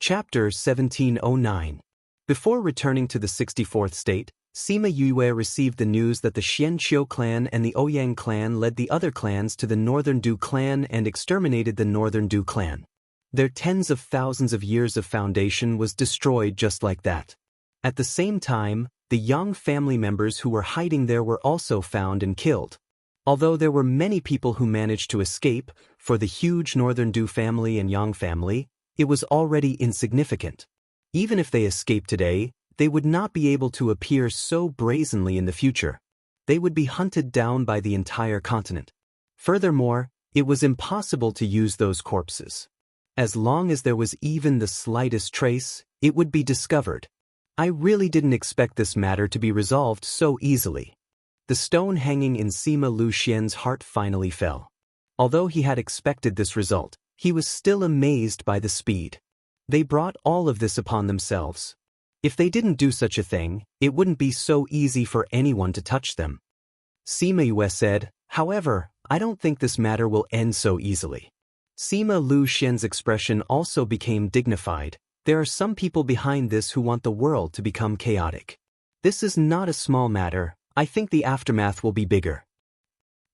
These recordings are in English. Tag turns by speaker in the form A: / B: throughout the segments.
A: Chapter 1709. Before returning to the 64th state, Sima Yue received the news that the Xianqiu clan and the Ouyang clan led the other clans to the Northern Du clan and exterminated the Northern Du clan. Their tens of thousands of years of foundation was destroyed just like that. At the same time, the Yang family members who were hiding there were also found and killed. Although there were many people who managed to escape, for the huge Northern Du family and Yang family, it was already insignificant. Even if they escaped today, they would not be able to appear so brazenly in the future. They would be hunted down by the entire continent. Furthermore, it was impossible to use those corpses. As long as there was even the slightest trace, it would be discovered. I really didn't expect this matter to be resolved so easily. The stone hanging in Sima Lu Xian's heart finally fell. Although he had expected this result, he was still amazed by the speed. They brought all of this upon themselves. If they didn't do such a thing, it wouldn't be so easy for anyone to touch them. Sima Yue said, "However, I don't think this matter will end so easily." Sima Lu Xian's expression also became dignified. There are some people behind this who want the world to become chaotic. This is not a small matter. I think the aftermath will be bigger.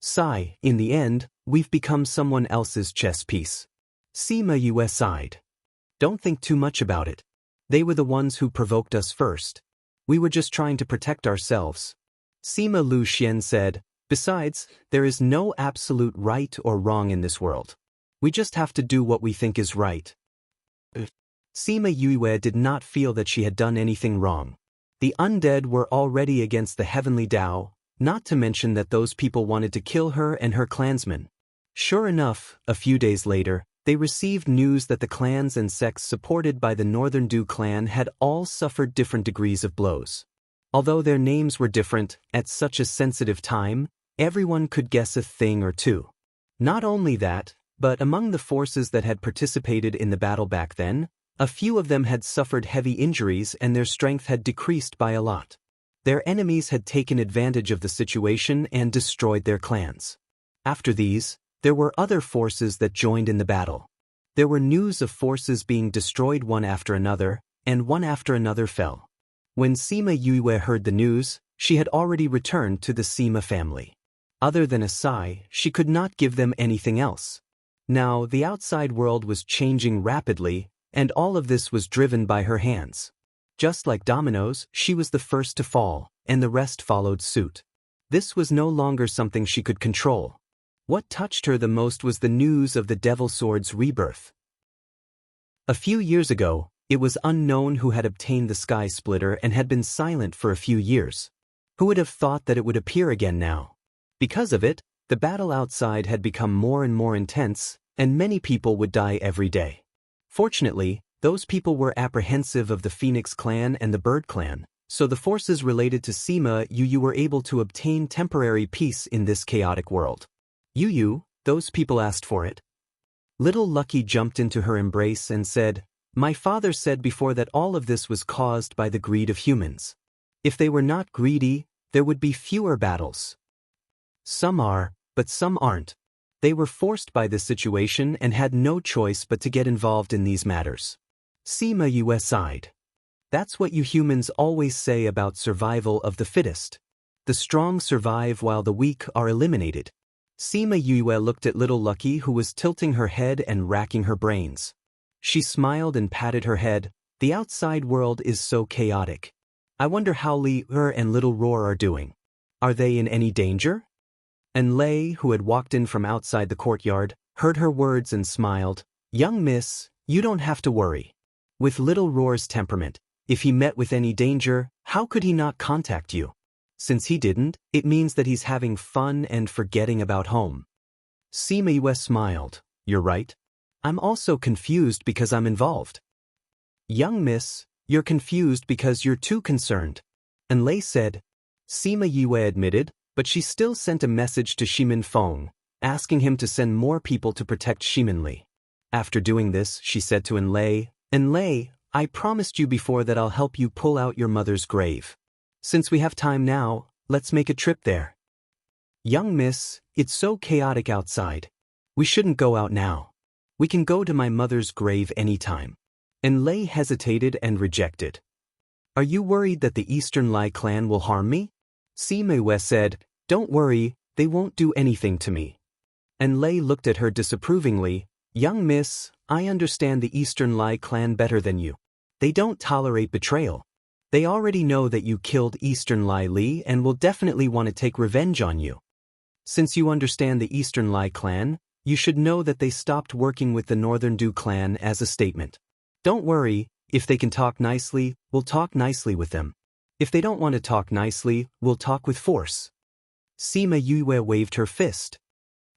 A: Sigh, in the end, we've become someone else's chess piece. Sima Yue sighed. Don't think too much about it. They were the ones who provoked us first. We were just trying to protect ourselves. Sima Lu Xian said, besides, there is no absolute right or wrong in this world. We just have to do what we think is right. Sima Yue did not feel that she had done anything wrong. The undead were already against the heavenly Tao, not to mention that those people wanted to kill her and her clansmen. Sure enough, a few days later, they received news that the clans and sects supported by the Northern Du clan had all suffered different degrees of blows. Although their names were different, at such a sensitive time, everyone could guess a thing or two. Not only that, but among the forces that had participated in the battle back then, a few of them had suffered heavy injuries and their strength had decreased by a lot. Their enemies had taken advantage of the situation and destroyed their clans. After these, there were other forces that joined in the battle. There were news of forces being destroyed one after another, and one after another fell. When Sima Yue heard the news, she had already returned to the Sima family. Other than a sigh, she could not give them anything else. Now, the outside world was changing rapidly, and all of this was driven by her hands. Just like dominoes, she was the first to fall, and the rest followed suit. This was no longer something she could control. What touched her the most was the news of the Devil Sword's rebirth. A few years ago, it was unknown who had obtained the Sky Splitter and had been silent for a few years. Who would have thought that it would appear again now? Because of it, the battle outside had become more and more intense, and many people would die every day. Fortunately, those people were apprehensive of the Phoenix clan and the Bird clan, so the forces related to Sima Yue were able to obtain temporary peace in this chaotic world. Yu, those people asked for it. Little Lucky jumped into her embrace and said, "My father said before that all of this was caused by the greed of humans. If they were not greedy, there would be fewer battles. Some are, but some aren't. They were forced by this situation and had no choice but to get involved in these matters." Sima Yue sighed. That's what you humans always say about survival of the fittest. The strong survive while the weak are eliminated. Sima Yue looked at Little Lucky, who was tilting her head and racking her brains. She smiled and patted her head. The outside world is so chaotic. I wonder how Li Er and Little Roar are doing. Are they in any danger? And Lei, who had walked in from outside the courtyard, heard her words and smiled. Young miss, you don't have to worry. With Little Roar's temperament, if he met with any danger, how could he not contact you? Since he didn't, it means that he's having fun and forgetting about home. Sima Yue smiled. You're right. I'm also confused because I'm involved. Young miss, you're confused because you're too concerned. And Lei said. Sima Yue admitted, but she still sent a message to Shimin Feng, asking him to send more people to protect Shiminli. After doing this, she said to Enlei, I promised you before that I'll help you pull out your mother's grave. Since we have time now, let's make a trip there. Young miss, it's so chaotic outside. We shouldn't go out now. We can go to my mother's grave anytime. And Lei hesitated and rejected. Are you worried that the Eastern Lai clan will harm me? Sima Yue said, don't worry, they won't do anything to me. And Lei looked at her disapprovingly, young miss, I understand the Eastern Lai clan better than you. They don't tolerate betrayal. They already know that you killed Eastern Lai Li and will definitely want to take revenge on you. Since you understand the Eastern Lai clan, you should know that they stopped working with the Northern Du clan as a statement. Don't worry, if they can talk nicely, we'll talk nicely with them. If they don't want to talk nicely, we'll talk with force. Sima Yue waved her fist.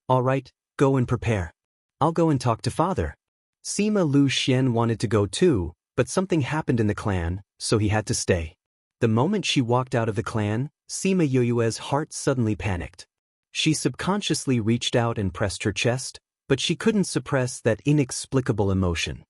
A: All right, go and prepare. I'll go and talk to father. Sima Lu Xian wanted to go too, but something happened in the clan, so he had to stay. The moment she walked out of the clan, Sima Yue's heart suddenly panicked. She subconsciously reached out and pressed her chest, but she couldn't suppress that inexplicable emotion.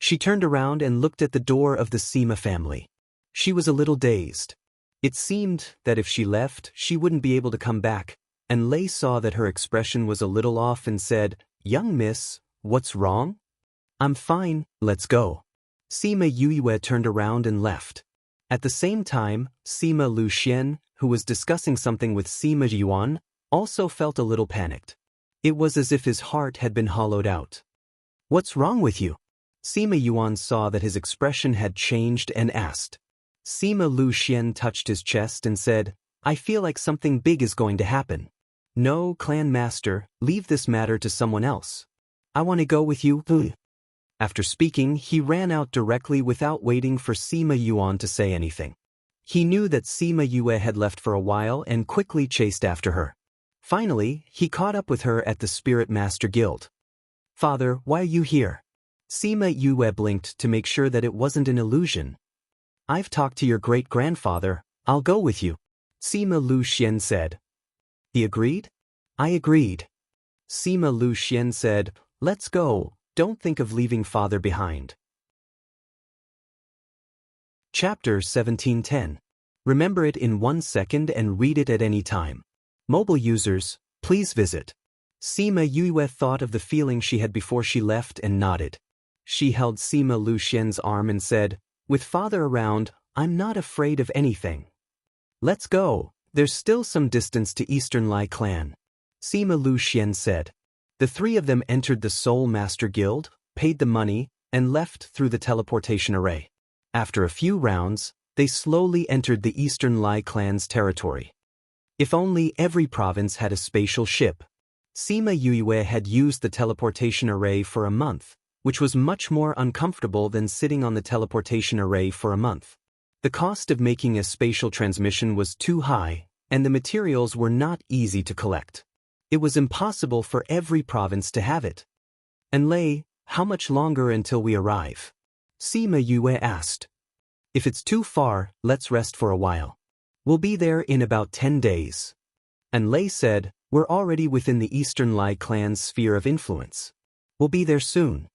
A: She turned around and looked at the door of the Sima family. She was a little dazed. It seemed that if she left, she wouldn't be able to come back, and Lei saw that her expression was a little off and said, young miss, what's wrong? I'm fine, let's go. Sima Yue turned around and left. At the same time, Sima Lu Xian, who was discussing something with Sima Yuan, also felt a little panicked. It was as if his heart had been hollowed out. What's wrong with you? Sima Yuan saw that his expression had changed and asked. Sima Lu Xian touched his chest and said, I feel like something big is going to happen. No, clan master, leave this matter to someone else. I want to go with you. After speaking, he ran out directly without waiting for Sima Yuan to say anything. He knew that Sima Yue had left for a while and quickly chased after her. Finally, he caught up with her at the Spirit Master Guild. Father, why are you here? Sima Yue blinked to make sure that it wasn't an illusion. I've talked to your great-grandfather, I'll go with you. Sima Lu Xian said. He agreed? I agreed. Sima Lu Xian said, let's go, don't think of leaving father behind. Chapter 1710. Remember it in 1 second and read it at any time. Mobile users, please visit. Sima Yue thought of the feeling she had before she left and nodded. She held Sima Lu Xian's arm and said, with father around, I'm not afraid of anything. Let's go, there's still some distance to Eastern Lai clan. Sima Lu Xian said. The three of them entered the Soul Master Guild, paid the money, and left through the teleportation array. After a few rounds, they slowly entered the Eastern Lai clan's territory. If only every province had a spatial ship. Sima Yue had used the teleportation array for a month, which was much more uncomfortable than sitting on the teleportation array for a month. The cost of making a spatial transmission was too high, and the materials were not easy to collect. It was impossible for every province to have it. And Lei, how much longer until we arrive? Sima Yue asked. If it's too far, let's rest for a while. We'll be there in about 10 days. And Lei said, we're already within the Eastern Lai clan's sphere of influence. We'll be there soon.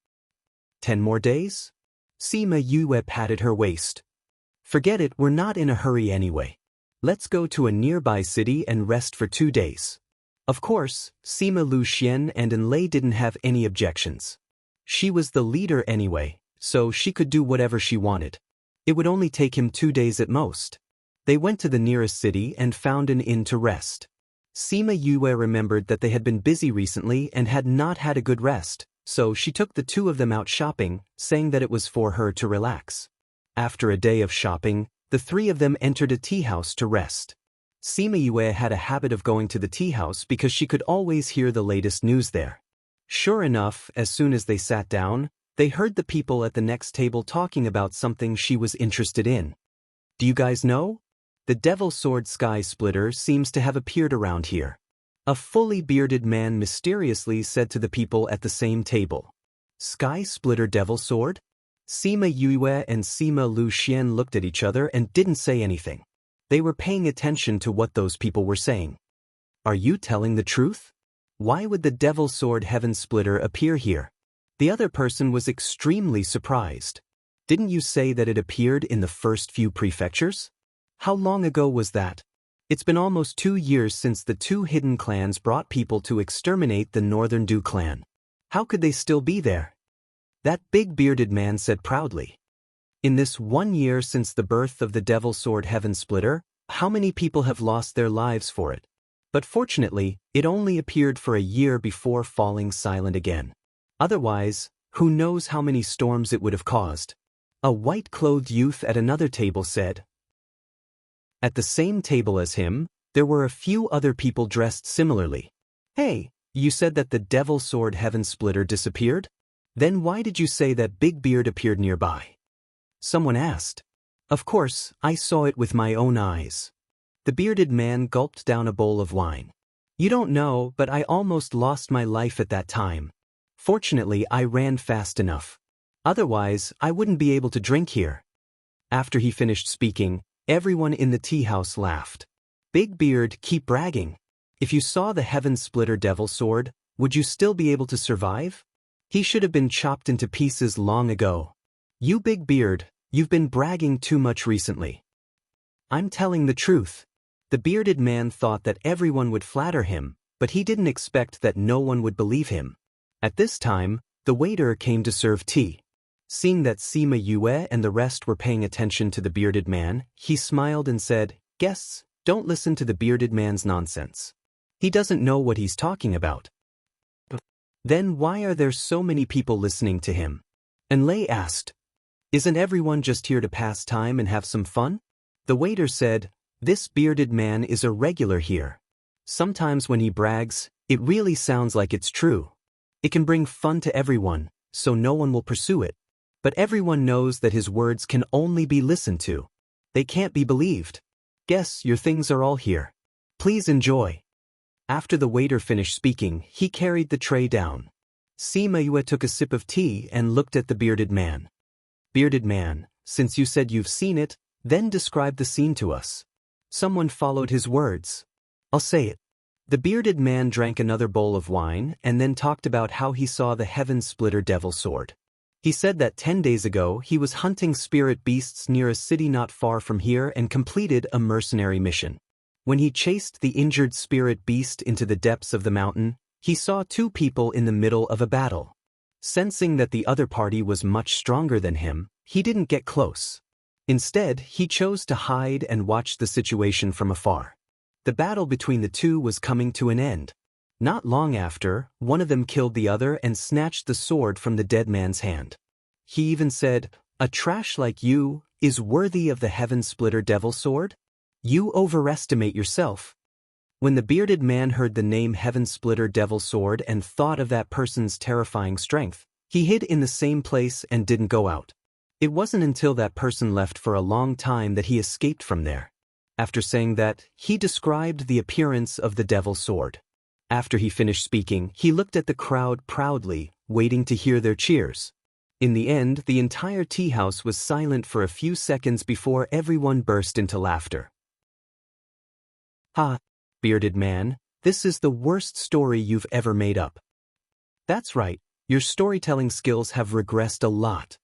A: 10 more days? Sima Yue patted her waist. Forget it, we're not in a hurry anyway. Let's go to a nearby city and rest for 2 days. Of course, Sima Lu Xian and Enlei didn't have any objections. She was the leader anyway, so she could do whatever she wanted. It would only take him 2 days at most. They went to the nearest city and found an inn to rest. Sima Yue remembered that they had been busy recently and had not had a good rest, so she took the two of them out shopping, saying that it was for her to relax. After a day of shopping, the three of them entered a tea house to rest. Sima Yue had a habit of going to the tea house because she could always hear the latest news there. Sure enough, as soon as they sat down, they heard the people at the next table talking about something she was interested in. Do you guys know? The Devil Sword Sky Splitter seems to have appeared around here. A fully bearded man mysteriously said to the people at the same table. Sky Splitter Devil Sword? Sima Yue and Sima Lu Xian looked at each other and didn't say anything. They were paying attention to what those people were saying. Are you telling the truth? Why would the Devil Sword Heaven Splitter appear here? The other person was extremely surprised. Didn't you say that it appeared in the first few prefectures? How long ago was that? It's been almost 2 years since the two hidden clans brought people to exterminate the Northern Du clan. How could they still be there? That big bearded man said proudly. In this 1 year since the birth of the Devil Sword Heaven Splitter, how many people have lost their lives for it? But fortunately, it only appeared for a year before falling silent again. Otherwise, who knows how many storms it would have caused. A white-clothed youth at another table said. At the same table as him, there were a few other people dressed similarly. Hey, you said that the Devil Sword Heaven Splitter disappeared? Then why did you say that Big Beard appeared nearby? Someone asked. Of course, I saw it with my own eyes. The bearded man gulped down a bowl of wine. You don't know, but I almost lost my life at that time. Fortunately, I ran fast enough. Otherwise, I wouldn't be able to drink here. After he finished speaking, everyone in the tea house laughed. Big Beard, keep bragging. If you saw the Heaven Splitter Devil Sword, would you still be able to survive? He should have been chopped into pieces long ago. You Big Beard, you've been bragging too much recently. I'm telling the truth. The bearded man thought that everyone would flatter him, but he didn't expect that no one would believe him. At this time, the waiter came to serve tea. Seeing that Sima Yue and the rest were paying attention to the bearded man, he smiled and said, Guests, don't listen to the bearded man's nonsense. He doesn't know what he's talking about. Then why are there so many people listening to him? And Lei asked, Isn't everyone just here to pass time and have some fun? The waiter said, This bearded man is a regular here. Sometimes when he brags, it really sounds like it's true. It can bring fun to everyone, so no one will pursue it. But everyone knows that his words can only be listened to. They can't be believed. Guess your things are all here. Please enjoy. After the waiter finished speaking, he carried the tray down. Sima Yue took a sip of tea and looked at the bearded man. Bearded man, since you said you've seen it, then describe the scene to us. Someone followed his words. I'll say it. The bearded man drank another bowl of wine and then talked about how he saw the Heaven Splitter Devil Sword. He said that 10 days ago he was hunting spirit beasts near a city not far from here and completed a mercenary mission. When he chased the injured spirit beast into the depths of the mountain, he saw 2 people in the middle of a battle. Sensing that the other party was much stronger than him, he didn't get close. Instead, he chose to hide and watch the situation from afar. The battle between the 2 was coming to an end. Not long after, one of them killed the other and snatched the sword from the dead man's hand. He even said, A trash like you is worthy of the Heaven Splitter Devil Sword? You overestimate yourself. When the bearded man heard the name Heaven Splitter Devil Sword and thought of that person's terrifying strength, he hid in the same place and didn't go out. It wasn't until that person left for a long time that he escaped from there. After saying that, he described the appearance of the Devil Sword. After he finished speaking, he looked at the crowd proudly, waiting to hear their cheers. In the end, the entire tea house was silent for a few seconds before everyone burst into laughter. Ha, bearded man, this is the worst story you've ever made up. That's right, your storytelling skills have regressed a lot.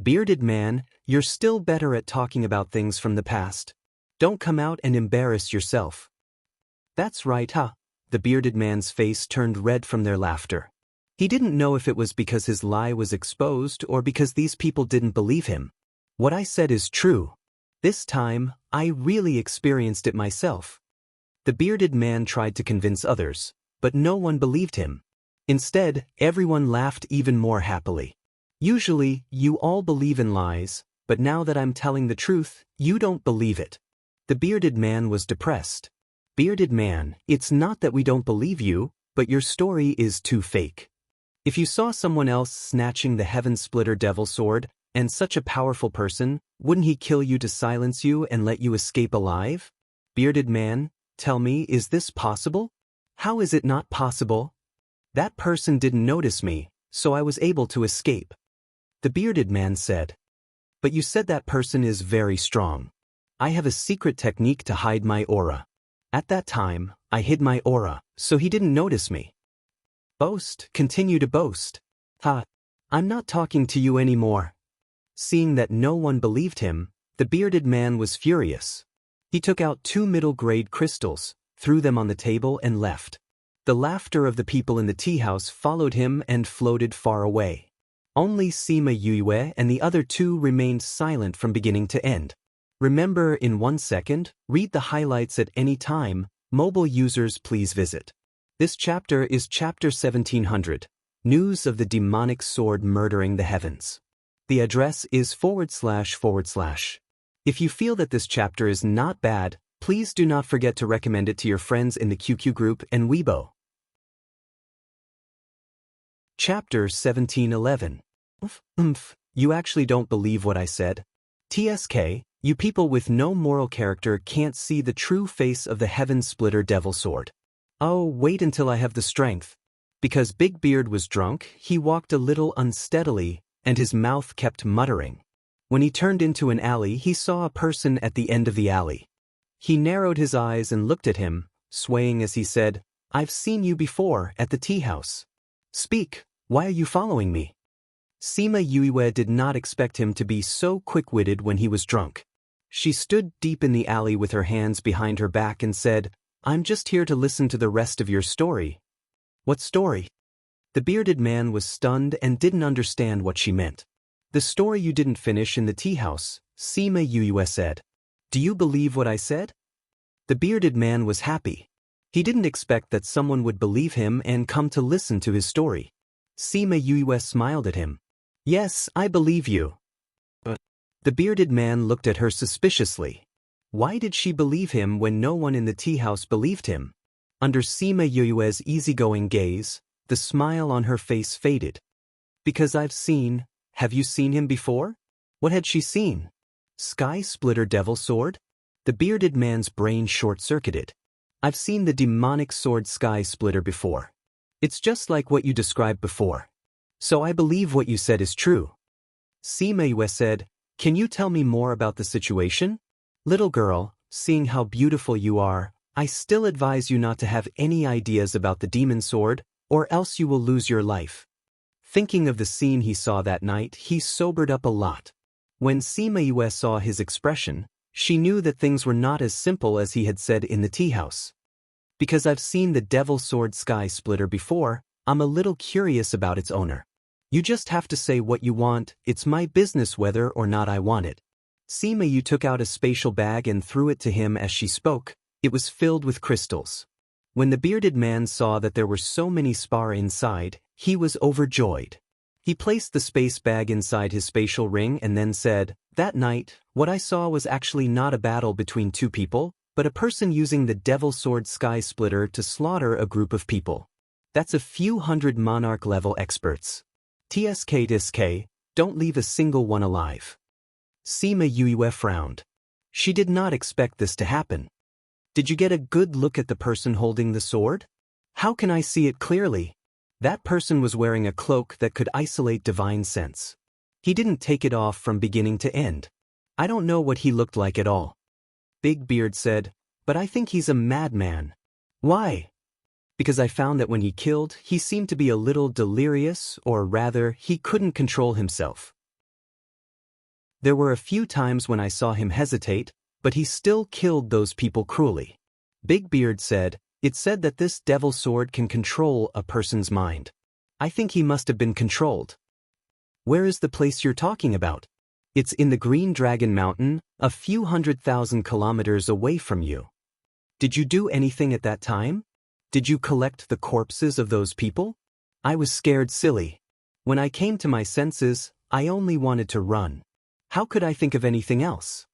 A: Bearded man, you're still better at talking about things from the past. Don't come out and embarrass yourself. That's right, huh? The bearded man's face turned red from their laughter. He didn't know if it was because his lie was exposed or because these people didn't believe him. What I said is true. This time, I really experienced it myself. The bearded man tried to convince others, but no one believed him. Instead, everyone laughed even more happily. Usually, you all believe in lies, but now that I'm telling the truth, you don't believe it. The bearded man was depressed. Bearded man, it's not that we don't believe you, but your story is too fake. If you saw someone else snatching the Heaven Splitter Devil Sword, and such a powerful person, wouldn't he kill you to silence you and let you escape alive? Bearded man, tell me, is this possible? How is it not possible? That person didn't notice me, so I was able to escape. The bearded man said. But you said that person is very strong. I have a secret technique to hide my aura. At that time, I hid my aura, so he didn't notice me. Boast, continue to boast. Ha, I'm not talking to you anymore. Seeing that no one believed him, the bearded man was furious. He took out 2 middle-grade crystals, threw them on the table and left. The laughter of the people in the tea house followed him and floated far away. Only Sima Yue and the other two remained silent from beginning to end. Remember, in 1 second, read the highlights at any time. Mobile users please visit. This chapter is chapter 1700, News of the Demonic Sword Murdering the Heavens. The address is //. If you feel that this chapter is not bad, please do not forget to recommend it to your friends in the QQ group and Weibo. Chapter 1711. You actually don't believe what I said? TSK, you people with no moral character can't see the true face of the Heaven Splitter Devil Sword. Oh, wait until I have the strength. Because Big Beard was drunk, he walked a little unsteadily, and his mouth kept muttering. When he turned into an alley, he saw a person at the end of the alley. He narrowed his eyes and looked at him, swaying as he said, "I've seen you before, at the tea house. Speak, why are you following me?" Sima Yue did not expect him to be so quick-witted when he was drunk. She stood deep in the alley with her hands behind her back and said, "I'm just here to listen to the rest of your story." "What story?" The bearded man was stunned and didn't understand what she meant. "The story you didn't finish in the tea house," Sima Yue said. "Do you believe what I said?" The bearded man was happy. He didn't expect that someone would believe him and come to listen to his story. Sima Yue smiled at him. "Yes, I believe you." But the bearded man looked at her suspiciously. Why did she believe him when no one in the tea house believed him? Under Sima Yue's easygoing gaze, the smile on her face faded. "Because have you seen him before?" What had she seen? Sky Splitter Devil Sword? The bearded man's brain short-circuited. "I've seen the demonic sword Sky Splitter before. It's just like what you described before. So I believe what you said is true." Sima Yue said, "Can you tell me more about the situation?" "Little girl, seeing how beautiful you are, I still advise you not to have any ideas about the demon sword, or else you will lose your life." Thinking of the scene he saw that night, he sobered up a lot. When Sima Yue saw his expression, she knew that things were not as simple as he had said in the tea house. "Because I've seen the Devil Sword Sky Splitter before, I'm a little curious about its owner." "You just have to say what you want, it's my business whether or not I want it." Sima Yue took out a spatial bag and threw it to him as she spoke. It was filled with crystals. When the bearded man saw that there were so many spar inside, he was overjoyed. He placed the space bag inside his spatial ring and then said, "That night, what I saw was actually not a battle between two people, but a person using the Devil Sword Sky Splitter to slaughter a group of people. That's a few hundred monarch-level experts. TSK, don't leave a single one alive." Sima Yue frowned. She did not expect this to happen. "Did you get a good look at the person holding the sword?" "How can I see it clearly?" "That person was wearing a cloak that could isolate divine sense. He didn't take it off from beginning to end. I don't know what he looked like at all." Big Beard said, "But I think he's a madman." "Why?" "Because I found that when he killed, he seemed to be a little delirious, or rather, he couldn't control himself. There were a few times when I saw him hesitate, but he still killed those people cruelly." Big Beard said, "It's said that this devil sword can control a person's mind. I think he must have been controlled." "Where is the place you're talking about?" "It's in the Green Dragon Mountain, a few 100,000 kilometers away from you." "Did you do anything at that time? Did you collect the corpses of those people?" "I was scared silly. When I came to my senses, I only wanted to run. How could I think of anything else?"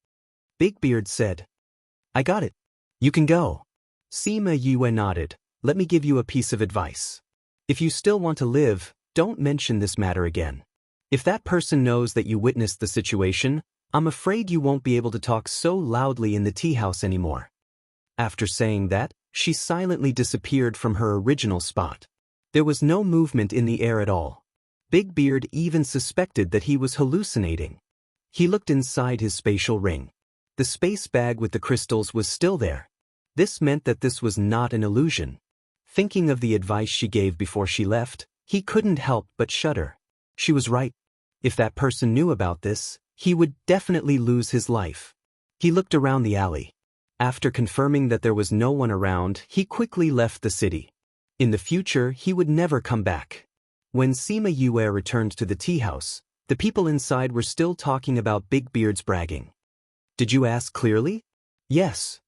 A: Big Beard said, "I got it. You can go." Sima Yue nodded. "Let me give you a piece of advice. If you still want to live, don't mention this matter again. If that person knows that you witnessed the situation, I'm afraid you won't be able to talk so loudly in the tea house anymore." After saying that, she silently disappeared from her original spot. There was no movement in the air at all. Big Beard even suspected that he was hallucinating. He looked inside his spatial ring. The space bag with the crystals was still there. This meant that this was not an illusion. Thinking of the advice she gave before she left, he couldn't help but shudder. She was right. If that person knew about this, he would definitely lose his life. He looked around the alley. After confirming that there was no one around, he quickly left the city. In the future, he would never come back. When Sima Yue returned to the tea house, the people inside were still talking about Big Beard's bragging. Did you ask clearly? Yes.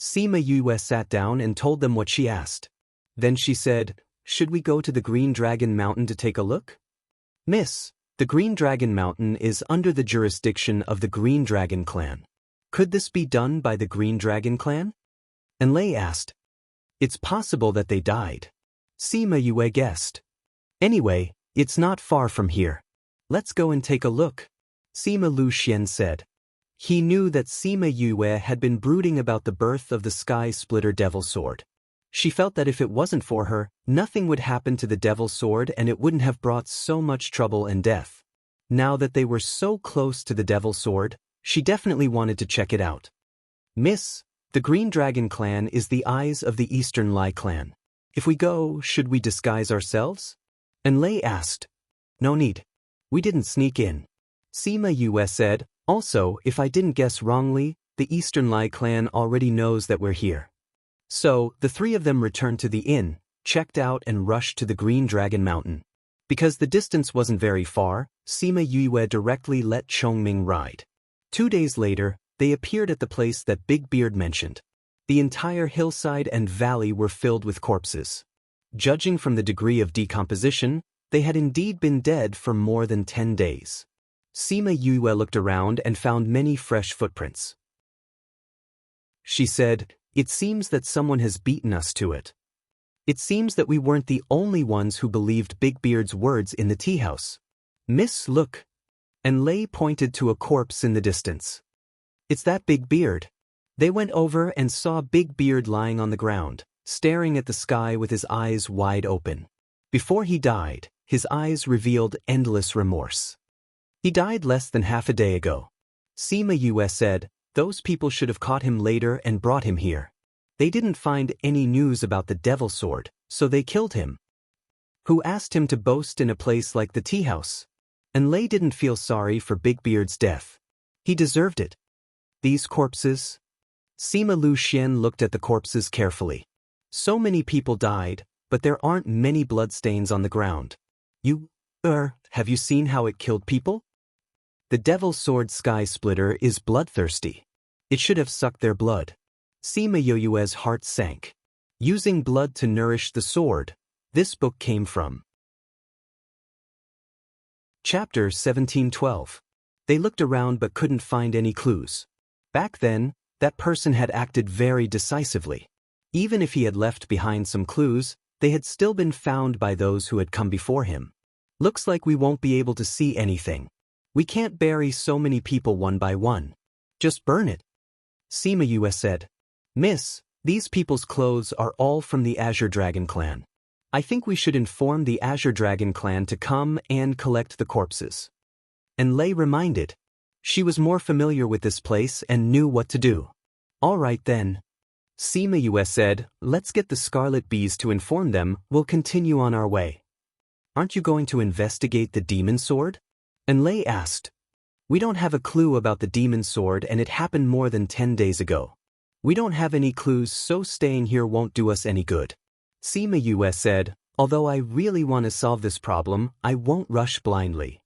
A: Sima Yue sat down and told them what she asked. Then she said, should we go to the Green Dragon Mountain to take a look? Miss, the Green Dragon Mountain is under the jurisdiction of the Green Dragon clan. Could this be done by the Green Dragon clan? And Lei asked. It's possible that they died. Sima Yue guessed. Anyway, it's not far from here. Let's go and take a look, Sima Lu Xian said. He knew that Sima Yue had been brooding about the birth of the Sky Splitter Devil Sword. She felt that if it wasn't for her, nothing would happen to the Devil Sword and it wouldn't have brought so much trouble and death. Now that they were so close to the Devil Sword, she definitely wanted to check it out. Miss, the Green Dragon clan is the eyes of the Eastern Lai clan. If we go, should we disguise ourselves? And Lei asked. No need. We didn't sneak in. Sima Yue said, also, if I didn't guess wrongly, the Eastern Lai clan already knows that we're here. So, the three of them returned to the inn, checked out and rushed to the Green Dragon Mountain. Because the distance wasn't very far, Sima Yue directly let Chongming ride. 2 days later, they appeared at the place that Big Beard mentioned. The entire hillside and valley were filled with corpses. Judging from the degree of decomposition, they had indeed been dead for more than 10 days. Sima Yue looked around and found many fresh footprints. She said, it seems that someone has beaten us to it. It seems that we weren't the only ones who believed Big Beard's words in the tea house. Miss, look. And Lei pointed to a corpse in the distance. It's that Big Beard. They went over and saw Big Beard lying on the ground, staring at the sky with his eyes wide open. Before he died, his eyes revealed endless remorse. He died less than half a day ago. Sima Yue said, those people should have caught him later and brought him here. They didn't find any news about the Devil Sword, so they killed him. Who asked him to boast in a place like the tea house? And Lei didn't feel sorry for Big Beard's death. He deserved it. These corpses? Sima Lu Xian looked at the corpses carefully. So many people died, but there aren't many bloodstains on the ground. Have you seen how it killed people? The Devil Sword Sky Splitter is bloodthirsty. It should have sucked their blood. Sima Yue's heart sank. Using blood to nourish the sword, this book came from. Chapter 1712. They looked around but couldn't find any clues. Back then, that person had acted very decisively. Even if he had left behind some clues, they had still been found by those who had come before him. Looks like we won't be able to see anything. We can't bury so many people one by one. Just burn it. Sima Yue said. Miss, these people's clothes are all from the Azure Dragon clan. I think we should inform the Azure Dragon clan to come and collect the corpses. And Lei reminded. She was more familiar with this place and knew what to do. All right then. Sima Yue said, let's get the Scarlet Bees to inform them. We'll continue on our way. Aren't you going to investigate the demon sword? And Lei asked. We don't have a clue about the demon sword and it happened more than 10 days ago. We don't have any clues, so staying here won't do us any good. Sima Yue said, although I really want to solve this problem, I won't rush blindly.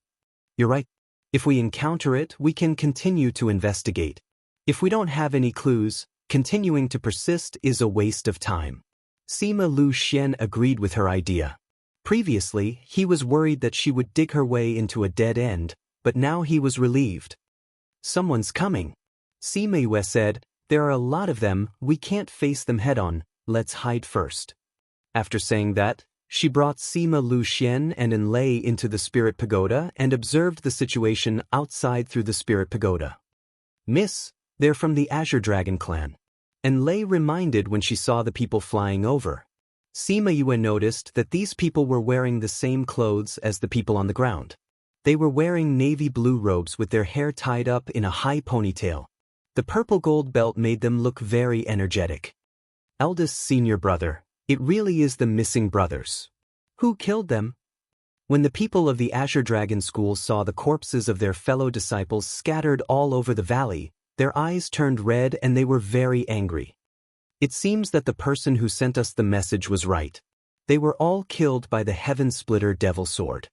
A: You're right. If we encounter it, we can continue to investigate. If we don't have any clues, continuing to persist is a waste of time. Sima Lu Xian agreed with her idea. Previously, he was worried that she would dig her way into a dead end, but now he was relieved. Someone's coming. Sima Yue said, there are a lot of them, we can't face them head-on, let's hide first. After saying that, she brought Sima Lu Xian and Enlei into the Spirit Pagoda and observed the situation outside through the Spirit Pagoda. Miss, they're from the Azure Dragon clan. Enlei reminded when she saw the people flying over. Sima Yue noticed that these people were wearing the same clothes as the people on the ground. They were wearing navy blue robes with their hair tied up in a high ponytail. The purple gold belt made them look very energetic. Eldest senior brother, it really is the missing brothers. Who killed them? When the people of the Azure Dragon School saw the corpses of their fellow disciples scattered all over the valley, their eyes turned red and they were very angry. It seems that the person who sent us the message was right. They were all killed by the Heaven Splitter Devil Sword.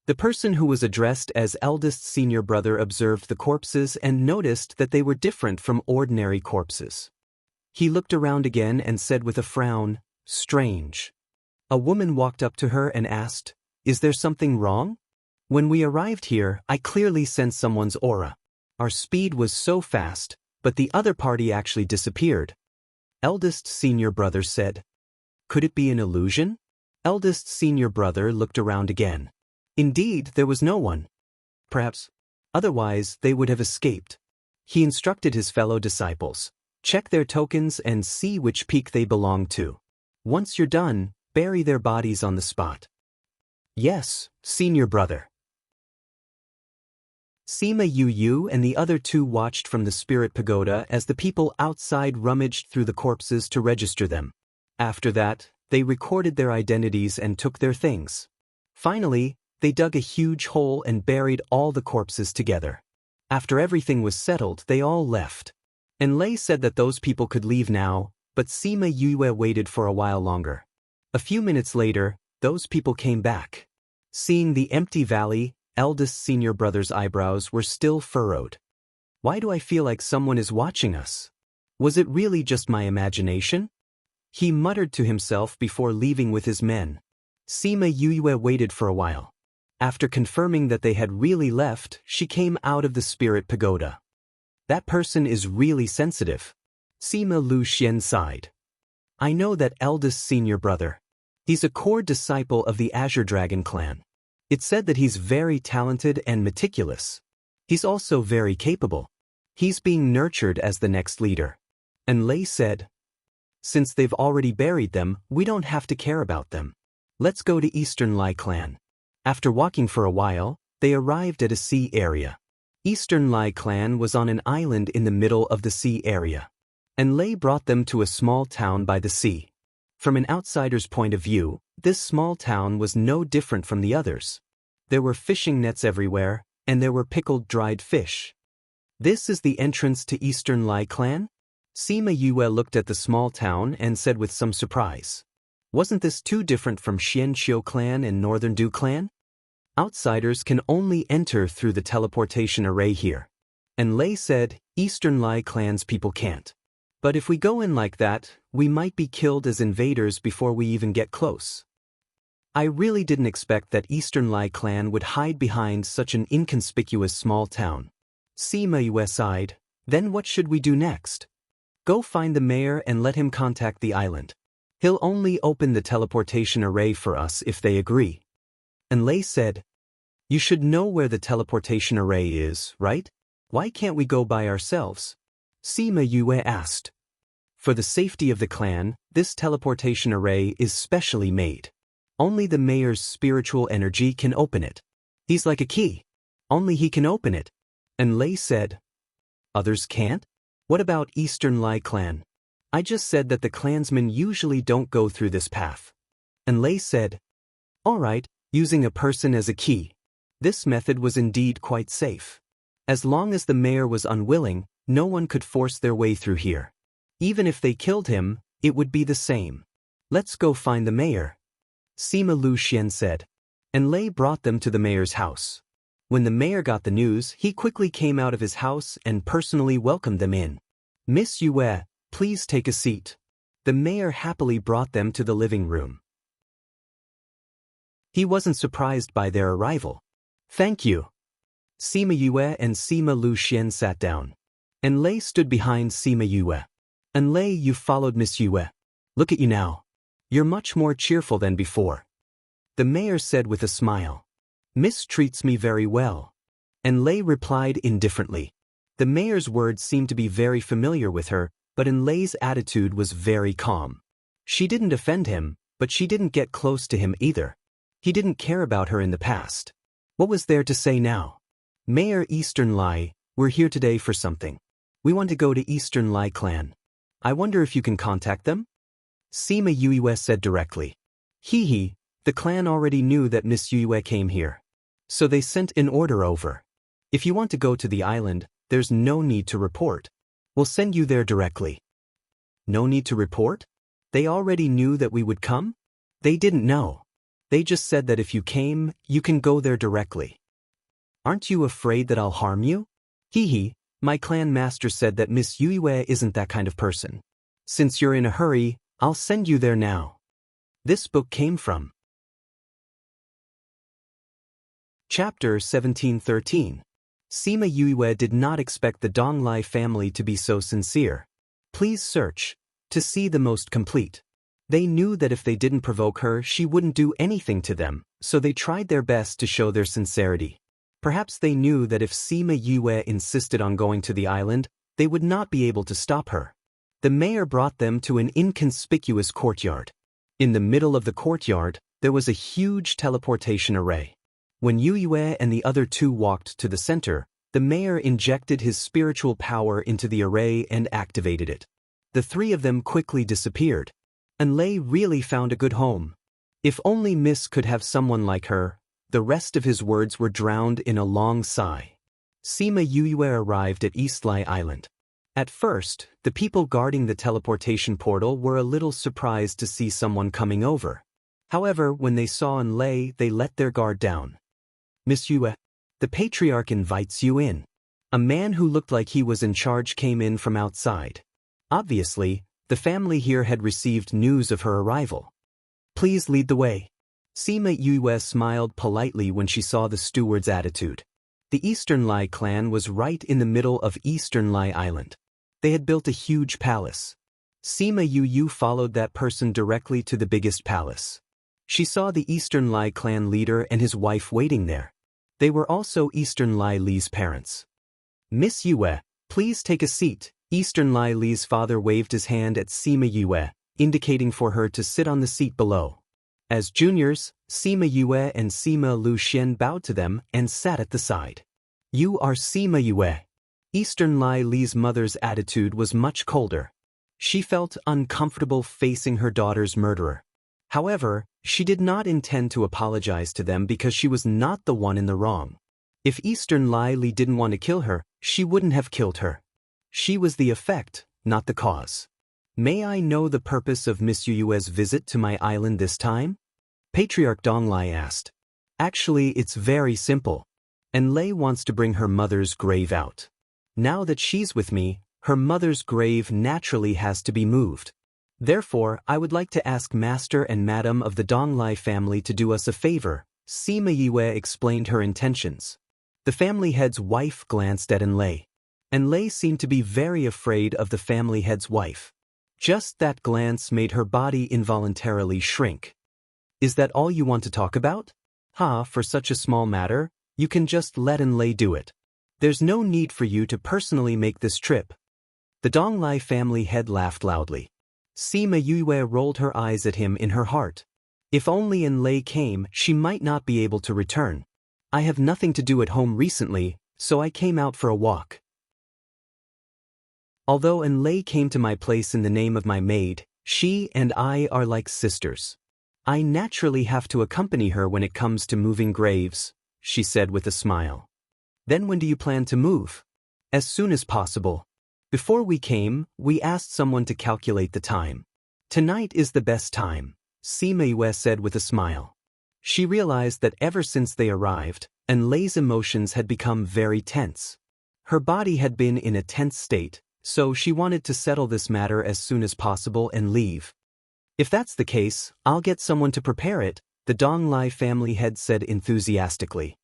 A: The person who was addressed as eldest senior brother observed the corpses and noticed that they were different from ordinary corpses. He looked around again and said with a frown, "Strange." A woman walked up to her and asked, "Is there something wrong?" "When we arrived here, I clearly sensed someone's aura. Our speed was so fast, but the other party actually disappeared." Eldest senior brother said. "Could it be an illusion?" Eldest senior brother looked around again. Indeed, there was no one. Perhaps. Otherwise, they would have escaped. He instructed his fellow disciples, "Check their tokens and see which peak they belong to. Once you're done, bury their bodies on the spot." "Yes, senior brother." Sima Yu and the other two watched from the spirit pagoda as the people outside rummaged through the corpses to register them. After that, they recorded their identities and took their things. Finally, they dug a huge hole and buried all the corpses together. After everything was settled, they all left. Enlay said that those people could leave now, but Sima Yue waited for a while longer. A few minutes later, those people came back. Seeing the empty valley, eldest senior brother's eyebrows were still furrowed. "Why do I feel like someone is watching us? Was it really just my imagination?" He muttered to himself before leaving with his men. Sima Yue waited for a while. After confirming that they had really left, she came out of the spirit pagoda. "That person is really sensitive." Sima Lu Xian sighed. "I know that eldest senior brother. He's a core disciple of the Azure Dragon clan. It's said that he's very talented and meticulous. He's also very capable. He's being nurtured as the next leader." And Lei said, "Since they've already buried them, we don't have to care about them. Let's go to Eastern Lai clan." After walking for a while, they arrived at a sea area. Eastern Lai clan was on an island in the middle of the sea area. And Lei brought them to a small town by the sea. From an outsider's point of view, this small town was no different from the others. There were fishing nets everywhere, and there were pickled dried fish. "This is the entrance to Eastern Lai clan?" Sima Yue looked at the small town and said with some surprise, "Wasn't this too different from Xianqiu clan and Northern Du clan? Outsiders can only enter through the teleportation array here." And Lei said, "Eastern Lai clan's people can't. But if we go in like that, we might be killed as invaders before we even get close. I really didn't expect that Eastern Lai clan would hide behind such an inconspicuous small town." Sima Yue sighed. "Then what should we do next?" "Go find the mayor and let him contact the island. He'll only open the teleportation array for us if they agree." And Lei said, "You should know where the teleportation array is, right? Why can't we go by ourselves?" Sima Yue asked. "For the safety of the clan, this teleportation array is specially made. Only the mayor's spiritual energy can open it. He's like a key. Only he can open it." And Lei said, "Others can't? What about Eastern Lai clan? I just said that the clansmen usually don't go through this path." And Lei said, "All right, using a person as a key. This method was indeed quite safe. As long as the mayor was unwilling, no one could force their way through here. Even if they killed him, it would be the same. Let's go find the mayor." Sima Lu Xian said. And Lei brought them to the mayor's house. When the mayor got the news, he quickly came out of his house and personally welcomed them in. "Miss Yue, please take a seat." The mayor happily brought them to the living room. He wasn't surprised by their arrival. "Thank you." Sima Yue and Sima Lu Xian sat down. And Lei stood behind Sima Yue. "And Lei, you followed Miss Yue. Look at you now. You're much more cheerful than before." The mayor said with a smile. "Miss treats me very well." And Lei replied indifferently. The mayor's words seemed to be very familiar with her, but Lei's attitude was very calm. She didn't offend him, but she didn't get close to him either. He didn't care about her in the past. What was there to say now? "Mayor Eastern Lai, we're here today for something. We want to go to Eastern Lai clan. I wonder if you can contact them?" Sima Yue said directly. "Hee, the clan already knew that Miss Yue came here. So they sent an order over. If you want to go to the island, there's no need to report. We'll send you there directly." "No need to report? They already knew that we would come?" They didn't know. They just said that if you came, you can go there directly. Aren't you afraid that I'll harm you? Hee, my clan master said that Miss Yue isn't that kind of person. Since you're in a hurry, I'll send you there now. This book came from Chapter 1713. Sima Yue did not expect the Donglai family to be so sincere. Please search to see the most complete. They knew that if they didn't provoke her, she wouldn't do anything to them, so they tried their best to show their sincerity. Perhaps they knew that if Sima Yue insisted on going to the island, they would not be able to stop her. The mayor brought them to an inconspicuous courtyard. In the middle of the courtyard, there was a huge teleportation array. When Yue and the other two walked to the center, the mayor injected his spiritual power into the array and activated it. The three of them quickly disappeared. And Lei really found a good home. If only Miss could have someone like her. The rest of his words were drowned in a long sigh. Sima Yue arrived at Eastlai Island. At first, the people guarding the teleportation portal were a little surprised to see someone coming over. However, when they saw Lei, they let their guard down. Miss Yue, the patriarch invites you in. A man who looked like he was in charge came in from outside. Obviously, the family here had received news of her arrival. Please lead the way. Sima Yue smiled politely when she saw the steward's attitude. The Eastern Lai clan was right in the middle of Eastern Lai Island. They had built a huge palace. Sima Yue followed that person directly to the biggest palace. She saw the Eastern Lai clan leader and his wife waiting there. They were also Eastern Lai Li's parents. Miss Yue, please take a seat. Eastern Lai Li's father waved his hand at Sima Yue, indicating for her to sit on the seat below. As juniors, Sima Yue and Sima Lu Xian bowed to them and sat at the side. You are Sima Yue. Eastern Lai Li's mother's attitude was much colder. She felt uncomfortable facing her daughter's murderer. However, she did not intend to apologize to them because she was not the one in the wrong. If Eastern Lai Li didn't want to kill her, she wouldn't have killed her. She was the effect, not the cause. May I know the purpose of Miss Yue's visit to my island this time? Patriarch Donglai asked. Actually, it's very simple. And Lei wants to bring her mother's grave out. Now that she's with me, her mother's grave naturally has to be moved. Therefore, I would like to ask Master and Madam of the Donglai family to do us a favor. Sima Yue explained her intentions. The family head's wife glanced at Lei. And Lei seemed to be very afraid of the family head's wife. Just that glance made her body involuntarily shrink. Is that all you want to talk about? For such a small matter, you can just let Lei do it. There's no need for you to personally make this trip. The Donglai family head laughed loudly. Sima Yue rolled her eyes at him in her heart. If only Lei came, she might not be able to return. I have nothing to do at home recently, so I came out for a walk. Although Lei came to my place in the name of my maid, she and I are like sisters. I naturally have to accompany her when it comes to moving graves, she said with a smile. Then when do you plan to move? As soon as possible. Before we came, we asked someone to calculate the time. Tonight is the best time, Sima Yue said with a smile. She realized that ever since they arrived, Lei's emotions had become very tense. Her body had been in a tense state, so she wanted to settle this matter as soon as possible and leave. If that's the case, I'll get someone to prepare it, the Donglai family head said enthusiastically.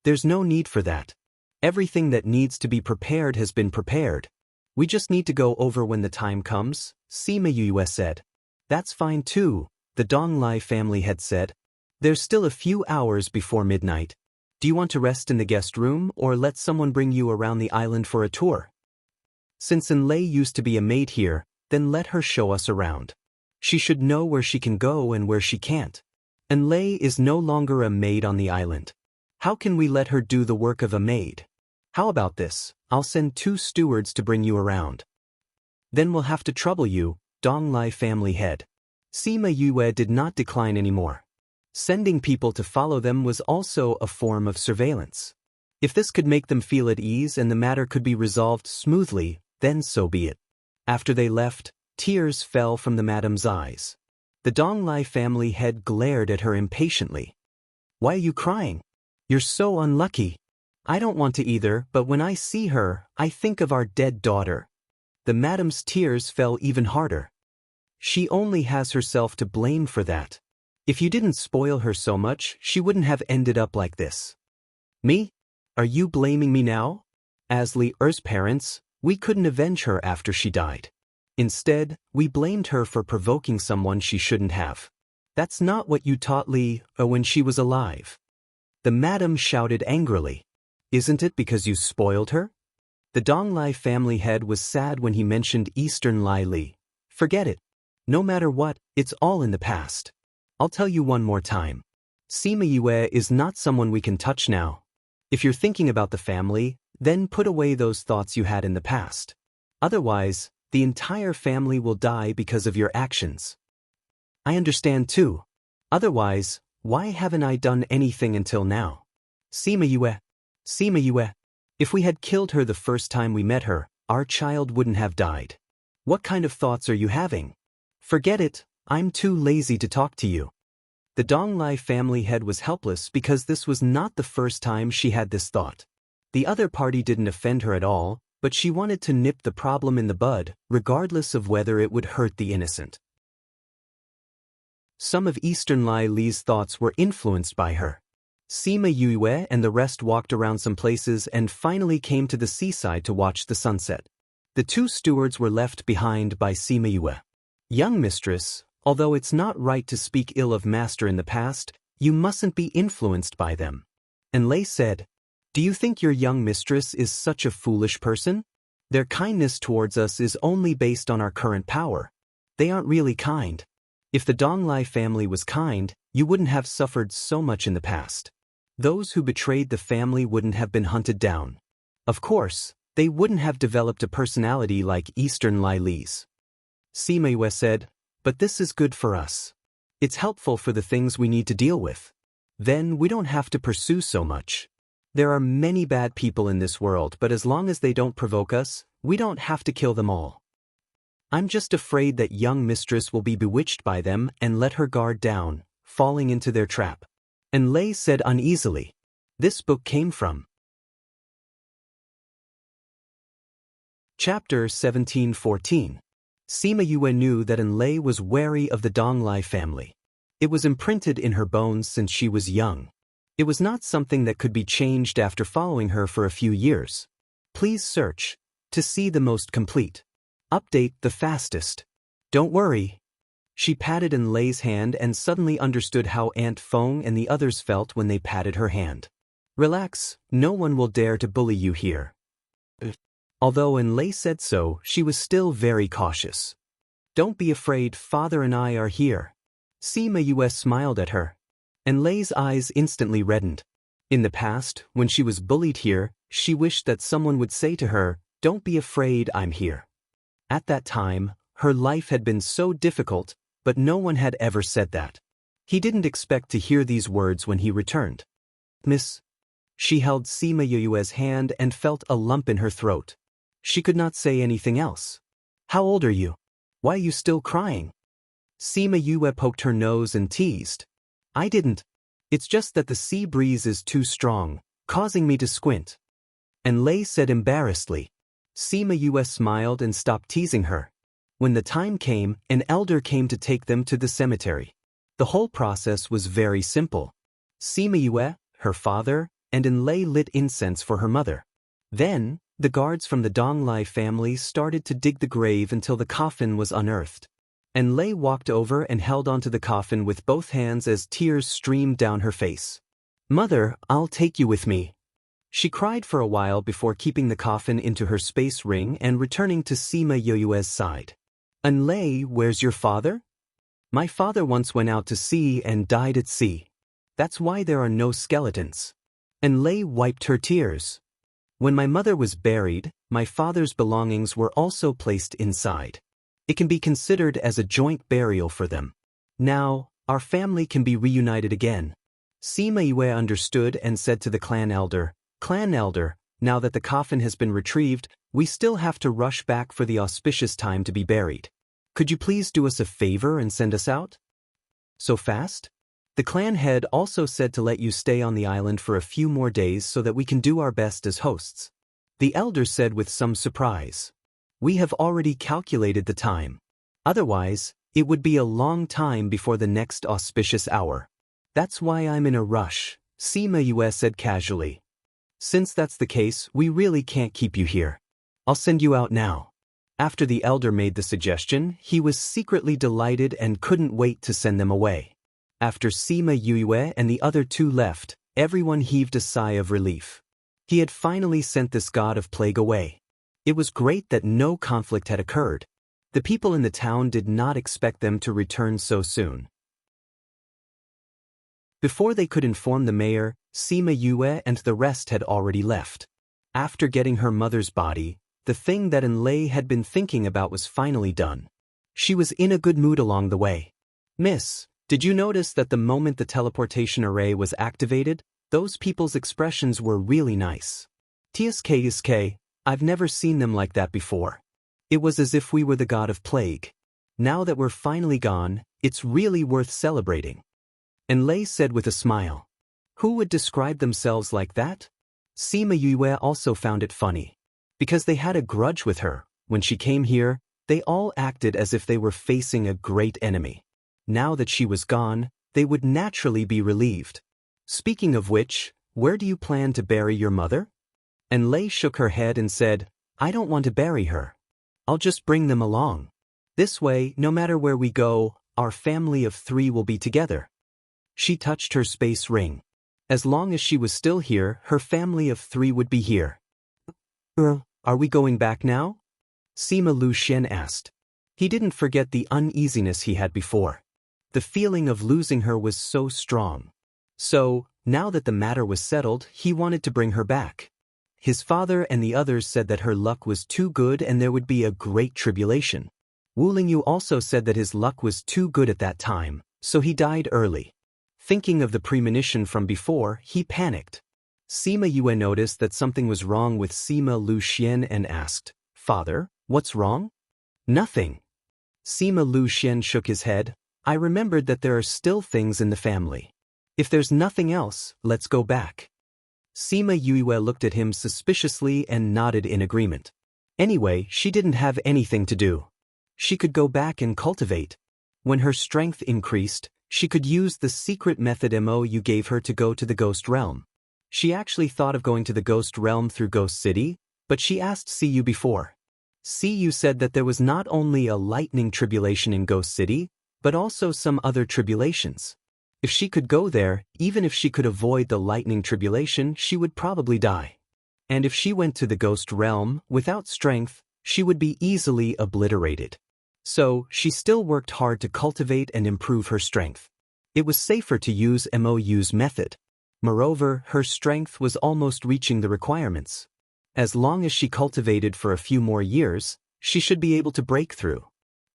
A: There's no need for that. Everything that needs to be prepared has been prepared. We just need to go over when the time comes, Sima Yue said. That's fine too, the Donglai family head said. There's still a few hours before midnight. Do you want to rest in the guest room or let someone bring you around the island for a tour? Since Lei used to be a maid here, then let her show us around. She should know where she can go and where she can't. Lei is no longer a maid on the island. How can we let her do the work of a maid? How about this? I'll send 2 stewards to bring you around. Then we'll have to trouble you, Donglai family head. Sima Yue did not decline anymore. Sending people to follow them was also a form of surveillance. If this could make them feel at ease and the matter could be resolved smoothly, then so be it. After they left, tears fell from the madam's eyes. The Donglai family head glared at her impatiently. Why are you crying? You're so unlucky. I don't want to either, but when I see her, I think of our dead daughter. The madam's tears fell even harder. She only has herself to blame for that. If you didn't spoil her so much, she wouldn't have ended up like this. Me? Are you blaming me now? As Li Er's parents, we couldn't avenge her after she died. Instead, we blamed her for provoking someone she shouldn't have. That's not what you taught Li Er when she was alive. The madam shouted angrily. Isn't it because you spoiled her? The Donglai family head was sad when he mentioned Eastern Lai Li. Forget it. No matter what, it's all in the past. I'll tell you one more time. Sima Yue is not someone we can touch now. If you're thinking about the family, then put away those thoughts you had in the past. Otherwise, the entire family will die because of your actions. I understand too. Otherwise, why haven't I done anything until now? Sima Yue. If we had killed her the first time we met her, our child wouldn't have died. What kind of thoughts are you having? Forget it, I'm too lazy to talk to you. The Donglai family head was helpless because this was not the first time she had this thought. The other party didn't offend her at all, but she wanted to nip the problem in the bud, regardless of whether it would hurt the innocent. Some of Eastern Lai Li's thoughts were influenced by her. Sima Yue and the rest walked around some places and finally came to the seaside to watch the sunset. The two stewards were left behind by Sima Yue. Young mistress, although it's not right to speak ill of master in the past, you mustn't be influenced by them. And Lei said, do you think your young mistress is such a foolish person? Their kindness towards us is only based on our current power. They aren't really kind. If the Donglai family was kind, you wouldn't have suffered so much in the past. Those who betrayed the family wouldn't have been hunted down. Of course, they wouldn't have developed a personality like Eastern Lai Li's. Sima Yue said, but this is good for us. It's helpful for the things we need to deal with. Then we don't have to pursue so much. There are many bad people in this world, but as long as they don't provoke us, we don't have to kill them all. I'm just afraid that young mistress will be bewitched by them and let her guard down, falling into their trap. And Lei said uneasily, this book came from. Chapter 1714. Sima Yue knew that Lei was wary of the Donglai family. It was imprinted in her bones since she was young. It was not something that could be changed after following her for a few years. Please search to see the most complete. Update the fastest. Don't worry. She patted Lei's hand and suddenly understood how Aunt Feng and the others felt when they patted her hand. Relax, no one will dare to bully you here. Although Lei said so, she was still very cautious. Don't be afraid, father and I are here. Sima Yue smiled at her. Lei's eyes instantly reddened. In the past, when she was bullied here, she wished that someone would say to her, don't be afraid, I'm here. At that time, her life had been so difficult, but no one had ever said that. He didn't expect to hear these words when he returned. Miss. She held Sima Yue's hand and felt a lump in her throat. She could not say anything else. How old are you? Why are you still crying? Sima Yue poked her nose and teased. I didn't. It's just that the sea breeze is too strong, causing me to squint. Lei said embarrassedly. Sima Yue smiled and stopped teasing her. When the time came, an elder came to take them to the cemetery. The whole process was very simple. Sima Yue, her father, and Lei lit incense for her mother. Then, the guards from the Donglai family started to dig the grave until the coffin was unearthed. Lei walked over and held onto the coffin with both hands as tears streamed down her face. Mother, I'll take you with me. She cried for a while before keeping the coffin into her space ring and returning to Sima Yue's side. Lei, where's your father? My father once went out to sea and died at sea. That's why there are no skeletons. Lei wiped her tears. When my mother was buried, my father's belongings were also placed inside. It can be considered as a joint burial for them. Now, our family can be reunited again. Sima Yue understood and said to the clan elder, now that the coffin has been retrieved, we still have to rush back for the auspicious time to be buried. Could you please do us a favor and send us out? So fast? The clan head also said to let you stay on the island for a few more days so that we can do our best as hosts. The elder said with some surprise. We have already calculated the time. Otherwise, it would be a long time before the next auspicious hour. That's why I'm in a rush, Sima Yue said casually. Since that's the case, we really can't keep you here. I'll send you out now. After the elder made the suggestion, he was secretly delighted and couldn't wait to send them away. After Sima Yue and the other two left, everyone heaved a sigh of relief. He had finally sent this god of plague away. It was great that no conflict had occurred. The people in the town did not expect them to return so soon. Before they could inform the mayor, Sima Yue and the rest had already left. After getting her mother's body, the thing that Enlei had been thinking about was finally done. She was in a good mood along the way. Miss, did you notice that the moment the teleportation array was activated, those people's expressions were really nice? TSK, I've never seen them like that before. It was as if we were the god of plague. Now that we're finally gone, it's really worth celebrating. Enlei said with a smile. Who would describe themselves like that? Sima Yue also found it funny. Because they had a grudge with her, when she came here, they all acted as if they were facing a great enemy. Now that she was gone, they would naturally be relieved. Speaking of which, where do you plan to bury your mother? Enlei shook her head and said, I don't want to bury her. I'll just bring them along. This way, no matter where we go, our family of 3 will be together. She touched her space ring. As long as she was still here, her family of 3 would be here. Are we going back now? Sima Lu Xian asked. He didn't forget the uneasiness he had before. The feeling of losing her was so strong. So, now that the matter was settled, he wanted to bring her back. His father and the others said that her luck was too good and there would be a great tribulation. Wu Lingyu also said that his luck was too good at that time, so he died early. Thinking of the premonition from before, he panicked. Sima Yue noticed that something was wrong with Sima Lu Xian and asked, Father, what's wrong? Nothing. Sima Lu Xian shook his head. I remembered that there are still things in the family. If there's nothing else, let's go back. Sima Yue looked at him suspiciously and nodded in agreement. Anyway, she didn't have anything to do. She could go back and cultivate. When her strength increased, she could use the secret method Mo you gave her to go to the Ghost Realm. She actually thought of going to the Ghost Realm through Ghost City, but she asked Siyu before. Siyu said that there was not only a lightning tribulation in Ghost City, but also some other tribulations. If she could go there, even if she could avoid the lightning tribulation, she would probably die. And if she went to the Ghost Realm, without strength, she would be easily obliterated. So, she still worked hard to cultivate and improve her strength. It was safer to use Mou's method. Moreover, her strength was almost reaching the requirements. As long as she cultivated for a few more years, she should be able to break through.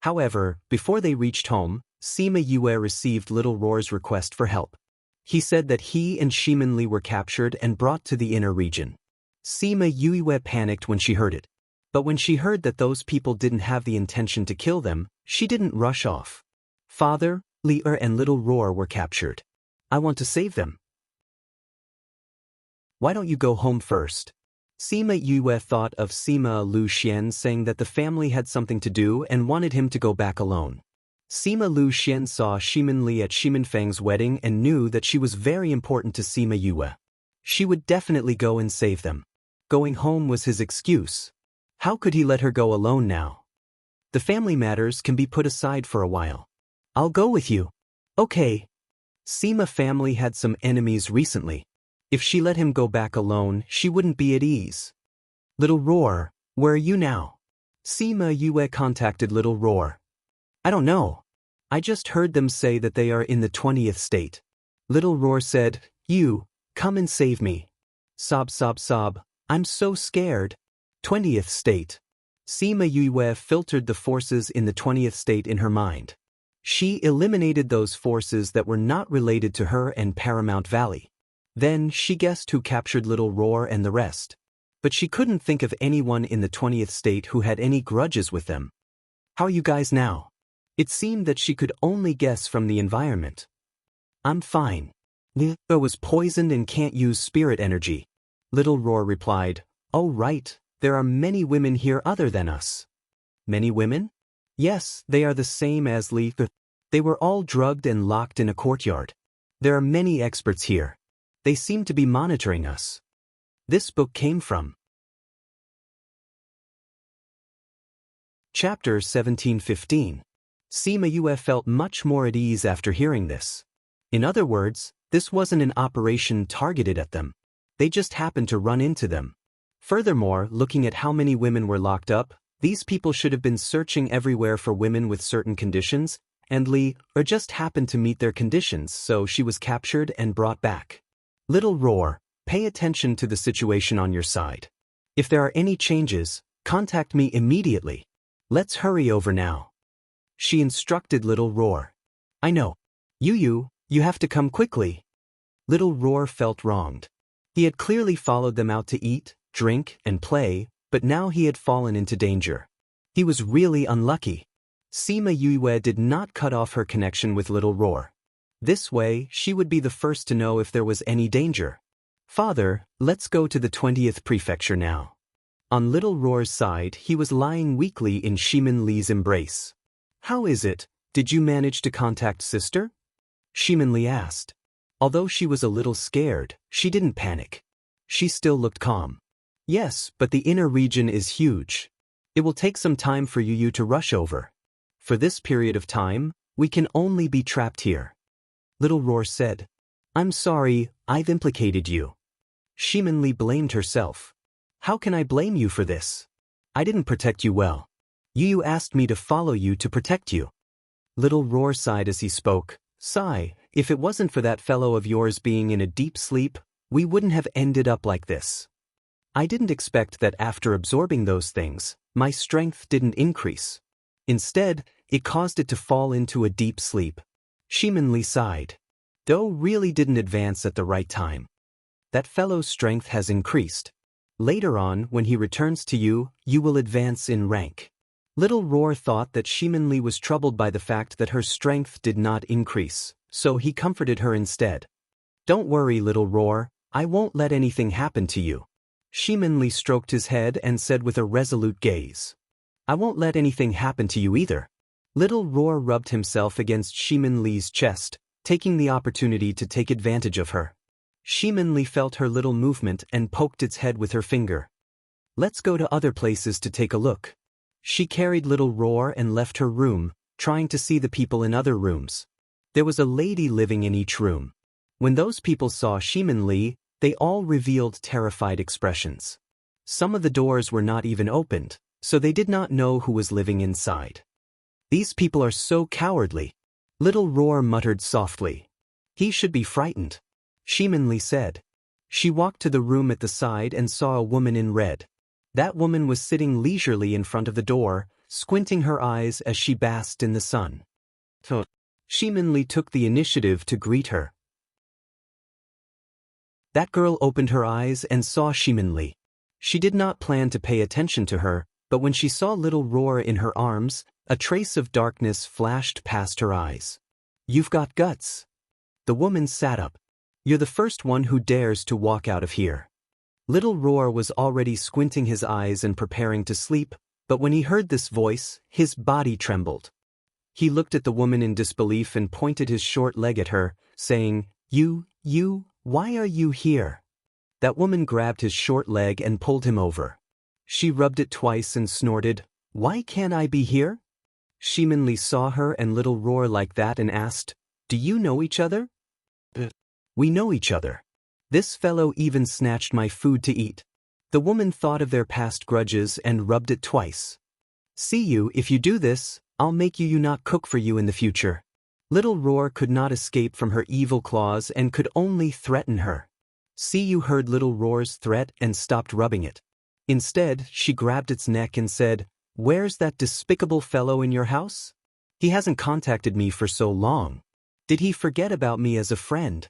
A: However, before they reached home, Sima Yue received Little Roar's request for help. He said that he and Shimin Li were captured and brought to the inner region. Sima Yue panicked when she heard it. But when she heard that those people didn't have the intention to kill them, she didn't rush off. Father, Li and Little Roar were captured. I want to save them. Why don't you go home first? Sima Yue thought of Sima Lu Xian saying that the family had something to do and wanted him to go back alone. Sima Lu Xian saw Shimin Li at Shimin Fang's wedding and knew that she was very important to Sima Yue. She would definitely go and save them. Going home was his excuse. How could he let her go alone now? The family matters can be put aside for a while. I'll go with you. Okay. Sima family had some enemies recently. If she let him go back alone, she wouldn't be at ease. Little Roar, where are you now? Sima Yue contacted Little Roar. I don't know. I just heard them say that they are in the 20th state. Little Roar said, You, come and save me. Sob sob sob, I'm so scared. 20th state. Sima Yue filtered the forces in the 20th state in her mind. She eliminated those forces that were not related to her and Paramount Valley. Then she guessed who captured Little Roar and the rest. But she couldn't think of anyone in the 20th state who had any grudges with them. How are you guys now? It seemed that she could only guess from the environment. I'm fine. I was poisoned and can't use spirit energy. Little Roar replied, Oh right, there are many women here other than us. Many women? Yes, they are the same as Li. They were all drugged and locked in a courtyard. There are many experts here. They seem to be monitoring us. This book came from Chapter 1715. Sima Yue felt much more at ease after hearing this. In other words, this wasn't an operation targeted at them. They just happened to run into them. Furthermore, looking at how many women were locked up, these people should have been searching everywhere for women with certain conditions, and Li just happened to meet their conditions, so she was captured and brought back. Little Roar, pay attention to the situation on your side. If there are any changes, contact me immediately. Let's hurry over now. She instructed Little Roar. I know. You have to come quickly. Little Roar felt wronged. He had clearly followed them out to eat, drink, and play, but now he had fallen into danger. He was really unlucky. Sima Yue did not cut off her connection with Little Roar. This way, she would be the first to know if there was any danger. Father, let's go to the 20th prefecture now. On Little Roar's side, he was lying weakly in Shimin Li's embrace. How is it? Did you manage to contact sister? Shimin Li asked. Although she was a little scared, she didn't panic. She still looked calm. Yes, but the inner region is huge. It will take some time for you to rush over. For this period of time, we can only be trapped here. Little Roar said. I'm sorry, I've implicated you. Shimin Li blamed herself. How can I blame you for this? I didn't protect you well. You asked me to follow you to protect you. Little Roar sighed as he spoke. Sigh, if it wasn't for that fellow of yours being in a deep sleep, we wouldn't have ended up like this. I didn't expect that after absorbing those things, my strength didn't increase. Instead, it caused it to fall into a deep sleep. Shimin Li sighed. Do really didn't advance at the right time. That fellow's strength has increased. Later on, when he returns to you, you will advance in rank. Little Roar thought that Shimin Li was troubled by the fact that her strength did not increase, so he comforted her instead. Don't worry, Little Roar, I won't let anything happen to you. Shimin Li stroked his head and said with a resolute gaze. I won't let anything happen to you either. Little Roar rubbed himself against Shimin Li's chest, taking the opportunity to take advantage of her. Shimin Li felt her little movement and poked its head with her finger. Let's go to other places to take a look. She carried Little Roar and left her room, trying to see the people in other rooms. There was a lady living in each room. When those people saw Shimin Li, they all revealed terrified expressions. Some of the doors were not even opened, so they did not know who was living inside. These people are so cowardly. Little Roar muttered softly. He should be frightened. Shimin Li said. She walked to the room at the side and saw a woman in red. That woman was sitting leisurely in front of the door, squinting her eyes as she basked in the sun. Shimin Li took the initiative to greet her. That girl opened her eyes and saw Shimin Li. She did not plan to pay attention to her, but when she saw Little Roar in her arms, a trace of darkness flashed past her eyes. You've got guts. The woman sat up. You're the first one who dares to walk out of here. Little Roar was already squinting his eyes and preparing to sleep, but when he heard this voice, his body trembled. He looked at the woman in disbelief and pointed his short leg at her, saying, Why are you here? That woman grabbed his short leg and pulled him over. She rubbed it twice and snorted, Why can't I be here? Shimin Li saw her and Little Roar like that and asked, Do you know each other? We know each other. This fellow even snatched my food to eat. The woman thought of their past grudges and rubbed it twice. See you, if you do this, I'll make you not cook for you in the future. Little Roar could not escape from her evil claws and could only threaten her. See you heard Little Roar's threat and stopped rubbing it. Instead, she grabbed its neck and said, Where's that despicable fellow in your house? He hasn't contacted me for so long. Did he forget about me as a friend?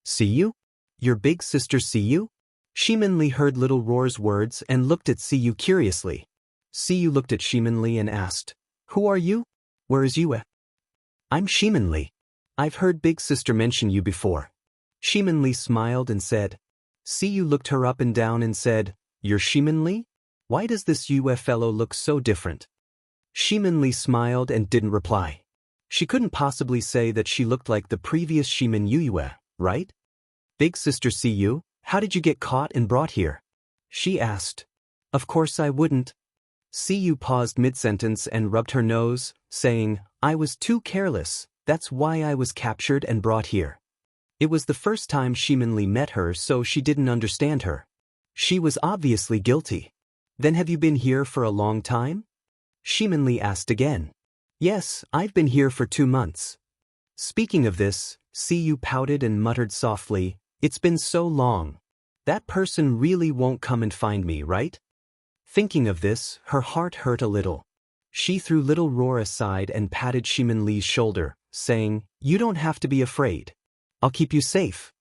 A: See you? Your big sister See you? Shimin Li heard Little Roar's words and looked at See you curiously. See you looked at Shimin Li and asked, Who are you? Where is Yue? I'm Shimonli. I've heard Big Sister mention you before. Shimonli smiled and said. Siyu looked her up and down and said, You're Shimonli? Why does this Yue fellow look so different? Shimonli smiled and didn't reply. She couldn't possibly say that she looked like the previous Shimin Yue, right? Big Sister Siyu, how did you get caught and brought here? She asked. Of course I wouldn't. Siyu paused mid-sentence and rubbed her nose, saying, I was too careless, that's why I was captured and brought here. It was the first time Shimonli met her, so she didn't understand her. She was obviously guilty. Then have you been here for a long time? Shimonli asked again. Yes, I've been here for 2 months. Speaking of this, Siyu pouted and muttered softly, It's been so long. That person really won't come and find me, right? Thinking of this, her heart hurt a little. She threw little Roar aside and patted Shimonli's shoulder, saying, You don't have to be afraid. I'll keep you safe.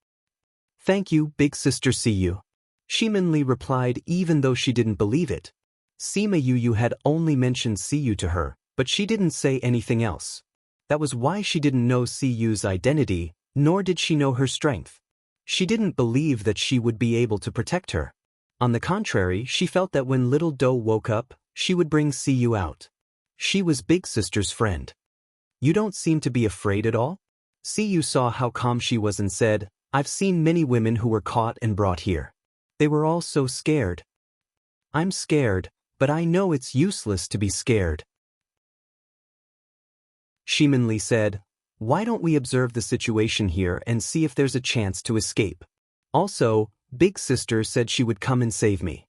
A: Thank you, Big Sister Siyu. Shimonli replied even though she didn't believe it. Sima Yuyu had only mentioned Siyu to her, but she didn't say anything else. That was why she didn't know Siyu's identity, nor did she know her strength. She didn't believe that she would be able to protect her. On the contrary, she felt that when little Do woke up, she would bring Siyu out. She was Big Sister's friend. You don't seem to be afraid at all? Siyu saw how calm she was and said, I've seen many women who were caught and brought here. They were all so scared. I'm scared, but I know it's useless to be scared. Shimonli said, Why don't we observe the situation here and see if there's a chance to escape? Also, Big Sister said she would come and save me.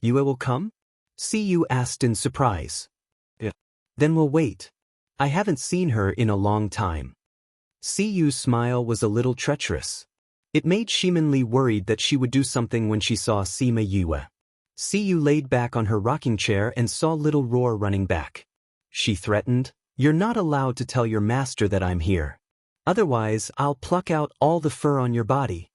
A: Yue will come? Siyu asked in surprise. Yeah. Then we'll wait. I haven't seen her in a long time. Siyu's smile was a little treacherous. It made Shimonli worried that she would do something when she saw Sima Yue. Siyu laid back on her rocking chair and saw little Roar running back. She threatened, You're not allowed to tell your master that I'm here. Otherwise, I'll pluck out all the fur on your body.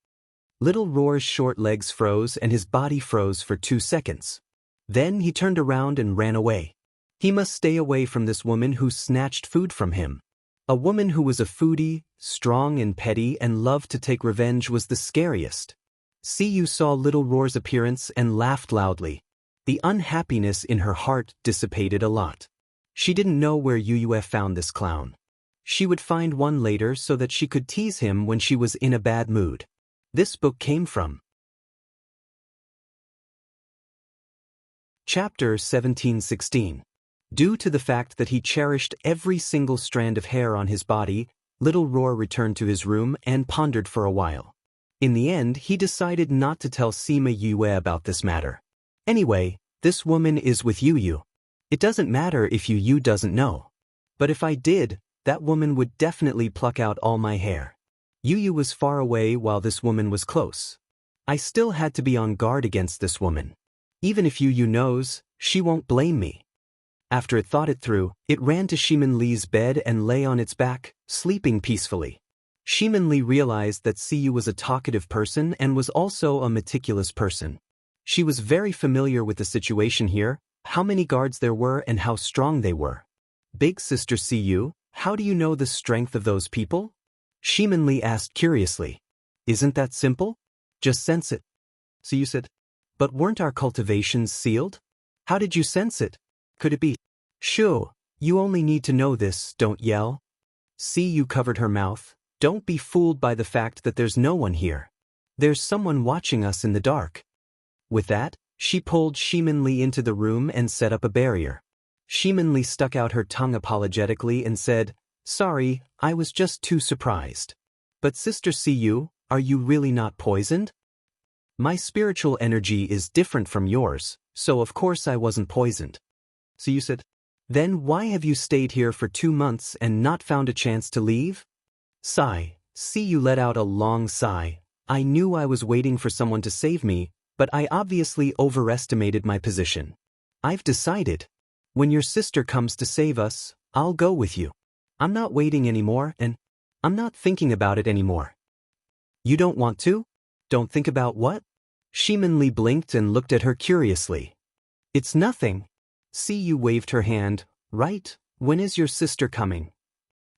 A: Little Roar's short legs froze and his body froze for 2 seconds. Then he turned around and ran away. He must stay away from this woman who snatched food from him. A woman who was a foodie, strong and petty and loved to take revenge was the scariest. Siyu saw little Roar's appearance and laughed loudly. The unhappiness in her heart dissipated a lot. She didn't know where Yue found this clown. She would find one later so that she could tease him when she was in a bad mood. This book came from Chapter 1716. Due to the fact that he cherished every single strand of hair on his body, little Roar returned to his room and pondered for a while. In the end, he decided not to tell Sima Yue about this matter. Anyway, this woman is with Yu. It doesn't matter if Yu doesn't know. But if I did, that woman would definitely pluck out all my hair. Yu was far away while this woman was close. I still had to be on guard against this woman. Even if Yu knows, she won't blame me. After it thought it through, it ran to Shimonli's bed and lay on its back, sleeping peacefully. Shimonli realized that Siyu was a talkative person and was also a meticulous person. She was very familiar with the situation here, how many guards there were and how strong they were. Big Sister Siyu, how do you know the strength of those people? Shimonli asked curiously. Isn't that simple? Just sense it. Siyu said. But weren't our cultivations sealed? How did you sense it? Could it be? Shoo, you only need to know this, don't yell. Siyu covered her mouth. Don't be fooled by the fact that there's no one here. There's someone watching us in the dark. With that, she pulled Shimonli into the room and set up a barrier. Shimonli stuck out her tongue apologetically and said, Sorry, I was just too surprised. But Sister Siyu, are you really not poisoned? My spiritual energy is different from yours, so of course I wasn't poisoned. Siyu said, Then why have you stayed here for 2 months and not found a chance to leave? Sigh. Siyu let out a long sigh. I knew I was waiting for someone to save me, but I obviously overestimated my position. I've decided. When your sister comes to save us, I'll go with you. I'm not waiting anymore and I'm not thinking about it anymore. You don't want to? Don't think about what? Shimonli blinked and looked at her curiously. It's nothing. Siyu waved her hand. Right, When is your sister coming?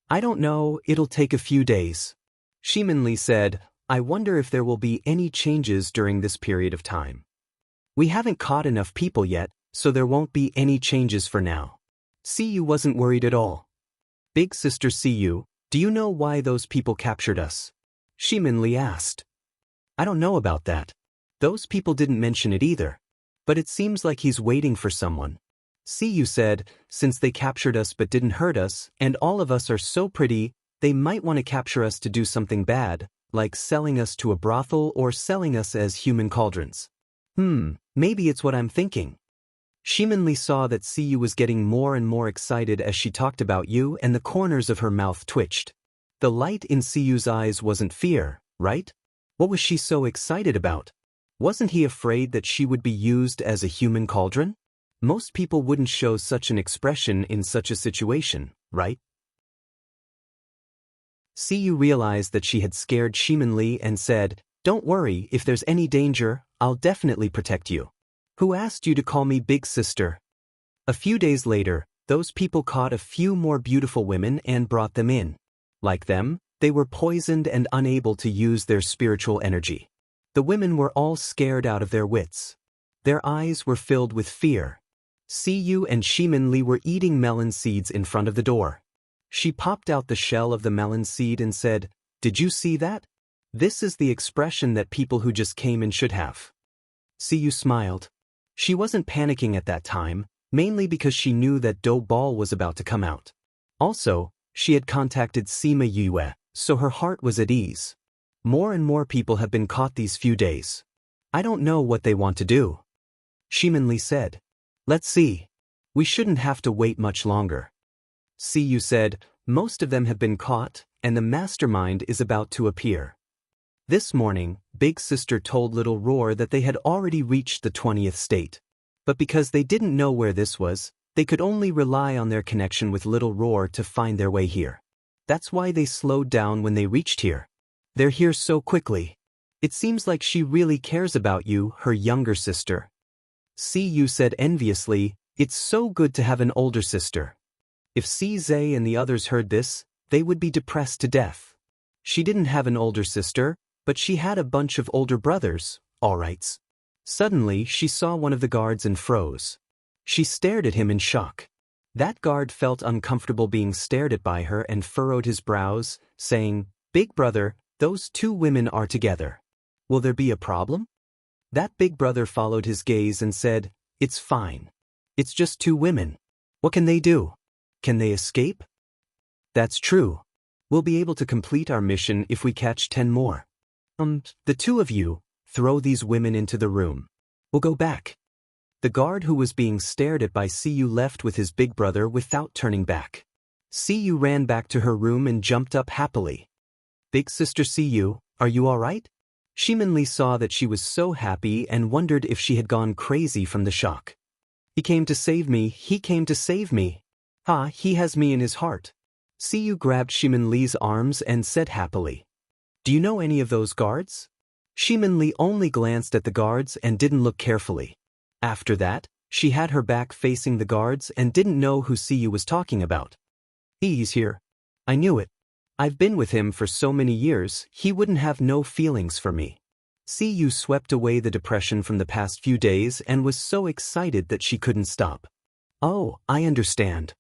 A: I don't know, it'll take a few days. Shimin Li said, I wonder if there will be any changes during this period of time. We haven't caught enough people yet, so there won't be any changes for now. Siyu wasn't worried at all. Big sister Siyu, do you know why those people captured us? Shimin Li asked. I don't know about that. Those people didn't mention it either. But it seems like he's waiting for someone. Siyu said, since they captured us but didn't hurt us, and all of us are so pretty, they might want to capture us to do something bad, like selling us to a brothel or selling us as human cauldrons. Maybe it's what I'm thinking. Shimin Li saw that Siyu was getting more and more excited as she talked about you, and the corners of her mouth twitched. The light in Siyu's eyes wasn't fear, right? What was she so excited about? Wasn't he afraid that she would be used as a human cauldron? Most people wouldn't show such an expression in such a situation, right? Siyu realized that she had scared Shimin Li and said, Don't worry, if there's any danger, I'll definitely protect you. Who asked you to call me big sister? A few days later, those people caught a few more beautiful women and brought them in. Like them, they were poisoned and unable to use their spiritual energy. The women were all scared out of their wits. Their eyes were filled with fear. Siyu and Shimin Li were eating melon seeds in front of the door. She popped out the shell of the melon seed and said, Did you see that? This is the expression that people who just came in should have. Siyu smiled. She wasn't panicking at that time, mainly because she knew that dough ball was about to come out. Also, she had contacted Sima Yue, so her heart was at ease. More and more people have been caught these few days. I don't know what they want to do. Shimin Li said. Let's see. We shouldn't have to wait much longer. Siyu said, most of them have been caught, and the mastermind is about to appear. This morning, Big Sister told Little Roar that they had already reached the 20th state. But because they didn't know where this was, they could only rely on their connection with Little Roar to find their way here. That's why they slowed down when they reached here. They're here so quickly. It seems like she really cares about you, her younger sister. Siyu said enviously, It's so good to have an older sister. If CZ and the others heard this, they would be depressed to death. She didn't have an older sister, but she had a bunch of older brothers, alrights. Suddenly, she saw one of the guards and froze. She stared at him in shock. That guard felt uncomfortable being stared at by her and furrowed his brows, saying, Big brother, those two women are together. Will there be a problem? That big brother followed his gaze and said, It's fine. It's just two women. What can they do? Can they escape? That's true. We'll be able to complete our mission if we catch 10 more. The two of you, throw these women into the room. We'll go back. The guard who was being stared at by Siyu left with his big brother without turning back. Siyu ran back to her room and jumped up happily. Big sister Siyu, are you all right? Shimin Li saw that she was so happy and wondered if she had gone crazy from the shock. He came to save me, he came to save me. He has me in his heart. Siyu grabbed Shimin Li's arms and said happily. Do you know any of those guards? Shimin Li only glanced at the guards and didn't look carefully. After that, she had her back facing the guards and didn't know who Siyu was talking about. He's here. I knew it. I've been with him for so many years, he wouldn't have no feelings for me. Siyu swept away the depression from the past few days and was so excited that she couldn't stop. Oh, I understand.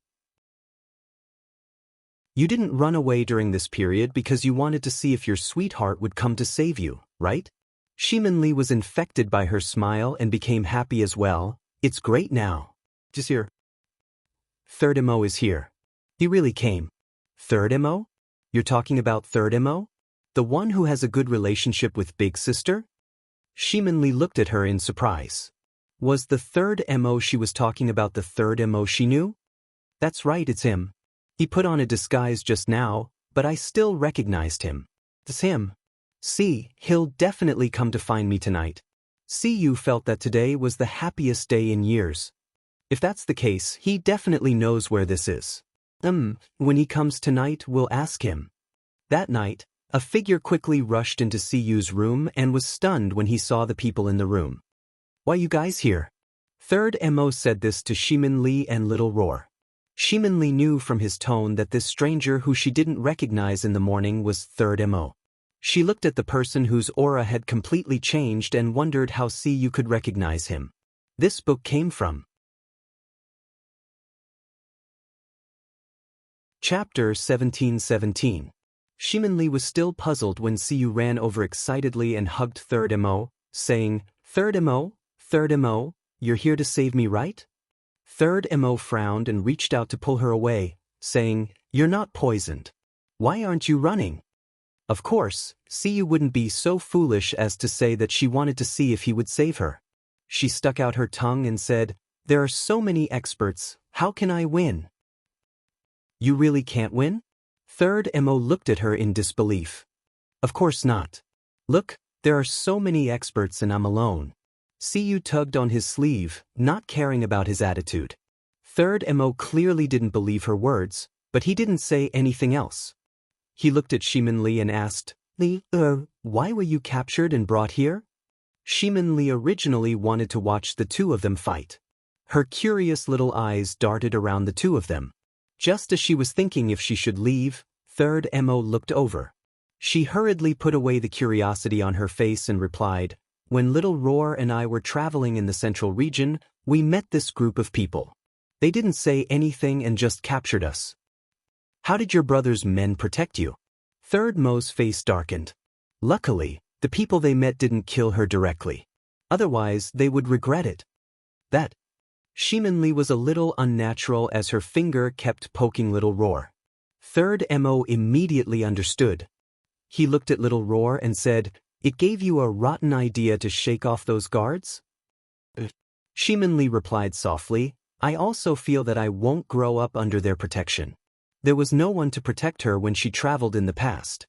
A: You didn't run away during this period because you wanted to see if your sweetheart would come to save you, right? Shimin Li was infected by her smile and became happy as well. It's great now. Just here. Third Mo is here. He really came. Third Mo? You're talking about Third Mo? The one who has a good relationship with Big Sister? Shimin Li looked at her in surprise. Was the Third Mo she was talking about the Third Mo she knew? That's right, it's him. He put on a disguise just now, but I still recognized him. It's him. See, he'll definitely come to find me tonight. Siyu felt that today was the happiest day in years. If that's the case, he definitely knows where this is. When he comes tonight, we'll ask him. That night, a figure quickly rushed into Siyu's room and was stunned when he saw the people in the room. Why you guys here? Third Mo said this to Shimin Li and Little Roar. Shimonli knew from his tone that this stranger who she didn't recognize in the morning was Third Mo. She looked at the person whose aura had completely changed and wondered how Siyu could recognize him. This book came from Chapter 1717. Shimonli was still puzzled when Siyu ran over excitedly and hugged Third Mo, saying, Third Mo, you're here to save me, right? Third Mo frowned and reached out to pull her away, saying, You're not poisoned. Why aren't you running? Of course, Siyu wouldn't be so foolish as to say that she wanted to see if he would save her. She stuck out her tongue and said, There are so many experts, how can I win? You really can't win? Third Mo looked at her in disbelief. Of course not. Look, there are so many experts and I'm alone. Siyu tugged on his sleeve, not caring about his attitude. Third Mo clearly didn't believe her words, but he didn't say anything else. He looked at Shimonli and asked, why were you captured and brought here? Shimonli originally wanted to watch the two of them fight. Her curious little eyes darted around the two of them. Just as she was thinking if she should leave, Third Mo looked over. She hurriedly put away the curiosity on her face and replied, When Little Roar and I were traveling in the central region, we met this group of people. They didn't say anything and just captured us. How did your brother's men protect you? Third Mo's face darkened. Luckily, the people they met didn't kill her directly. Otherwise, they would regret it. That Shimonli was a little unnatural as her finger kept poking Little Roar. Third Mo immediately understood. He looked at Little Roar and said, It gave you a rotten idea to shake off those guards? Shimonli replied softly, I also feel that I won't grow up under their protection. There was no one to protect her when she traveled in the past.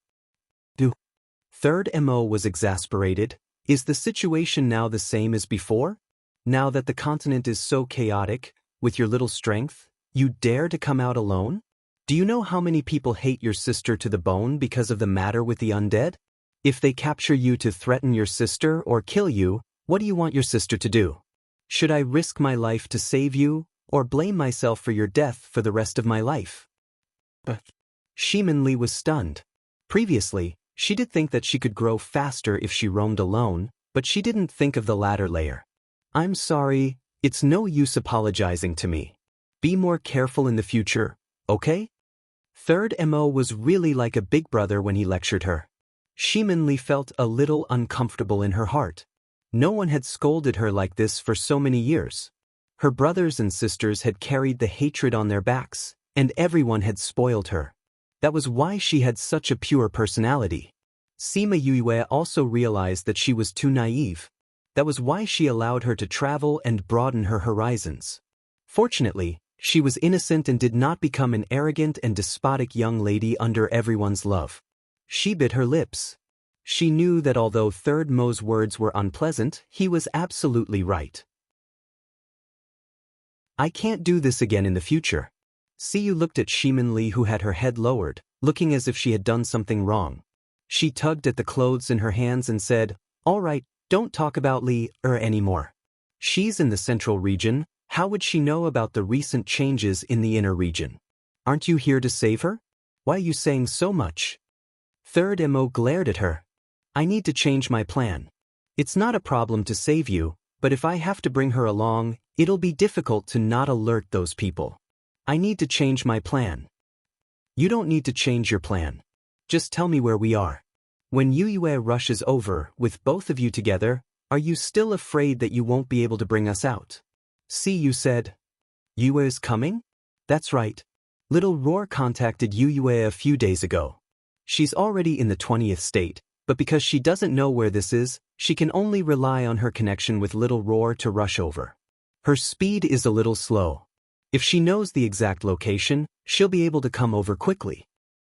A: Third Mo was exasperated. Is the situation now the same as before? Now that the continent is so chaotic, with your little strength, you dare to come out alone? Do you know how many people hate your sister to the bone because of the matter with the undead? If they capture you to threaten your sister or kill you, what do you want your sister to do? Should I risk my life to save you, or blame myself for your death for the rest of my life? Shimonli was stunned. Previously, she did think that she could grow faster if she roamed alone, but she didn't think of the latter layer. I'm sorry, it's no use apologizing to me. Be more careful in the future, okay? Third Mo was really like a big brother when he lectured her. Shimonli felt a little uncomfortable in her heart. No one had scolded her like this for so many years. Her brothers and sisters had carried the hatred on their backs, and everyone had spoiled her. That was why she had such a pure personality. Sima Yue also realized that she was too naive. That was why she allowed her to travel and broaden her horizons. Fortunately, she was innocent and did not become an arrogant and despotic young lady under everyone's love. She bit her lips. She knew that although Third Mo's words were unpleasant, he was absolutely right. I can't do this again in the future. Siyu looked at Shimonli, who had her head lowered, looking as if she had done something wrong. She tugged at the clothes in her hands and said, All right, don't talk about Li anymore. She's in the central region. How would she know about the recent changes in the inner region? Aren't you here to save her? Why are you saying so much? Third Mo glared at her. I need to change my plan. It's not a problem to save you, but if I have to bring her along, it'll be difficult to not alert those people. I need to change my plan. You don't need to change your plan. Just tell me where we are. When Yue rushes over, with both of you together, are you still afraid that you won't be able to bring us out? Siyu said. Yue is coming? That's right. Little Roar contacted Yue a few days ago. She's already in the 20th state, but because she doesn't know where this is, she can only rely on her connection with Little Roar to rush over. Her speed is a little slow. If she knows the exact location, she'll be able to come over quickly.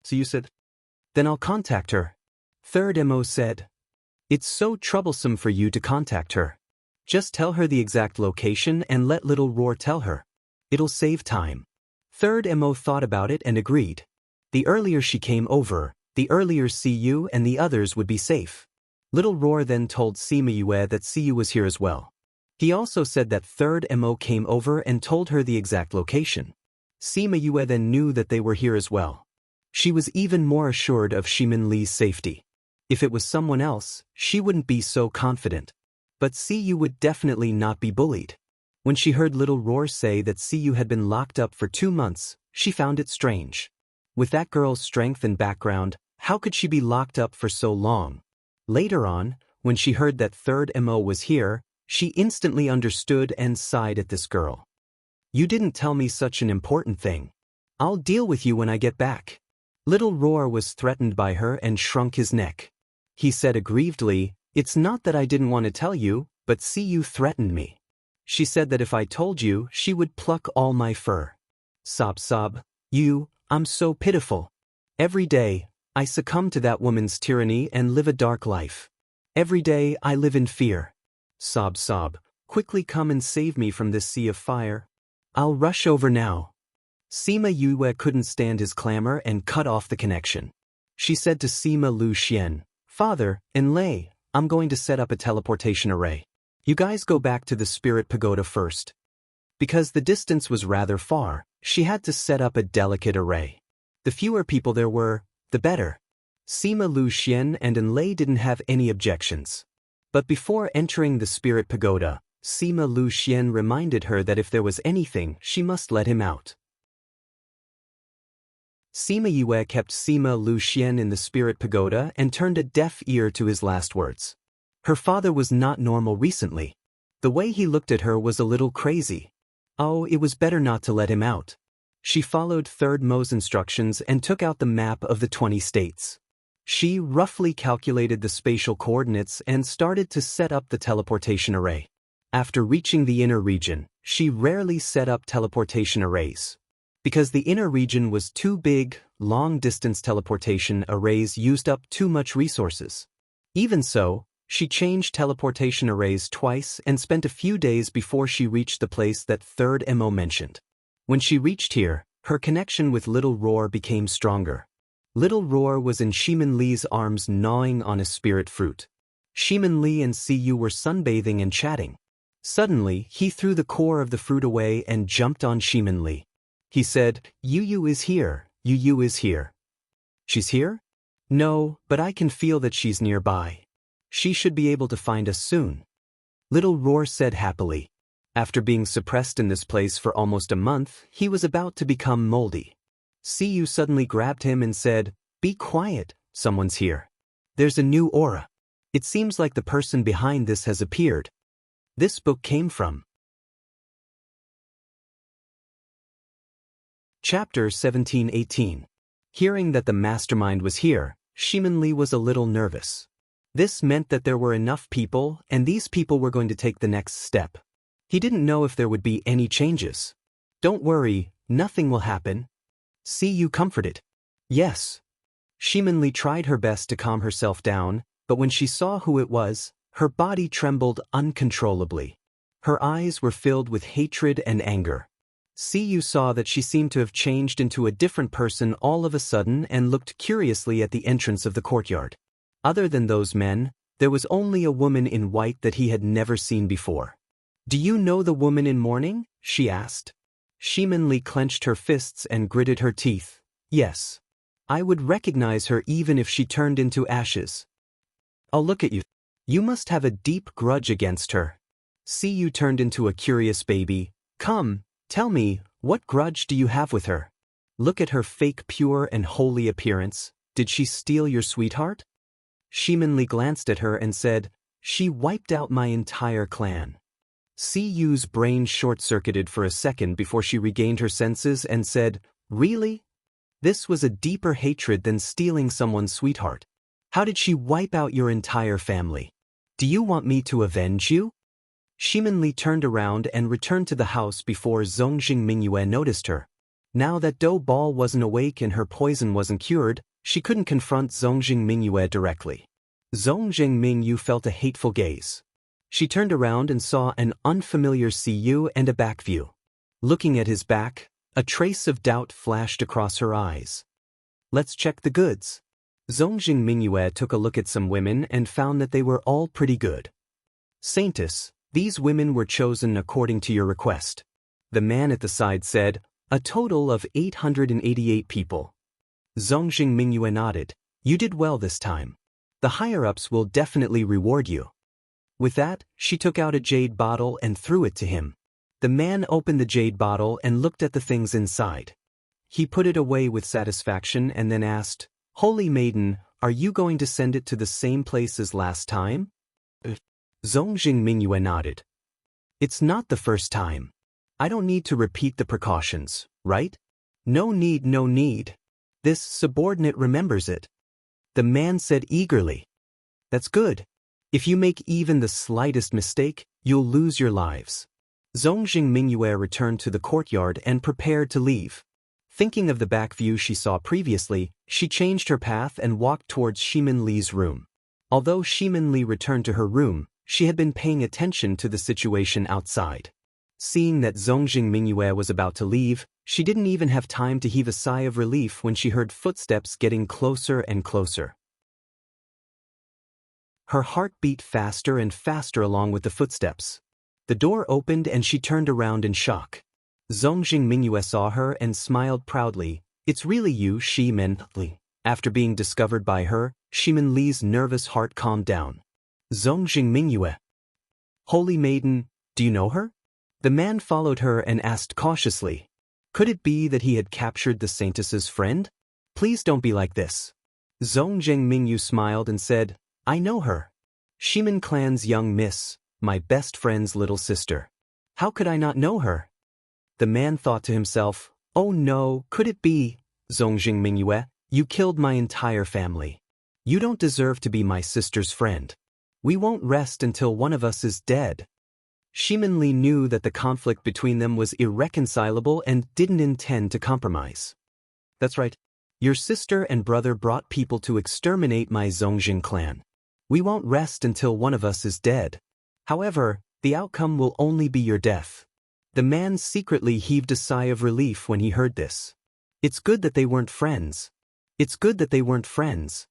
A: So you said, then I'll contact her. Third Mo said, it's so troublesome for you to contact her. Just tell her the exact location and let Little Roar tell her. It'll save time. Third Mo thought about it and agreed. The earlier she came over, the earlier Siyu and the others would be safe. Little Roar then told Sima Yue that Siyu was here as well. He also said that Third Mo came over and told her the exact location. Sima Yue then knew that they were here as well. She was even more assured of Shimin Li's safety. If it was someone else, she wouldn't be so confident. But Siyu would definitely not be bullied. When she heard Little Roar say that Siyu had been locked up for 2 months, she found it strange. With that girl's strength and background, how could she be locked up for so long? Later on, when she heard that third MO was here, she instantly understood and sighed at this girl. You didn't tell me such an important thing. I'll deal with you when I get back. Little Roar was threatened by her and shrunk his neck. He said aggrievedly, it's not that I didn't want to tell you, but Siyu threatened me. She said that if I told you, she would pluck all my fur. Sob sob. I'm so pitiful. Every day, I succumb to that woman's tyranny and live a dark life. Every day, I live in fear. Sob sob. Quickly come and save me from this sea of fire. I'll rush over now. Sima Yue couldn't stand his clamor and cut off the connection. She said to Sima Lu Xian, Father, in Lei, I'm going to set up a teleportation array. You guys go back to the spirit pagoda first. Because the distance was rather far, she had to set up a delicate array. The fewer people there were, the better. Sima Lu Xian and Enlei didn't have any objections. But before entering the spirit pagoda, Sima Lu Xian reminded her that if there was anything, she must let him out. Sima Yue kept Sima Lu Xian in the spirit pagoda and turned a deaf ear to his last words. Her father was not normal recently. The way he looked at her was a little crazy. Oh, it was better not to let him out. She followed Third Mo's instructions and took out the map of the 20 states. She roughly calculated the spatial coordinates and started to set up the teleportation array. After reaching the inner region, she rarely set up teleportation arrays. Because the inner region was too big, long-distance teleportation arrays used up too much resources. Even so, she changed teleportation arrays twice and spent a few days before she reached the place that Third Mo mentioned. When she reached here, her connection with Little Roar became stronger. Little Roar was in Shimin Li's arms gnawing on a spirit fruit. Shimin Li and Siyu were sunbathing and chatting. Suddenly, he threw the core of the fruit away and jumped on Shimin Li. He said, Yu is here, Yu is here. She's here? No, but I can feel that she's nearby. She should be able to find us soon. Little Roar said happily. After being suppressed in this place for almost a month, he was about to become moldy. Siyu suddenly grabbed him and said, Be quiet, someone's here. There's a new aura. It seems like the person behind this has appeared. This book came from Chapter 1718. Hearing that the mastermind was here, Shimin Li was a little nervous. This meant that there were enough people, and these people were going to take the next step. He didn't know if there would be any changes. Don't worry, nothing will happen. Siyu comforted. Yes. Shimin Li tried her best to calm herself down, but when she saw who it was, her body trembled uncontrollably. Her eyes were filled with hatred and anger. Siyu saw that she seemed to have changed into a different person all of a sudden and looked curiously at the entrance of the courtyard. Other than those men, there was only a woman in white that he had never seen before. Do you know the woman in mourning? She asked. Shimin Li clenched her fists and gritted her teeth. Yes. I would recognize her even if she turned into ashes. I'll look at you. You must have a deep grudge against her. Siyu turned into a curious baby. Come, tell me, what grudge do you have with her? Look at her fake pure and holy appearance. Did she steal your sweetheart? Shimin Li glanced at her and said, She wiped out my entire clan. Siyu's brain short-circuited for a second before she regained her senses and said, Really? This was a deeper hatred than stealing someone's sweetheart. How did she wipe out your entire family? Do you want me to avenge you? Shimin Li turned around and returned to the house before Zongjing Mingyue noticed her. Now that Do Ball wasn't awake and her poison wasn't cured, she couldn't confront Zongjing Mingyue directly. Zongjing Mingyu felt a hateful gaze. She turned around and saw an unfamiliar Siyu and a back view. Looking at his back, a trace of doubt flashed across her eyes. Let's check the goods. Zongjing Mingyue took a look at some women and found that they were all pretty good. Saintess, these women were chosen according to your request. The man at the side said, A total of 888 people. Zongjing Mingyue nodded. You did well this time. The higher-ups will definitely reward you. With that, she took out a jade bottle and threw it to him. The man opened the jade bottle and looked at the things inside. He put it away with satisfaction and then asked, Holy Maiden, are you going to send it to the same place as last time? Zongjing Mingyue nodded. It's not the first time. I don't need to repeat the precautions, right? No need, no need. This subordinate remembers it. The man said eagerly. That's good. If you make even the slightest mistake, you'll lose your lives. Zongjing Mingyue returned to the courtyard and prepared to leave. Thinking of the back view she saw previously, she changed her path and walked towards Shimin Li's room. Although Shimin Li returned to her room, she had been paying attention to the situation outside. Seeing that Zongjing Mingyue was about to leave, she didn't even have time to heave a sigh of relief when she heard footsteps getting closer and closer. Her heart beat faster and faster along with the footsteps. The door opened and she turned around in shock. Zongjing Mingyue saw her and smiled proudly. It's really you, Shimin Li. After being discovered by her, Shimin Li's nervous heart calmed down. Zongjing Mingyue. Holy Maiden, do you know her? The man followed her and asked cautiously. Could it be that he had captured the saintess's friend? Please don't be like this. Zongjing Mingyue smiled and said, I know her. Shimin clan's young miss, my best friend's little sister. How could I not know her? The man thought to himself, oh no, could it be? Zongjing Mingyue, you killed my entire family. You don't deserve to be my sister's friend. We won't rest until one of us is dead. Shimin Li knew that the conflict between them was irreconcilable and didn't intend to compromise. That's right. Your sister and brother brought people to exterminate my Zongjing clan. We won't rest until one of us is dead. However, the outcome will only be your death. The man secretly heaved a sigh of relief when he heard this. It's good that they weren't friends. It's good that they weren't friends.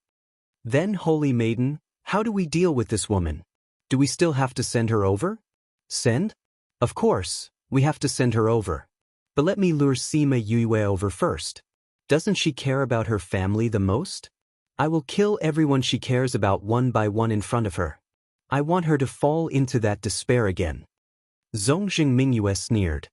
A: Then, Holy Maiden, how do we deal with this woman? Do we still have to send her over? Send? Of course, we have to send her over. But let me lure Sima Yue over first. Doesn't she care about her family the most? I will kill everyone she cares about one by one in front of her. I want her to fall into that despair again. Zongjing Mingyue sneered.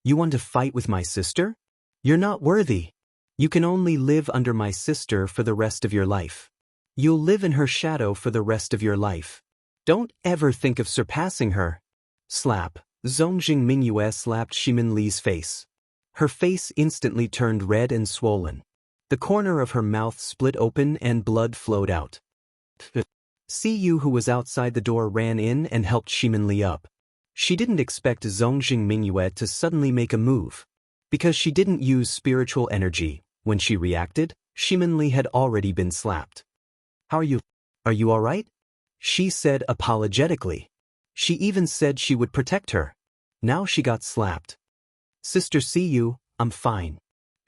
A: You want to fight with my sister? You're not worthy. You can only live under my sister for the rest of your life. You'll live in her shadow for the rest of your life. Don't ever think of surpassing her. Slap. Zongjing Mingyue slapped Shimin Li's face. Her face instantly turned red and swollen. The corner of her mouth split open and blood flowed out. Siyu, who was outside the door, ran in and helped Shimin Li up. She didn't expect Zongjing Mingyue to suddenly make a move. Because she didn't use spiritual energy, when she reacted, Shimin Li had already been slapped. How are you? Are you all right? She said apologetically. She even said she would protect her. Now she got slapped. Sister Siyu, I'm fine.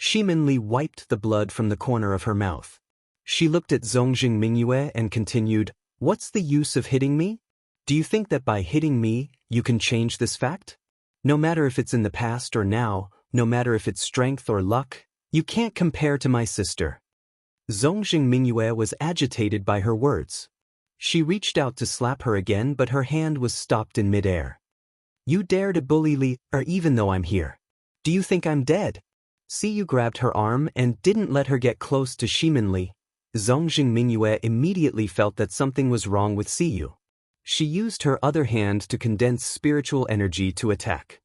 A: Shimin Li wiped the blood from the corner of her mouth. She looked at Zongjing Mingyue and continued, What's the use of hitting me? Do you think that by hitting me, you can change this fact? No matter if it's in the past or now, no matter if it's strength or luck, you can't compare to my sister. Zongjing Mingyue was agitated by her words. She reached out to slap her again, but her hand was stopped in midair. You dare to bully Li, or even though I'm here. Do you think I'm dead? Siyu grabbed her arm and didn't let her get close to Shimin Li. Zongjing Mingyue immediately felt that something was wrong with Siyu. She used her other hand to condense spiritual energy to attack.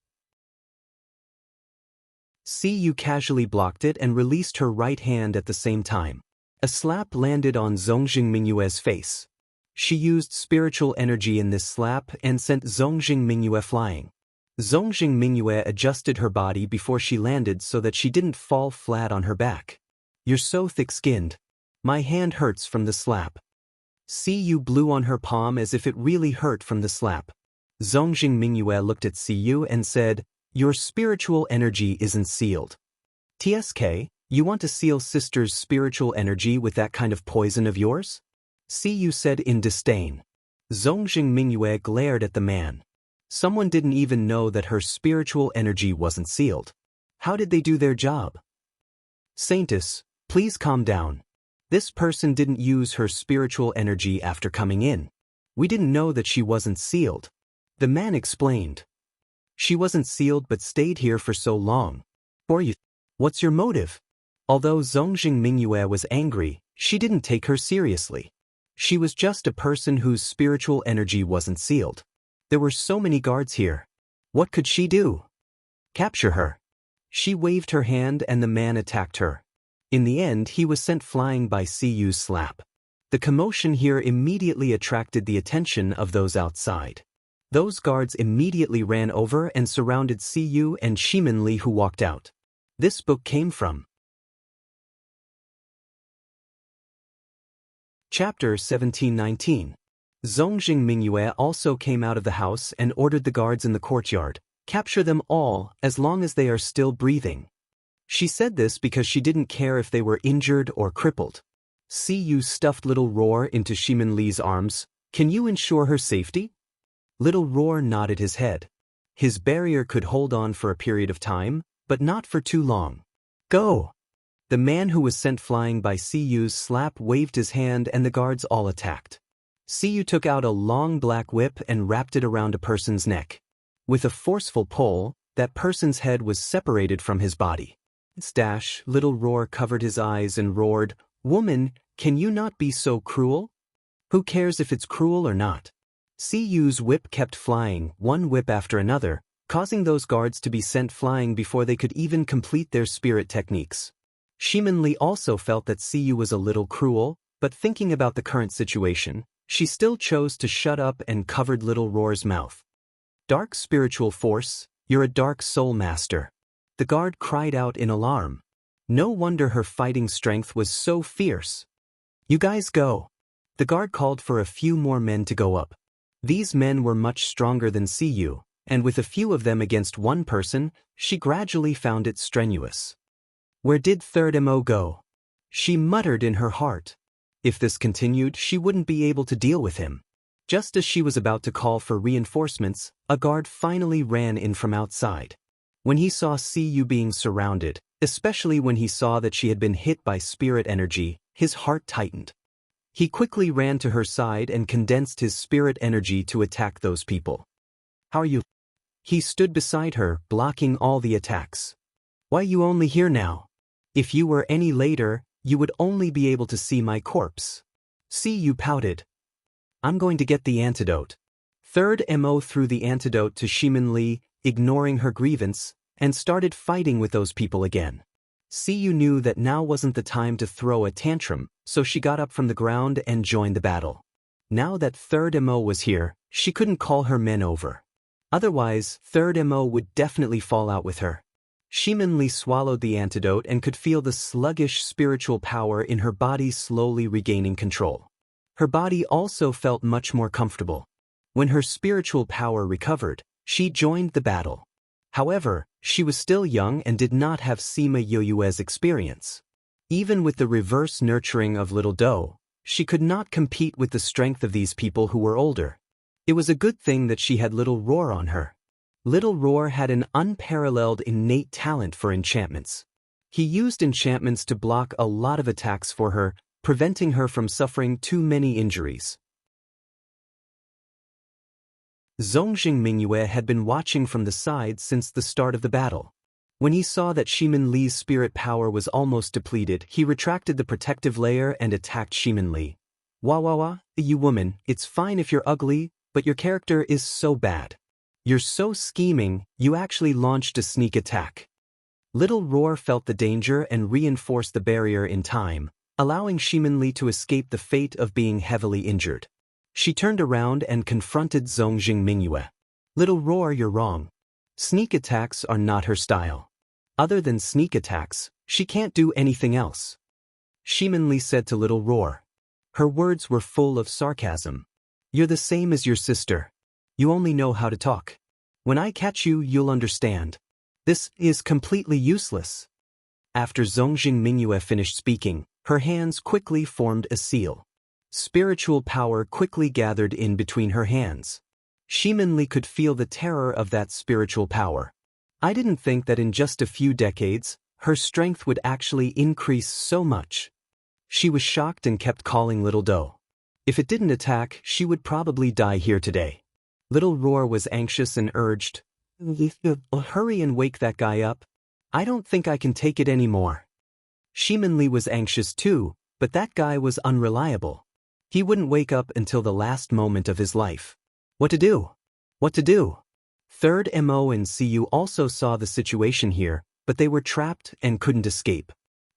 A: Siyu casually blocked it and released her right hand at the same time. A slap landed on Zongjing Mingyue's face. She used spiritual energy in this slap and sent Zongjing Mingyue flying. Zongjing Mingyue adjusted her body before she landed so that she didn't fall flat on her back. You're so thick-skinned. My hand hurts from the slap. Siyu blew on her palm as if it really hurt from the slap. Zongjing Mingyue looked at Siyu and said, Your spiritual energy isn't sealed. TSK, you want to seal sister's spiritual energy with that kind of poison of yours? Siyu said in disdain. Zongjing Mingyue glared at the man. Someone didn't even know that her spiritual energy wasn't sealed. How did they do their job? Saintess, please calm down. This person didn't use her spiritual energy after coming in. We didn't know that she wasn't sealed. The man explained. She wasn't sealed but stayed here for so long. For you. What's your motive? Although Zongjing Mingyue was angry, she didn't take her seriously. She was just a person whose spiritual energy wasn't sealed. There were so many guards here. What could she do? Capture her. She waved her hand and the man attacked her. In the end, he was sent flying by Cuyu's slap. The commotion here immediately attracted the attention of those outside. Those guards immediately ran over and surrounded Cuyu and Shimin-Li, who walked out. This book came from Chapter 1719. Zongjing Mingyue also came out of the house and ordered the guards in the courtyard, capture them all as long as they are still breathing. She said this because she didn't care if they were injured or crippled. Cuyu stuffed Little Roar into Shimin-Li's arms. Can you ensure her safety? Little Roar nodded his head. His barrier could hold on for a period of time, but not for too long. Go! The man who was sent flying by Cuyu's slap waved his hand and the guards all attacked. Cuyu took out a long black whip and wrapped it around a person's neck. With a forceful pull, that person's head was separated from his body. Little Roar covered his eyes and roared, "Woman, can you not be so cruel?" Who cares if it's cruel or not? Cuyu's whip kept flying, one whip after another, causing those guards to be sent flying before they could even complete their spirit techniques. Shimin-Li also felt that Cuyu was a little cruel, but thinking about the current situation, she still chose to shut up and covered Little Roar's mouth. Dark spiritual force, you're a dark soul master. The guard cried out in alarm. No wonder her fighting strength was so fierce. You guys go. The guard called for a few more men to go up. These men were much stronger than Cuyu, and with a few of them against one person, she gradually found it strenuous. Where did Third Mo go? She muttered in her heart. If this continued, she wouldn't be able to deal with him. Just as she was about to call for reinforcements, a guard finally ran in from outside. When he saw Cuyu being surrounded, especially when he saw that she had been hit by spirit energy, his heart tightened. He quickly ran to her side and condensed his spirit energy to attack those people. How are you? He stood beside her, blocking all the attacks. Why you only here now? If you were any later, you would only be able to see my corpse. Cuyu pouted. I'm going to get the antidote. Third Mo threw the antidote to Shimin-Li, ignoring her grievance, and started fighting with those people again. Cuyu knew that now wasn't the time to throw a tantrum, so she got up from the ground and joined the battle. Now that Third Mo was here, she couldn't call her men over. Otherwise, Third Mo would definitely fall out with her. Shimin-Li swallowed the antidote and could feel the sluggish spiritual power in her body slowly regaining control. Her body also felt much more comfortable. When her spiritual power recovered, she joined the battle. However, she was still young and did not have Sima Yoyue's experience. Even with the reverse nurturing of Little Doe, she could not compete with the strength of these people who were older. It was a good thing that she had Little Roar on her. Little Roar had an unparalleled innate talent for enchantments. He used enchantments to block a lot of attacks for her, preventing her from suffering too many injuries. Zongjing Mingyue had been watching from the side since the start of the battle. When he saw that Shimin-Li's spirit power was almost depleted, he retracted the protective layer and attacked Shimin-Li. Wah, you woman, it's fine if you're ugly, but your character is so bad. You're so scheming, you actually launched a sneak attack. Little Roar felt the danger and reinforced the barrier in time, allowing Shimin-Li to escape the fate of being heavily injured. She turned around and confronted Zongjing Mingyue. Little Roar, you're wrong. Sneak attacks are not her style. Other than sneak attacks, she can't do anything else. Shimin-Li said to Little Roar. Her words were full of sarcasm. You're the same as your sister. You only know how to talk. When I catch you, you'll understand. This is completely useless. After Zongjing Mingyue finished speaking, her hands quickly formed a seal. Spiritual power quickly gathered in between her hands. Shimin-Li could feel the terror of that spiritual power. I didn't think that in just a few decades, her strength would actually increase so much. She was shocked and kept calling Little Doe. If it didn't attack, she would probably die here today. Little Roar was anxious and urged, "Hurry and wake that guy up. I don't think I can take it anymore." Shimonli was anxious too, but that guy was unreliable. He wouldn't wake up until the last moment of his life. What to do? What to do? Third Mo and Cu also saw the situation here, but they were trapped and couldn't escape.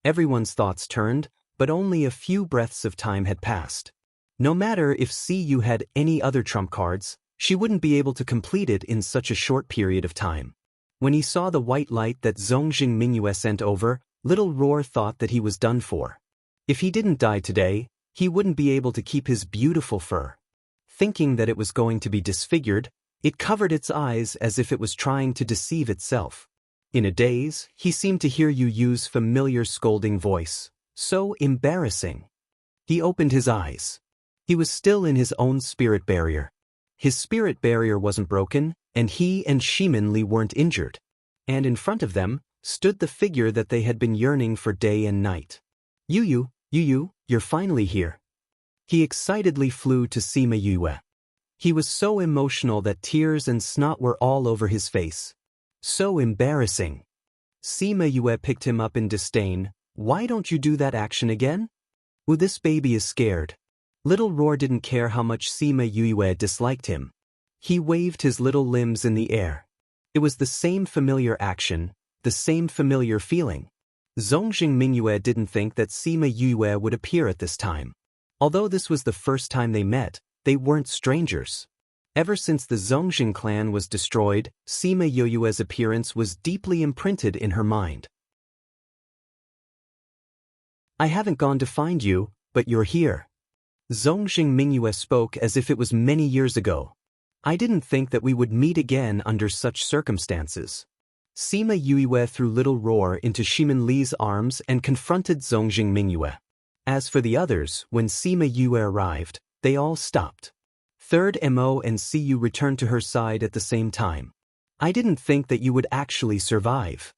A: Everyone's thoughts turned, but only a few breaths of time had passed. No matter if Cu had any other trump cards, she wouldn't be able to complete it in such a short period of time. When he saw the white light that Zongjing Mingyue sent over, Little Roar thought that he was done for. If he didn't die today, he wouldn't be able to keep his beautiful fur. Thinking that it was going to be disfigured, it covered its eyes as if it was trying to deceive itself. In a daze, he seemed to hear Yu Yu's familiar scolding voice. So embarrassing. He opened his eyes. He was still in his own spirit barrier. His spirit barrier wasn't broken, and he and Shimonli weren't injured. And in front of them stood the figure that they had been yearning for day and night. Yu, you're finally here. He excitedly flew to Sima Yue. He was so emotional that tears and snot were all over his face. So embarrassing. Sima Yue picked him up in disdain. "Why don't you do that action again? Ooh, this baby is scared." Little Roar didn't care how much Sima Yue disliked him. He waved his little limbs in the air. It was the same familiar action, the same familiar feeling. Zongjing Mingyue didn't think that Sima Yue would appear at this time. Although this was the first time they met, they weren't strangers. Ever since the Zongjing clan was destroyed, Sima Yue's appearance was deeply imprinted in her mind. "I haven't gone to find you, but you're here." Zongjing Mingyue spoke as if it was many years ago. "I didn't think that we would meet again under such circumstances." Sima Yue threw Little Roar into Shimonli's arms and confronted Zongjing Mingyue. As for the others, when Sima Yue arrived, they all stopped. Third Mo and Cu returned to her side at the same time. "I didn't think that you would actually survive."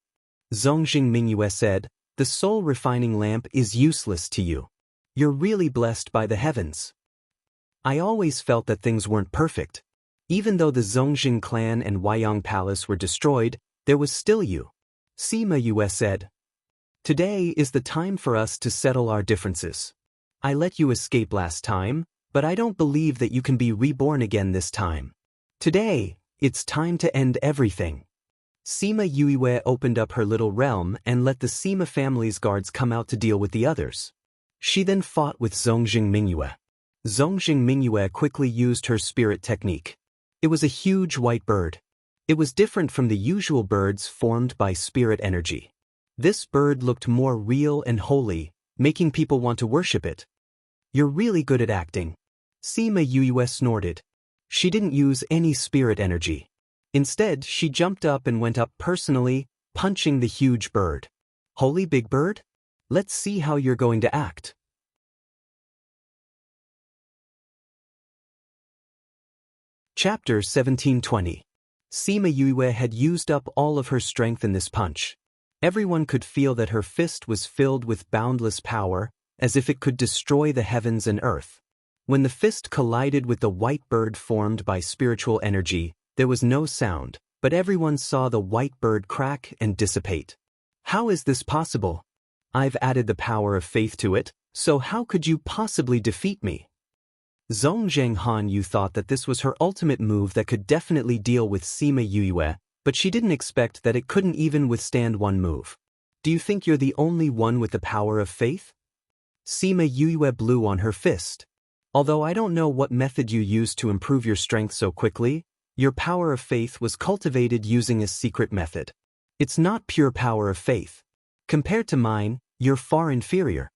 A: Zongjing Mingyue said, "The soul refining lamp is useless to you. You're really blessed by the heavens." "I always felt that things weren't perfect. Even though the Zongjing clan and Huayang Palace were destroyed, there was still you." Sima Yue said, "Today is the time for us to settle our differences. I let you escape last time, but I don't believe that you can be reborn again this time. Today, it's time to end everything." Sima Yue opened up her little realm and let the Sima family's guards come out to deal with the others. She then fought with Zongjing Mingyue. Zongjing Mingyue quickly used her spirit technique. It was a huge white bird. It was different from the usual birds formed by spirit energy. This bird looked more real and holy, making people want to worship it. "You're really good at acting." Sima Yue snorted. She didn't use any spirit energy. Instead, she jumped up and went up personally, punching the huge bird. "Holy big bird? Let's see how you're going to act." Chapter 1720. Sima Yue had used up all of her strength in this punch. Everyone could feel that her fist was filled with boundless power, as if it could destroy the heavens and earth. When the fist collided with the white bird formed by spiritual energy, there was no sound, but everyone saw the white bird crack and dissipate. "How is this possible? I've added the power of faith to it, so how could you possibly defeat me?" Zongjing Hanyu thought that this was her ultimate move that could definitely deal with Sima Yue, but she didn't expect that it couldn't even withstand one move. "Do you think you're the only one with the power of faith?" Sima Yue blew on her fist. "Although I don't know what method you used to improve your strength so quickly, your power of faith was cultivated using a secret method. It's not pure power of faith. Compared to mine, you're far inferior."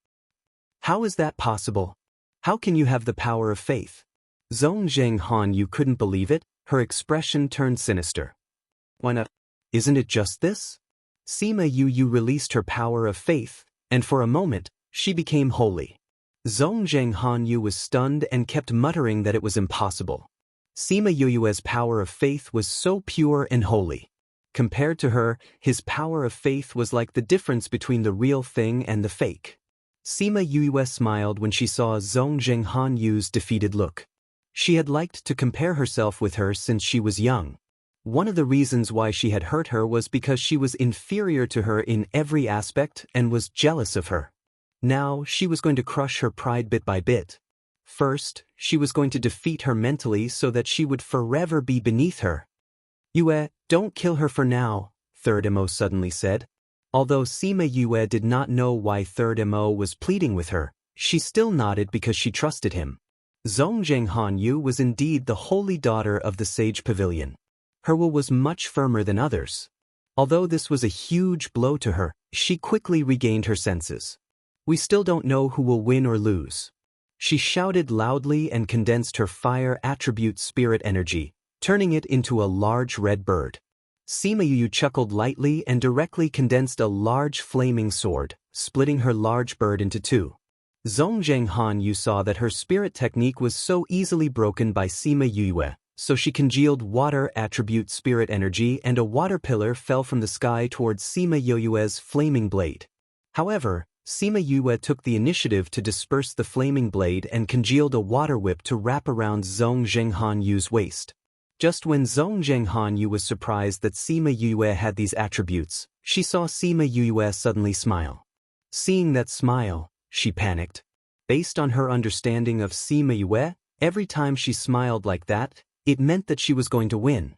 A: "How is that possible? How can you have the power of faith?" Zongjing Hanyu couldn't believe it, her expression turned sinister. "Why not? Isn't it just this?" Sima Yu released her power of faith, and for a moment, she became holy. Zongjing Hanyu was stunned and kept muttering that it was impossible. Sima Yue's power of faith was so pure and holy. Compared to her, his power of faith was like the difference between the real thing and the fake. Sima Yue smiled when she saw Zhong Zhenghan Yu's defeated look. She had liked to compare herself with her since she was young. One of the reasons why she had hurt her was because she was inferior to her in every aspect and was jealous of her. Now, she was going to crush her pride bit by bit. First, she was going to defeat her mentally so that she would forever be beneath her. Yue, don't kill her for now, Third Mo suddenly said. Although Sima Yue did not know why Third Mo was pleading with her, she still nodded because she trusted him. Zhong Zhenghan Yu was indeed the holy daughter of the Sage Pavilion. Her will was much firmer than others. Although this was a huge blow to her, she quickly regained her senses. We still don't know who will win or lose. She shouted loudly and condensed her fire attribute spirit energy, turning it into a large red bird. Sima Yu chuckled lightly and directly condensed a large flaming sword, splitting her large bird into two. Zhong Zhenghan Yu saw that her spirit technique was so easily broken by Sima Yue, so she congealed water attribute spirit energy and a water pillar fell from the sky towards Sima Yue's flaming blade. However, Sima Yue took the initiative to disperse the flaming blade and congealed a water whip to wrap around Zhong Zhenghan Yu's waist. Just when Zhong Zhenghan Yu was surprised that Sima Yue had these attributes, she saw Sima Yue suddenly smile. Seeing that smile, she panicked. Based on her understanding of Sima Yue, every time she smiled like that, it meant that she was going to win.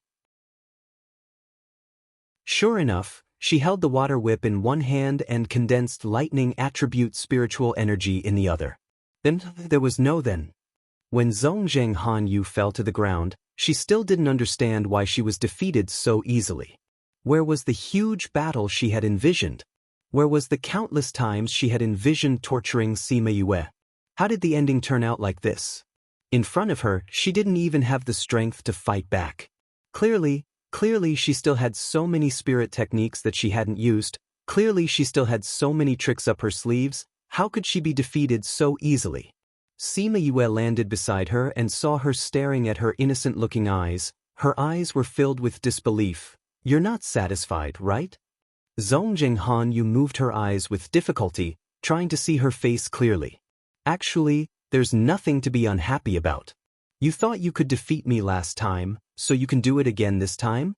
A: Sure enough, she held the water whip in one hand and condensed lightning attribute spiritual energy in the other. Then there was no then. When Zhong Zhenghan Yu fell to the ground, she still didn't understand why she was defeated so easily. Where was the huge battle she had envisioned? Where was the countless times she had envisioned torturing Sima Yue? How did the ending turn out like this? In front of her, she didn't even have the strength to fight back. Clearly she still had so many spirit techniques that she hadn't used. Clearly she still had so many tricks up her sleeves. How could she be defeated so easily? Sima Yue landed beside her and saw her staring at her innocent-looking eyes. Her eyes were filled with disbelief. You're not satisfied, right? Zhong Zhenghan Yu moved her eyes with difficulty, trying to see her face clearly. Actually, there's nothing to be unhappy about. You thought you could defeat me last time, so you can do it again this time?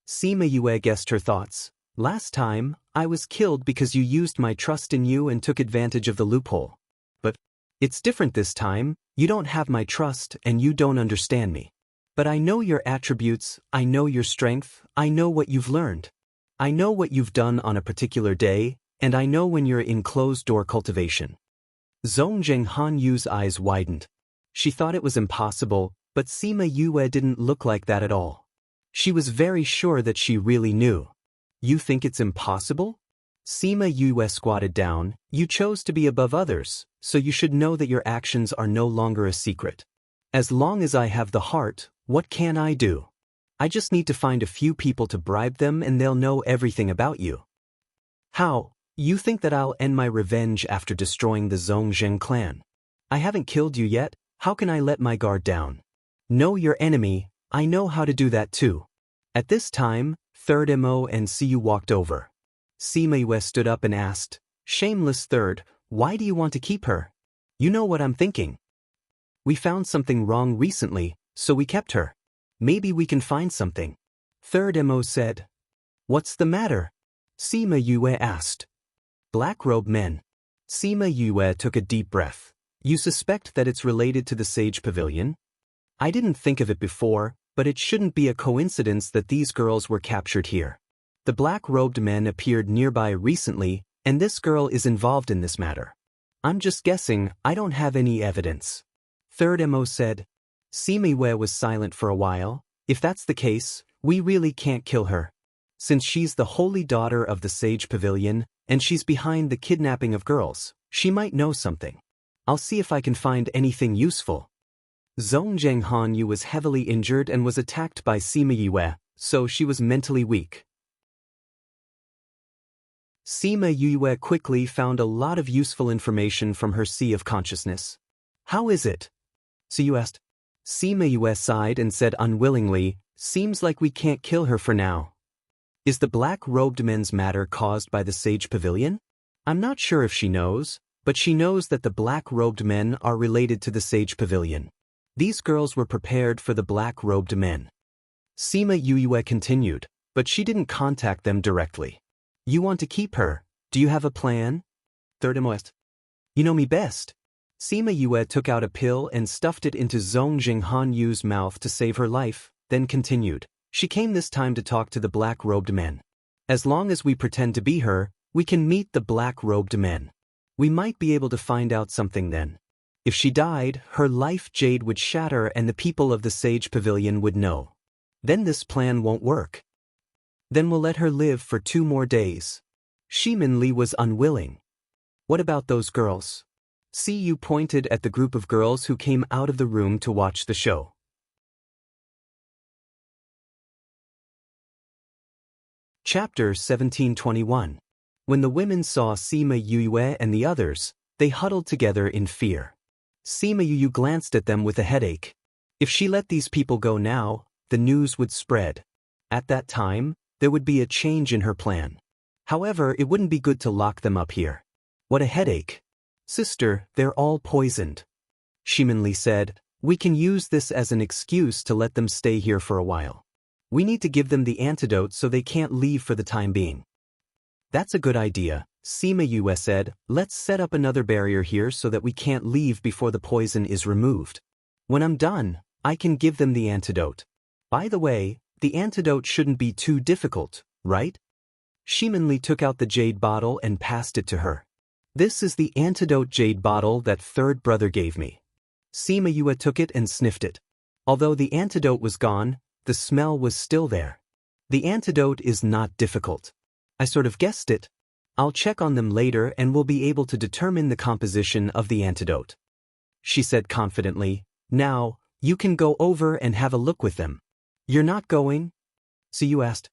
A: Sima Yue guessed her thoughts. Last time, I was killed because you used my trust in you and took advantage of the loophole. But it's different this time. You don't have my trust and you don't understand me. But I know your attributes, I know your strength, I know what you've learned. I know what you've done on a particular day, and I know when you're in closed-door cultivation. Zhong Zhenghan Yu's eyes widened. She thought it was impossible, but Sima Yue didn't look like that at all. She was very sure that she really knew. You think it's impossible? Sima Yue squatted down. You chose to be above others, so you should know that your actions are no longer a secret. As long as I have the heart, what can I do? I just need to find a few people to bribe them and they'll know everything about you. How? You think that I'll end my revenge after destroying the Zhongzheng clan? I haven't killed you yet, how can I let my guard down? Know your enemy, I know how to do that too. At this time, Third Mo and Siyu walked over. Sima Yue stood up and asked, Shameless Third, why do you want to keep her? You know what I'm thinking. We found something wrong recently, so we kept her. Maybe we can find something. Third Mo said. What's the matter? Sima Yue asked. Black-robed men. Sima Yue took a deep breath. You suspect that it's related to the Sage Pavilion? I didn't think of it before, but it shouldn't be a coincidence that these girls were captured here. The black-robed men appeared nearby recently, and this girl is involved in this matter. I'm just guessing, I don't have any evidence. Third Mo said. Sima Yue was silent for a while. If that's the case, we really can't kill her. Since she's the holy daughter of the Sage Pavilion, and she's behind the kidnapping of girls, she might know something. I'll see if I can find anything useful. Zhong Zhenghan Yu was heavily injured and was attacked by Sima Yue, so she was mentally weak. Sima Yue quickly found a lot of useful information from her sea of consciousness. How is it? Siyu asked. Sima Yue sighed and said unwillingly, Seems like we can't kill her for now. Is the black-robed men's matter caused by the Sage Pavilion? I'm not sure if she knows, but she knows that the black-robed men are related to the Sage Pavilion. These girls were prepared for the black-robed men. Sima Yue continued, but she didn't contact them directly. You want to keep her? Do you have a plan? Third Emoist. You know me best. Sima Yue took out a pill and stuffed it into Zhong Jinghan Yu's mouth to save her life, then continued. She came this time to talk to the black-robed men. As long as we pretend to be her, we can meet the black-robed men. We might be able to find out something then. If she died, her life jade would shatter and the people of the Sage Pavilion would know. Then this plan won't work. Then we'll let her live for 2 more days. Shimin Li was unwilling. What about those girls? Yu pointed at the group of girls who came out of the room to watch the show. Chapter 1721. When the women saw Sima Yue and the others, they huddled together in fear. Sima Yue glanced at them with a headache. If she let these people go now, the news would spread. At that time, there would be a change in her plan. However, it wouldn't be good to lock them up here. What a headache. Sister, they're all poisoned. Shimin Li said, we can use this as an excuse to let them stay here for a while. We need to give them the antidote so they can't leave for the time being. That's a good idea, Sima Yue said. Let's set up another barrier here so that we can't leave before the poison is removed. When I'm done, I can give them the antidote. By the way, the antidote shouldn't be too difficult, right? Shimin Li took out the jade bottle and passed it to her. This is the antidote jade bottle that third brother gave me. Sima Yue took it and sniffed it. Although the antidote was gone, the smell was still there. The antidote is not difficult. I sort of guessed it. I'll check on them later and we'll be able to determine the composition of the antidote. She said confidently, now, you can go over and have a look with them. You're not going? Yu asked.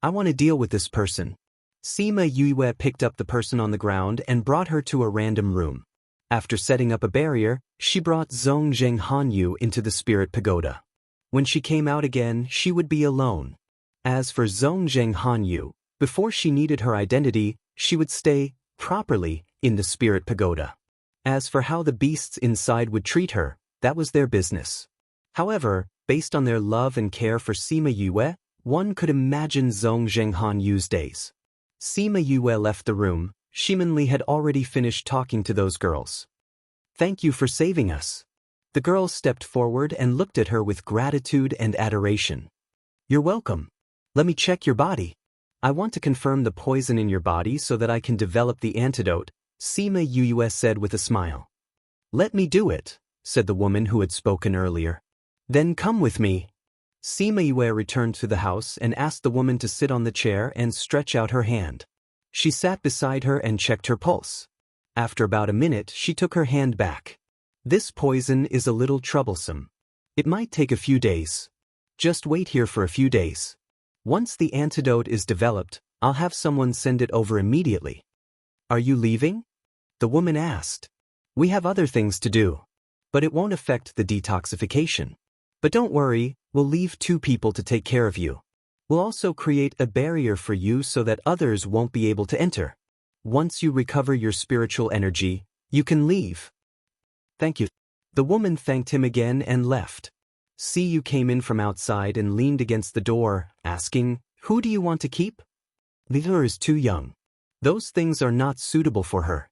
A: I want to deal with this person. Sima Yue picked up the person on the ground and brought her to a random room. After setting up a barrier, she brought Zhong Jinghan Yu into the spirit pagoda. When she came out again, she would be alone. As for Zhong Jinghan Yu, before she needed her identity, she would stay, properly, in the spirit pagoda. As for how the beasts inside would treat her, that was their business. However, based on their love and care for Sima Yue, one could imagine Zhong Jinghan Yu's days. Sima Yue left the room. Shimin Li had already finished talking to those girls. Thank you for saving us. The girls stepped forward and looked at her with gratitude and adoration. You're welcome. Let me check your body. I want to confirm the poison in your body so that I can develop the antidote, Sima Yue said with a smile. Let me do it, said the woman who had spoken earlier. Then come with me. Sima Yue returned to the house and asked the woman to sit on the chair and stretch out her hand. She sat beside her and checked her pulse. After about a minute, she took her hand back. This poison is a little troublesome. It might take a few days. Just wait here for a few days. Once the antidote is developed, I'll have someone send it over immediately. Are you leaving? The woman asked. We have other things to do. But it won't affect the detoxification. But don't worry, we'll leave 2 people to take care of you. We'll also create a barrier for you so that others won't be able to enter. Once you recover your spiritual energy, you can leave. Thank you. The woman thanked him again and left. Yu came in from outside and leaned against the door, asking, Who do you want to keep? Lila is too young. Those things are not suitable for her.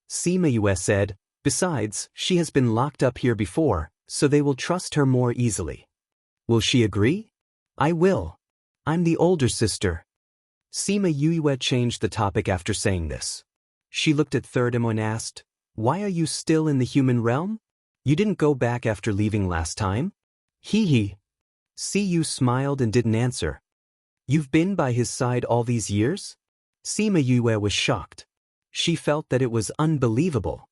A: Sima Yue said, besides, she has been locked up here before, so they will trust her more easily. Will she agree? I will. I'm the older sister. Sima Yue changed the topic after saying this. She looked at Third Emo and asked, Why are you still in the human realm? You didn't go back after leaving last time? Hee. Yu smiled and didn't answer. You've been by his side all these years? Sima Yue was shocked. She felt that it was unbelievable.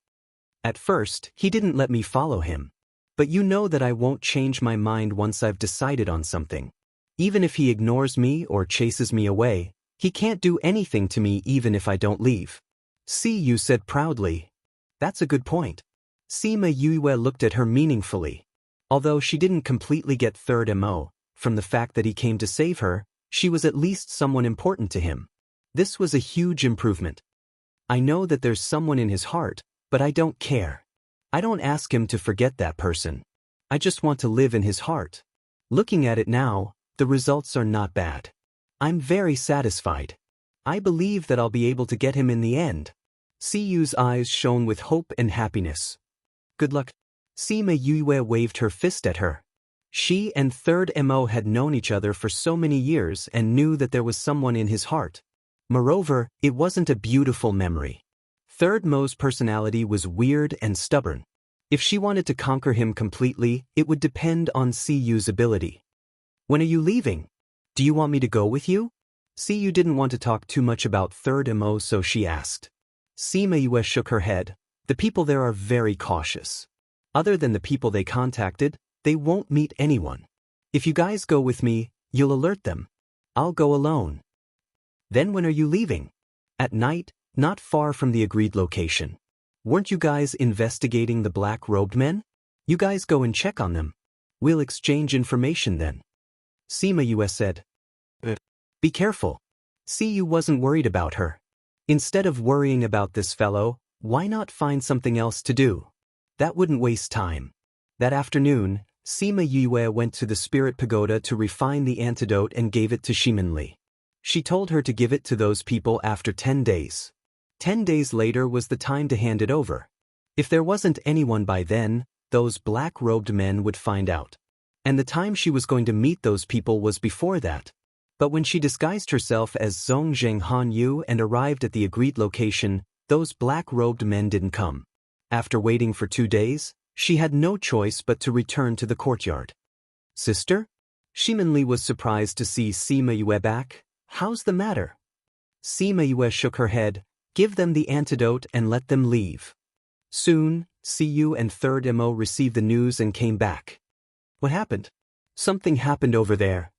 A: At first, he didn't let me follow him. But you know that I won't change my mind once I've decided on something. Even if he ignores me or chases me away, he can't do anything to me even if I don't leave. Yu said proudly. That's a good point. Sima Yue looked at her meaningfully. Although she didn't completely get Third Mo, from the fact that he came to save her, she was at least someone important to him. This was a huge improvement. I know that there's someone in his heart, but I don't care. I don't ask him to forget that person. I just want to live in his heart. Looking at it now, the results are not bad. I'm very satisfied. I believe that I'll be able to get him in the end. Siyu's eyes shone with hope and happiness. Good luck. Sima Yue waved her fist at her. She and Third Mo had known each other for so many years and knew that there was someone in his heart. Moreover, it wasn't a beautiful memory. Third Mo's personality was weird and stubborn. If she wanted to conquer him completely, it would depend on Siyu's ability. When are you leaving? Do you want me to go with you? Siyu didn't want to talk too much about Third Mo, so she asked. Sima Yue shook her head. The people there are very cautious. Other than the people they contacted, they won't meet anyone. If you guys go with me, you'll alert them. I'll go alone. Then when are you leaving? At night, not far from the agreed location. Weren't you guys investigating the black-robed men? You guys go and check on them. We'll exchange information then. Sima Yue said. Be careful. Siyu wasn't worried about her. Instead of worrying about this fellow, why not find something else to do? That wouldn't waste time. That afternoon, Sima Yue went to the spirit pagoda to refine the antidote and gave it to Shiminli. She told her to give it to those people after 10 days. 10 days later was the time to hand it over. If there wasn't anyone by then, those black-robed men would find out. And the time she was going to meet those people was before that. But when she disguised herself as Zhongzheng Hanyu and arrived at the agreed location, those black-robed men didn't come. After waiting for 2 days, she had no choice but to return to the courtyard. Sister? Shiminli was surprised to see Sima Yue back. How's the matter? Sima Yue shook her head. Give them the antidote and let them leave. Soon, Siyu and Third Mo received the news and came back. What happened? Something happened over there.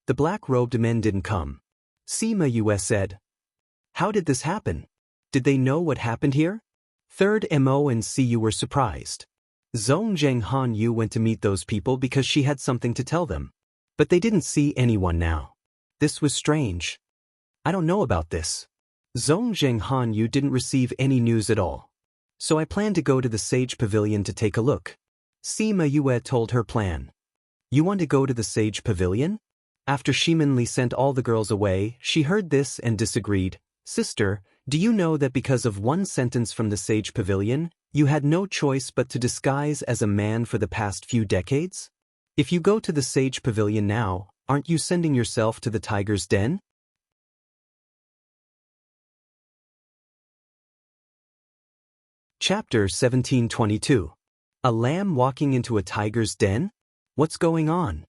A: The black-robed men didn't come. Sima Yue said. How did this happen? Did they know what happened here? Third Mo and Siyu were surprised. Zhongzheng Hanyu went to meet those people because she had something to tell them. But they didn't see anyone now. This was strange. I don't know about this. Zhongzheng Hanyu didn't receive any news at all. So I plan to go to the Sage Pavilion to take a look. Sima Yue told her plan. You want to go to the Sage Pavilion? After Shiminli sent all the girls away, she heard this and disagreed. Sister, do you know that because of one sentence from the Sage Pavilion, you had no choice but to disguise as a man for the past few decades? If you go to the Sage Pavilion now, aren't you sending yourself to the tiger's den? Chapter 1722. A lamb walking into a tiger's den? What's going on?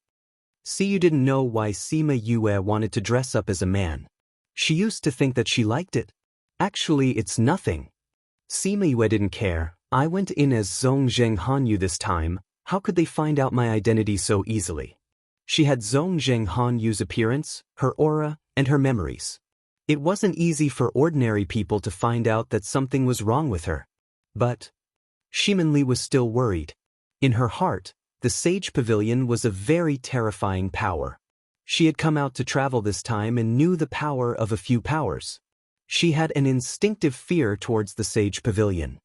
A: Siyu didn't know why Sima Yue wanted to dress up as a man. She used to think that she liked it. Actually, it's nothing. Sima Yue didn't care. I went in as Zhongzheng Hanyu this time. How could they find out my identity so easily? She had Zhongzheng Hanyu's appearance, her aura, and her memories. It wasn't easy for ordinary people to find out that something was wrong with her. But Shiminli was still worried. In her heart, the Sage Pavilion was a very terrifying power. She had come out to travel this time and knew the power of a few powers. She had an instinctive fear towards the Sage Pavilion.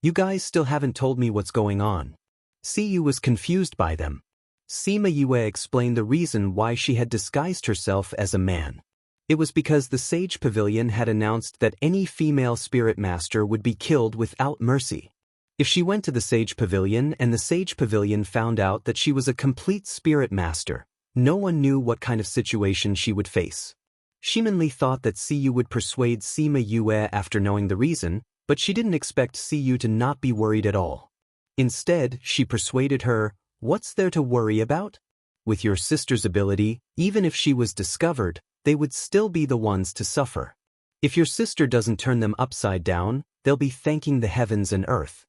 A: You guys still haven't told me what's going on. Siyu was confused by them. Sima Yue explained the reason why she had disguised herself as a man. It was because the Sage Pavilion had announced that any female spirit master would be killed without mercy. If she went to the Sage Pavilion and the Sage Pavilion found out that she was a complete spirit master, no one knew what kind of situation she would face. Shiminli thought that Siyu would persuade Sima Yue after knowing the reason, but she didn't expect Siyu to not be worried at all. Instead, she persuaded her, what's there to worry about? With your sister's ability, even if she was discovered, they would still be the ones to suffer. If your sister doesn't turn them upside down, they'll be thanking the heavens and earth.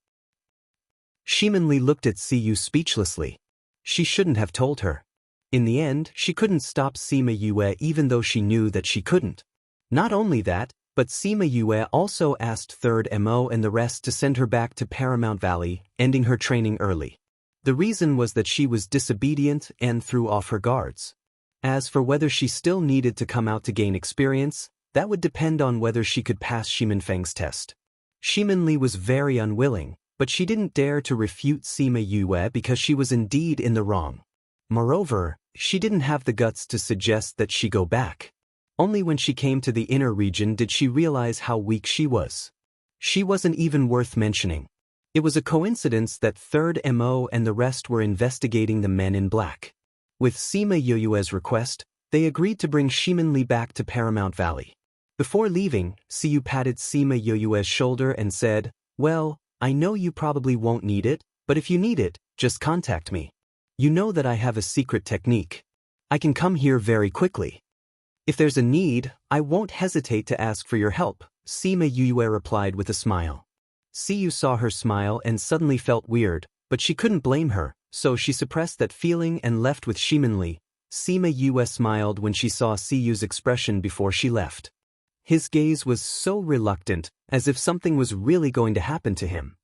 A: Shiminli looked at Siyu speechlessly. She shouldn't have told her. In the end, she couldn't stop Sima Yue even though she knew that she couldn't. Not only that, but Sima Yue also asked Third Mo and the rest to send her back to Paramount Valley, ending her training early. The reason was that she was disobedient and threw off her guards. As for whether she still needed to come out to gain experience, that would depend on whether she could pass Ximenfeng's test. Ximenli was very unwilling, but she didn't dare to refute Sima Yue because she was indeed in the wrong. Moreover, she didn't have the guts to suggest that she go back. Only when she came to the inner region did she realize how weak she was. She wasn't even worth mentioning. It was a coincidence that Third MO and the rest were investigating the men in black. With Sima Yue's request, they agreed to bring Ximenli back to Paramount Valley. Before leaving, Siyu patted Sima Yue's shoulder and said, "Well, I know you probably won't need it, but if you need it, just contact me. You know that I have a secret technique. I can come here very quickly. If there's a need, I won't hesitate to ask for your help," Sima Yue replied with a smile. Siyu saw her smile and suddenly felt weird, but she couldn't blame her, so she suppressed that feeling and left with Ximenli. Sima Yue smiled when she saw Siyu's expression before she left. His gaze was so reluctant, as if something was really going to happen to him.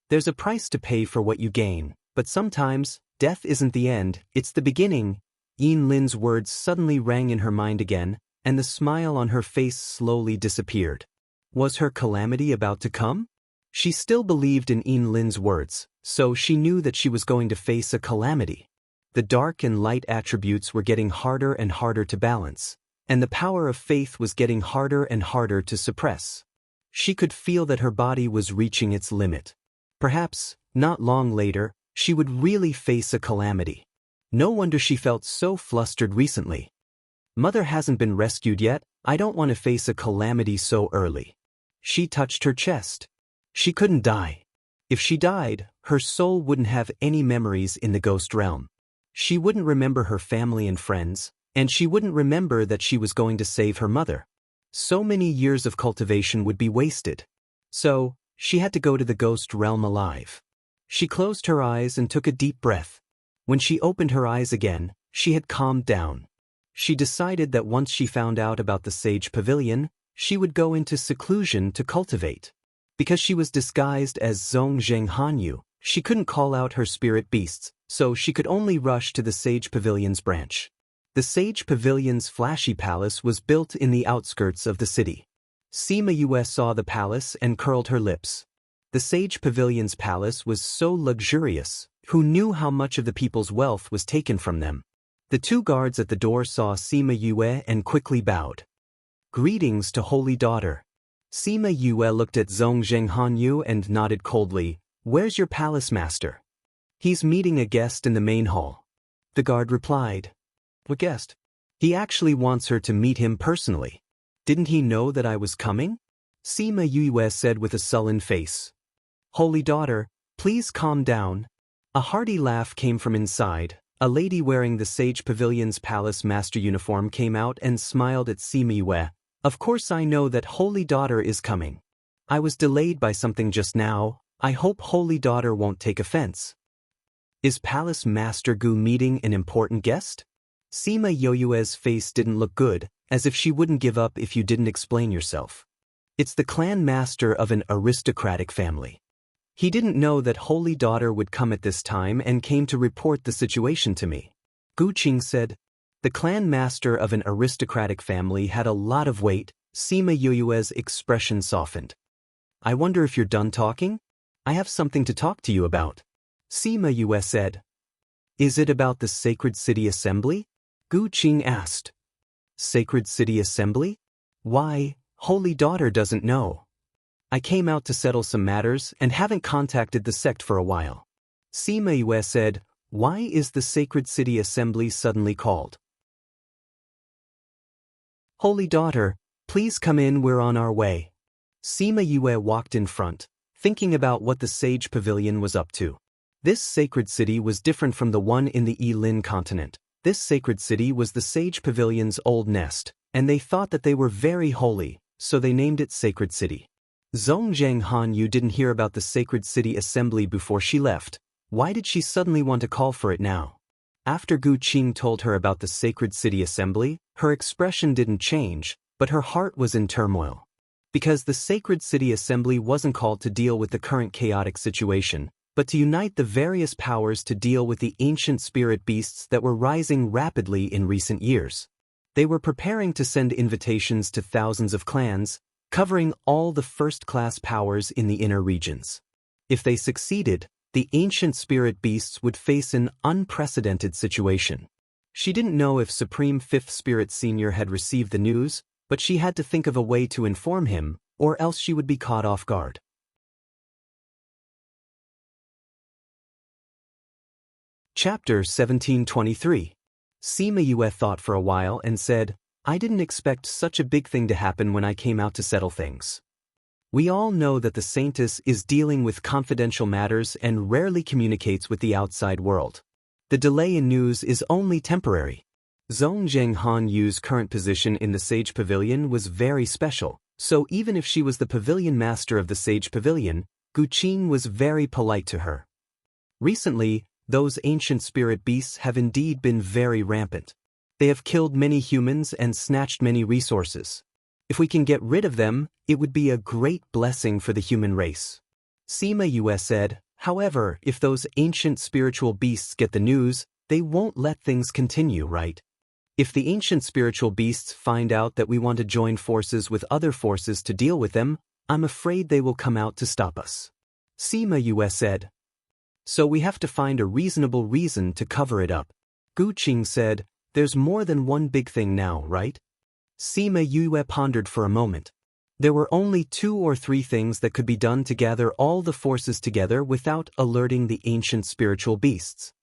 A: There's a price to pay for what you gain, but sometimes, death isn't the end, it's the beginning. Yin Lin's words suddenly rang in her mind again, and the smile on her face slowly disappeared. Was her calamity about to come? She still believed in Yin Lin's words, so she knew that she was going to face a calamity. The dark and light attributes were getting harder and harder to balance, and the power of faith was getting harder and harder to suppress. She could feel that her body was reaching its limit. Perhaps, not long later, she would really face a calamity. No wonder she felt so flustered recently. Mother hasn't been rescued yet, I don't want to face a calamity so early. She touched her chest. She couldn't die. If she died, her soul wouldn't have any memories in the ghost realm. She wouldn't remember her family and friends, and she wouldn't remember that she was going to save her mother. So many years of cultivation would be wasted. So, she had to go to the ghost realm alive. She closed her eyes and took a deep breath. When she opened her eyes again, she had calmed down. She decided that once she found out about the Sage Pavilion, she would go into seclusion to cultivate. Because she was disguised as Zhongzheng Hanyu, she couldn't call out her spirit beasts, so she could only rush to the Sage Pavilion's branch. The Sage Pavilion's flashy palace was built in the outskirts of the city. Sima Yue saw the palace and curled her lips. The Sage Pavilion's palace was so luxurious, who knew how much of the people's wealth was taken from them? The two guards at the door saw Sima Yue and quickly bowed. "Greetings to Holy Daughter." Sima Yue looked at Zhongzheng Hanyu and nodded coldly. "Where's your palace master?" "He's meeting a guest in the main hall." The guard replied. "What guest?" "He actually wants her to meet him personally." "Didn't he know that I was coming?" Sima Yue said with a sullen face. "Holy Daughter, please calm down." A hearty laugh came from inside. A lady wearing the Sage Pavilion's palace master uniform came out and smiled at Sima Yue. "Of course I know that Holy Daughter is coming. I was delayed by something just now. I hope Holy Daughter won't take offense." "Is Palace Master Gu meeting an important guest?" Sima Yue's face didn't look good, as if she wouldn't give up if you didn't explain yourself. "It's the clan master of an aristocratic family." He didn't know that Holy Daughter would come at this time and came to report the situation to me. Gu Qing said. The clan master of an aristocratic family had a lot of weight. Sima Yue's expression softened. "I wonder if you're done talking? I have something to talk to you about." Sima Yue said. "Is it about the Sacred City Assembly?" Gu Qing asked. "Sacred City Assembly? Why, Holy Daughter doesn't know. I came out to settle some matters and haven't contacted the sect for a while." Sima Yue said. "Why is the Sacred City Assembly suddenly called?" "Holy Daughter, please come in, we're on our way." Sima Yue walked in front, thinking about what the Sage Pavilion was up to. This sacred city was different from the one in the Yilin continent. This sacred city was the Sage Pavilion's old nest, and they thought that they were very holy, so they named it Sacred City. Zhongzheng Hanyu didn't hear about the Sacred City Assembly before she left. Why did she suddenly want to call for it now? After Gu Qing told her about the Sacred City Assembly, her expression didn't change, but her heart was in turmoil. because the Sacred City Assembly wasn't called to deal with the current chaotic situation, but to unite the various powers to deal with the ancient spirit beasts that were rising rapidly in recent years. They were preparing to send invitations to thousands of clans, covering all the first-class powers in the inner regions. If they succeeded, the ancient spirit beasts would face an unprecedented situation. She didn't know if Supreme Fifth Spirit Senior had received the news, but she had to think of a way to inform him, or else she would be caught off guard. Chapter 1723. Sima Yue thought for a while and said, I didn't expect such a big thing to happen when I came out to settle things. We all know that the Saintess is dealing with confidential matters and rarely communicates with the outside world. The delay in news is only temporary. Zhong Zhenghan Yu's current position in the Sage Pavilion was very special, so even if she was the pavilion master of the Sage Pavilion, Gu Qing was very polite to her. Recently, those ancient spirit beasts have indeed been very rampant. They have killed many humans and snatched many resources. If we can get rid of them, it would be a great blessing for the human race. Sima Yue said, however, if those ancient spiritual beasts get the news, they won't let things continue, right? If the ancient spiritual beasts find out that we want to join forces with other forces to deal with them, I'm afraid they will come out to stop us. Sima Yue said. So we have to find a reasonable reason to cover it up. Gu Qing said, there's more than one big thing now, right? Sima Yue pondered for a moment. There were only 2 or 3 things that could be done to gather all the forces together without alerting the ancient spiritual beasts.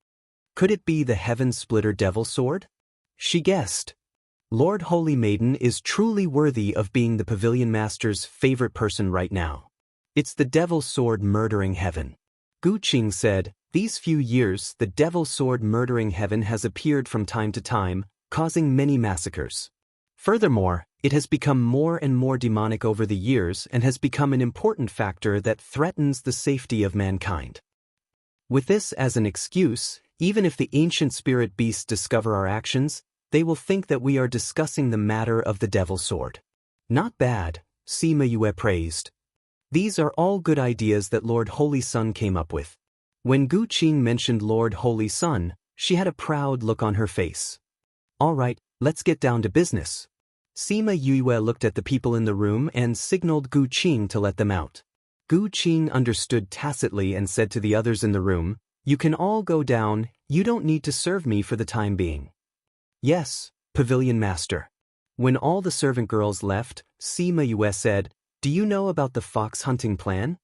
A: Could it be the Heaven Splitter Devil Sword? She guessed. Lord Holy Maiden is truly worthy of being the Pavilion Master's favorite person right now. It's the Devil Sword murdering heaven. Gu Qing said, these few years the Devil Sword murdering heaven has appeared from time to time, causing many massacres. Furthermore, it has become more and more demonic over the years and has become an important factor that threatens the safety of mankind. With this as an excuse, even if the ancient spirit beasts discover our actions, they will think that we are discussing the matter of the Devil Sword. Not bad, Sima Yue praised. These are all good ideas that Lord Holy Sun came up with. When Gu Qing mentioned Lord Holy Sun, she had a proud look on her face. All right, let's get down to business. Sima Yue looked at the people in the room and signaled Gu Qing to let them out. Gu Qing understood tacitly and said to the others in the room, you can all go down, you don't need to serve me for the time being. Yes, Pavilion Master. When all the servant girls left, Sima Yue said, do you know about the fox hunting plan?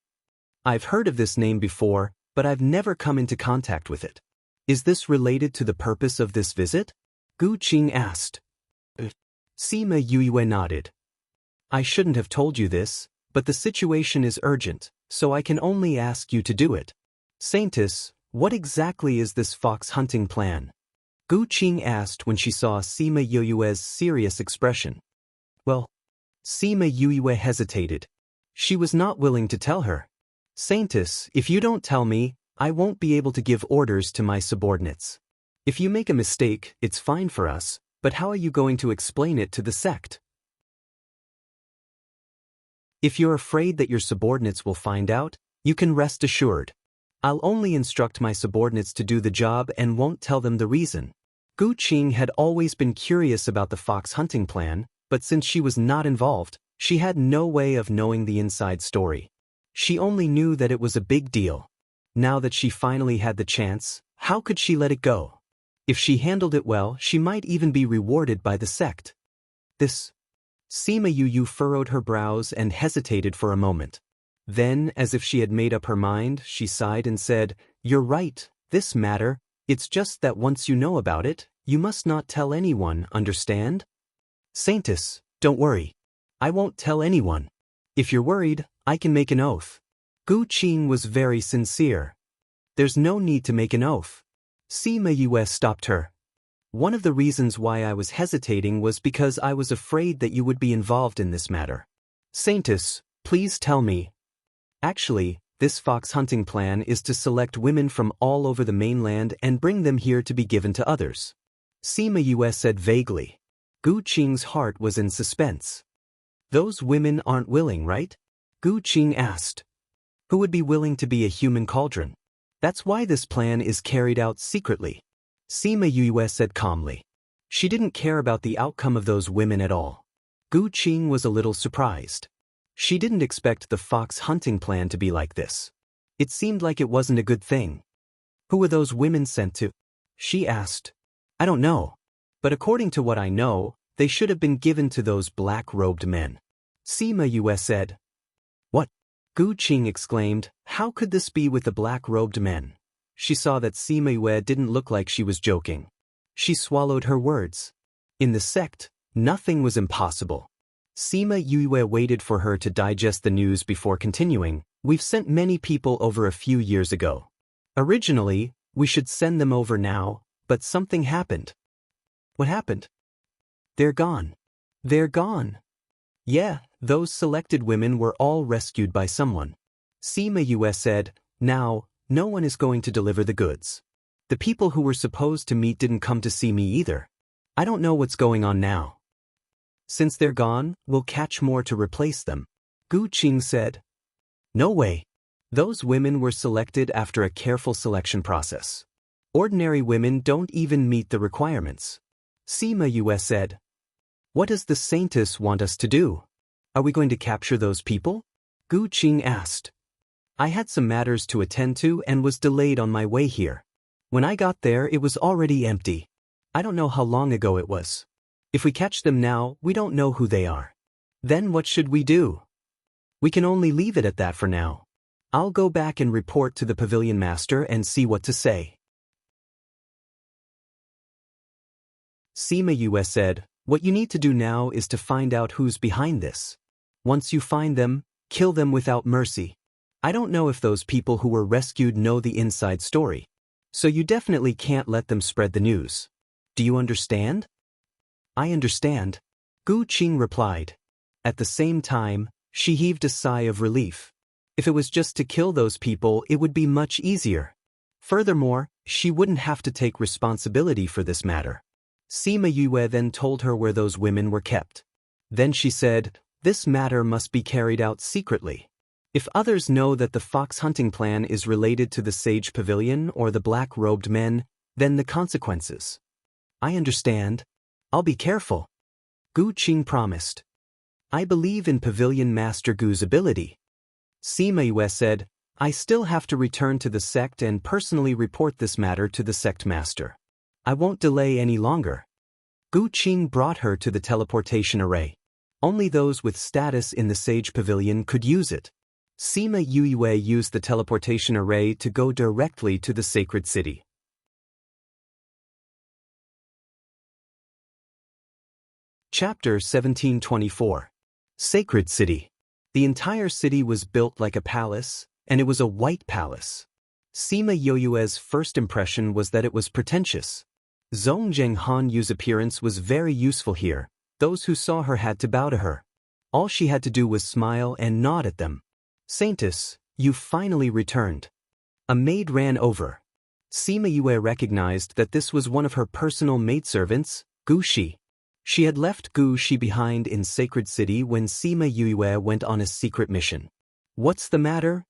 A: I've heard of this name before, but I've never come into contact with it. Is this related to the purpose of this visit? Gu Qing asked. Sima Yue nodded. I shouldn't have told you this, but the situation is urgent, so I can only ask you to do it. Saintess, what exactly is this fox hunting plan? Gu Qing asked when she saw Sima Yue's serious expression. Well, Sima Yue hesitated. She was not willing to tell her. Saintess, if you don't tell me, I won't be able to give orders to my subordinates. If you make a mistake, it's fine for us, but how are you going to explain it to the sect? If you're afraid that your subordinates will find out, you can rest assured. I'll only instruct my subordinates to do the job and won't tell them the reason. Gu Qing had always been curious about the fox hunting plan, but since she was not involved, she had no way of knowing the inside story. She only knew that it was a big deal. Now that she finally had the chance, how could she let it go? If she handled it well, she might even be rewarded by the sect. This. Sima Yue furrowed her brows and hesitated for a moment. Then, as if she had made up her mind, she sighed and said, you're right, this matter, it's just that once you know about it, you must not tell anyone, understand? Saintess, don't worry. I won't tell anyone. If you're worried, I can make an oath. Gu Qing was very sincere. There's no need to make an oath. Sima Yue stopped her. One of the reasons why I was hesitating was because I was afraid that you would be involved in this matter. Saintess, please tell me. Actually, this fox hunting plan is to select women from all over the mainland and bring them here to be given to others. Sima Yue said vaguely. Gu Qing's heart was in suspense. Those women aren't willing, right? Gu Qing asked. Who would be willing to be a human cauldron? That's why this plan is carried out secretly, Sima Yue said calmly. She didn't care about the outcome of those women at all. Gu Qing was a little surprised. She didn't expect the fox hunting plan to be like this. It seemed like it wasn't a good thing. Who were those women sent to? She asked. I don't know. But according to what I know, they should have been given to those black-robed men. Sima Yue said. What? Gu Qing exclaimed, how could this be with the black-robed men? She saw that Sima Yue didn't look like she was joking. She swallowed her words. In the sect, nothing was impossible. Sima Yue waited for her to digest the news before continuing. We've sent many people over a few years ago. Originally, we should send them over now, but something happened. What happened? They're gone. They're gone. Yeah, those selected women were all rescued by someone. Sima Yue said, now, no one is going to deliver the goods. The people who were supposed to meet didn't come to see me either. I don't know what's going on now. Since they're gone, we'll catch more to replace them. Gu Qing said. No way. Those women were selected after a careful selection process. Ordinary women don't even meet the requirements. Sima Yue said. What does the saintess want us to do? Are we going to capture those people? Gu Qing asked. I had some matters to attend to and was delayed on my way here. When I got there, it was already empty. I don't know how long ago it was. If we catch them now, we don't know who they are. Then what should we do? We can only leave it at that for now. I'll go back and report to the pavilion master and see what to say. Sima Yue said, what you need to do now is to find out who's behind this. Once you find them, kill them without mercy. I don't know if those people who were rescued know the inside story. So you definitely can't let them spread the news. Do you understand? I understand. Gu Qing replied. At the same time, she heaved a sigh of relief. If it was just to kill those people, it would be much easier. Furthermore, she wouldn't have to take responsibility for this matter. Sima Yue then told her where those women were kept. Then she said, this matter must be carried out secretly. If others know that the fox hunting plan is related to the sage pavilion or the black-robed men, then the consequences. I understand. I'll be careful. Gu Qing promised. I believe in Pavilion Master Gu's ability. Sima Yue said, I still have to return to the sect and personally report this matter to the sect master. I won't delay any longer. Gu Qing brought her to the teleportation array. Only those with status in the sage pavilion could use it. Sima Yue used the teleportation array to go directly to the sacred city. Chapter 1724. Sacred City. The entire city was built like a palace, and it was a white palace. Sima Yue's first impression was that it was pretentious. Zongjing Hanyu's appearance was very useful here. Those who saw her had to bow to her. All she had to do was smile and nod at them. Saintess, you finally returned. A maid ran over. Sima Yue recognized that this was one of her personal maidservants, Gu Shi. She had left Gu Shi behind in Sacred City when Sima Yue went on a secret mission. What's the matter?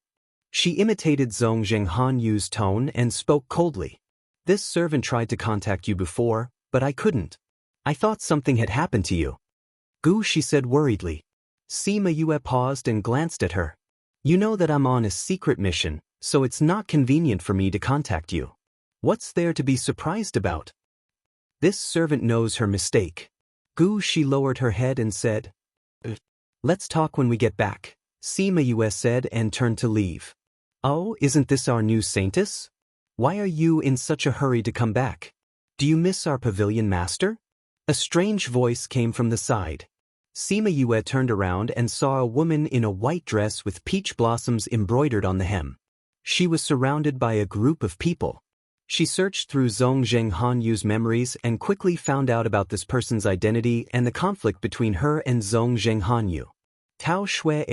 A: She imitated Zongjing Hanyu's tone and spoke coldly. This servant tried to contact you before, but I couldn't. I thought something had happened to you. Gu Shi said worriedly. Sima Yue paused and glanced at her. You know that I'm on a secret mission, so it's not convenient for me to contact you. What's there to be surprised about? This servant knows her mistake. Gu Shi lowered her head and said, Let's talk when we get back, Sima Yue said and turned to leave. Oh, isn't this our new saintess? Why are you in such a hurry to come back? Do you miss our pavilion master? A strange voice came from the side. Sima Yue turned around and saw a woman in a white dress with peach blossoms embroidered on the hem. She was surrounded by a group of people. She searched through Zongjing Hanyu's memories and quickly found out about this person's identity and the conflict between her and Zongjing Hanyu. Tao Shui,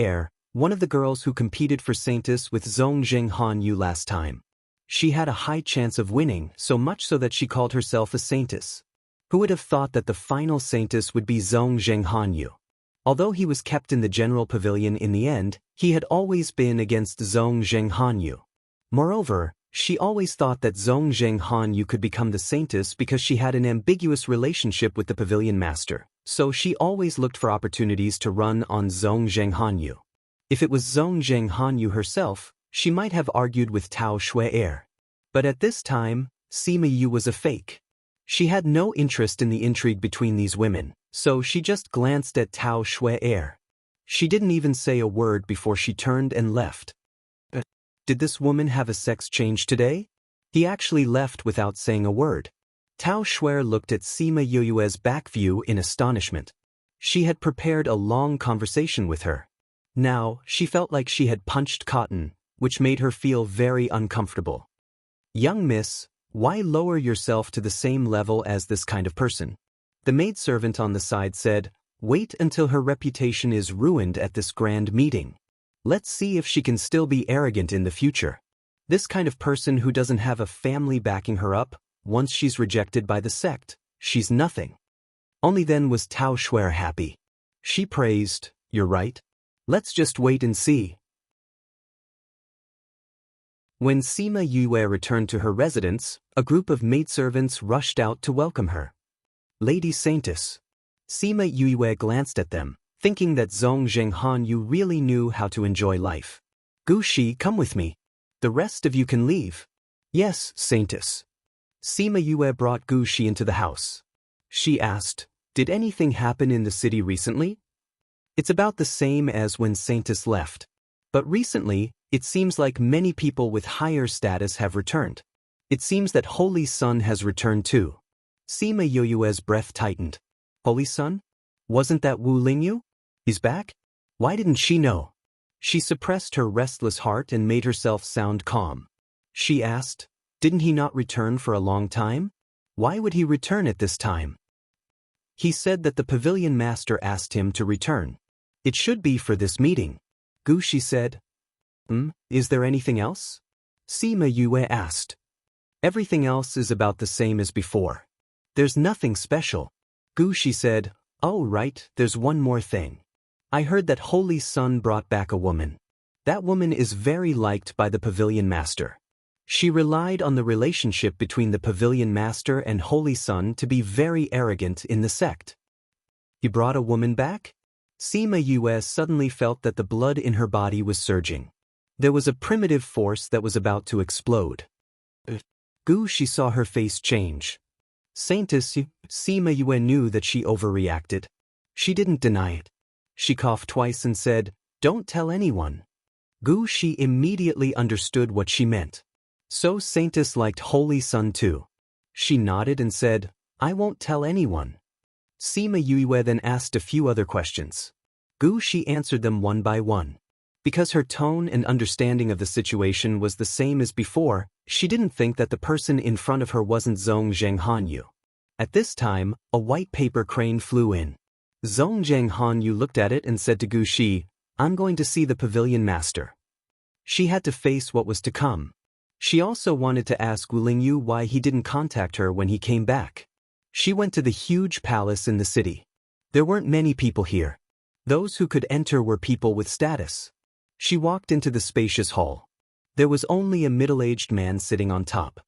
A: one of the girls who competed for Saintess with Zongjing Hanyu last time. She had a high chance of winning, so much so that she called herself a Saintess. Who would have thought that the final Saintess would be Zongjing Hanyu? Although he was kept in the general pavilion in the end, he had always been against Zhong Zhenghanyu. Moreover, she always thought that Zhong Zhenghanyu could become the saintess because she had an ambiguous relationship with the pavilion master, so she always looked for opportunities to run on Zhong Zhenghanyu. If it was Zhong Zhenghanyu herself, she might have argued with Tao Shui. But at this time, Sima Yu was a fake. She had no interest in the intrigue between these women, so she just glanced at Tao Shui. She didn't even say a word before she turned and left. Did this woman have a sex change today? He actually left without saying a word. Tao Shui looked at Sima Yu's back view in astonishment. She had prepared a long conversation with her. Now, she felt like she had punched cotton, which made her feel very uncomfortable. Young miss, why lower yourself to the same level as this kind of person? The maidservant on the side said, wait until her reputation is ruined at this grand meeting. Let's see if she can still be arrogant in the future. This kind of person who doesn't have a family backing her up, once she's rejected by the sect, she's nothing. Only then was Tao Shui happy. She praised, you're right. Let's just wait and see. When Sima Yue returned to her residence, a group of maidservants rushed out to welcome her. Lady Saintess. Sima Yue glanced at them, thinking that Zhong Zhenghanyu really knew how to enjoy life. Gu Shi, come with me. The rest of you can leave. Yes, Saintess. Sima Yue brought Gu Shi into the house. She asked, did anything happen in the city recently? It's about the same as when Saintess left. But recently, it seems like many people with higher status have returned. It seems that Holy Sun has returned too. Sima Yue's breath tightened. Holy Sun? Wasn't that Wu Lingyu? He's back? Why didn't she know? She suppressed her restless heart and made herself sound calm. She asked, didn't he not return for a long time? Why would he return at this time? He said that the pavilion master asked him to return. It should be for this meeting. Gu Shi said. Is there anything else? Sima Yue asked. Everything else is about the same as before. There's nothing special. Gu Shi said, oh right, there's one more thing. I heard that Holy Sun brought back a woman. That woman is very liked by the pavilion master. She relied on the relationship between the pavilion master and Holy Sun to be very arrogant in the sect. He brought a woman back? Sima Yue suddenly felt that the blood in her body was surging. There was a primitive force that was about to explode. Gu Shi saw her face change. Saintess, Sima Yue knew that she overreacted. She didn't deny it. She coughed twice and said, don't tell anyone. Gu Shi immediately understood what she meant. So Saintess liked Holy Sun too. She nodded and said, I won't tell anyone. Sima Yue then asked a few other questions. Gu Shi answered them one by one. Because her tone and understanding of the situation was the same as before, she didn't think that the person in front of her wasn't Zhong Zhenghanyu. At this time, a white paper crane flew in. Zhong Zhenghanyu looked at it and said to Gu Shi, I'm going to see the pavilion master. She had to face what was to come. She also wanted to ask Wu Lingyu why he didn't contact her when he came back. She went to the huge palace in the city. There weren't many people here. Those who could enter were people with status. She walked into the spacious hall. There was only a middle-aged man sitting on top.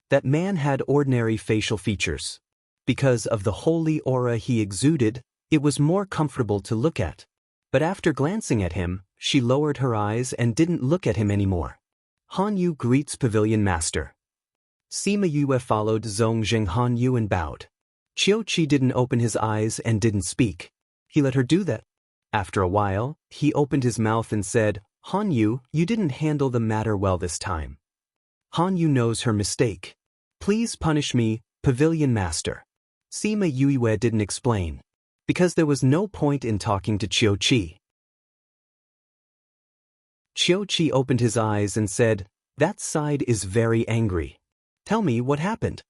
A: That man had ordinary facial features. Because of the holy aura he exuded, it was more comfortable to look at. But after glancing at him, she lowered her eyes and didn't look at him anymore. Hanyu greets pavilion master. Sima Yue followed Zhong Zhenghanyu and bowed. Qiuqi didn't open his eyes and didn't speak. He let her do that. After a while, he opened his mouth and said, Hanyu, you didn't handle the matter well this time. Hanyu knows her mistake. Please punish me, pavilion master. Sima Yue didn't explain. Because there was no point in talking to Qiuqi. Qiuqi opened his eyes and said, that side is very angry. Tell me what happened.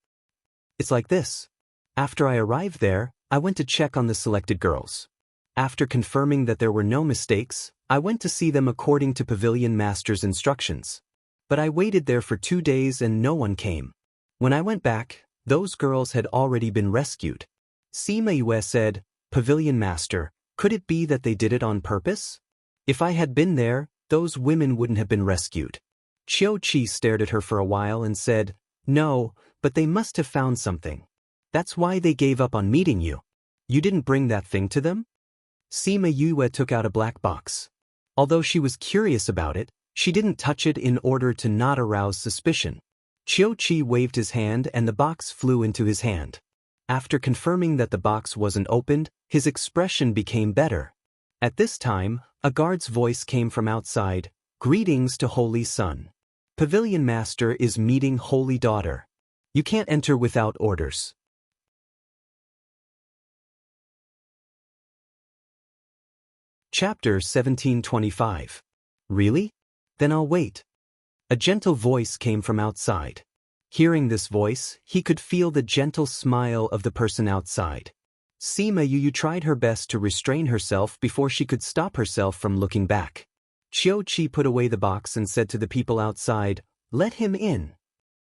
A: It's like this. After I arrived there, I went to check on the selected girls. After confirming that there were no mistakes, I went to see them according to pavilion master's instructions. But I waited there for 2 days and no one came. When I went back, those girls had already been rescued. Sima Yue said, Pavilion master, Could it be that they did it on purpose? If I had been there, those women wouldn't have been rescued. Qiu Qi stared at her for a while and said, "No, but they must have found something. That's why they gave up on meeting you. You didn't bring that thing to them?" Sima Yue took out a black box. Although she was curious about it, she didn't touch it in order to not arouse suspicion. Qiu Qi waved his hand and the box flew into his hand. After confirming that the box wasn't opened, his expression became better. At this time, a guard's voice came from outside, "Greetings to Holy Son. Pavilion Master is meeting Holy Daughter. You can't enter without orders." Chapter 1725. Really? Then I'll wait. A gentle voice came from outside. Hearing this voice, he could feel the gentle smile of the person outside. Sima Yu tried her best to restrain herself before she could stop herself from looking back. Qiu Qi put away the box and said to the people outside, "Let him in."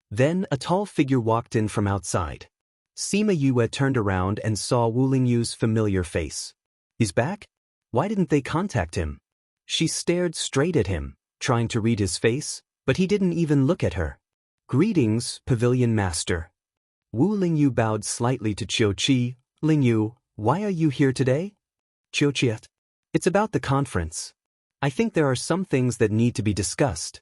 A: Then a tall figure walked in from outside. Sima Yue turned around and saw Wu Lingyu's familiar face. "He's back? Why didn't they contact him?" She stared straight at him, trying to read his face, but he didn't even look at her. "Greetings, Pavilion Master." Wu Lingyu bowed slightly to Qiu Qi. "Lingyu, why are you here today?" "Qiu Qi, it's about the conference. I think there are some things that need to be discussed."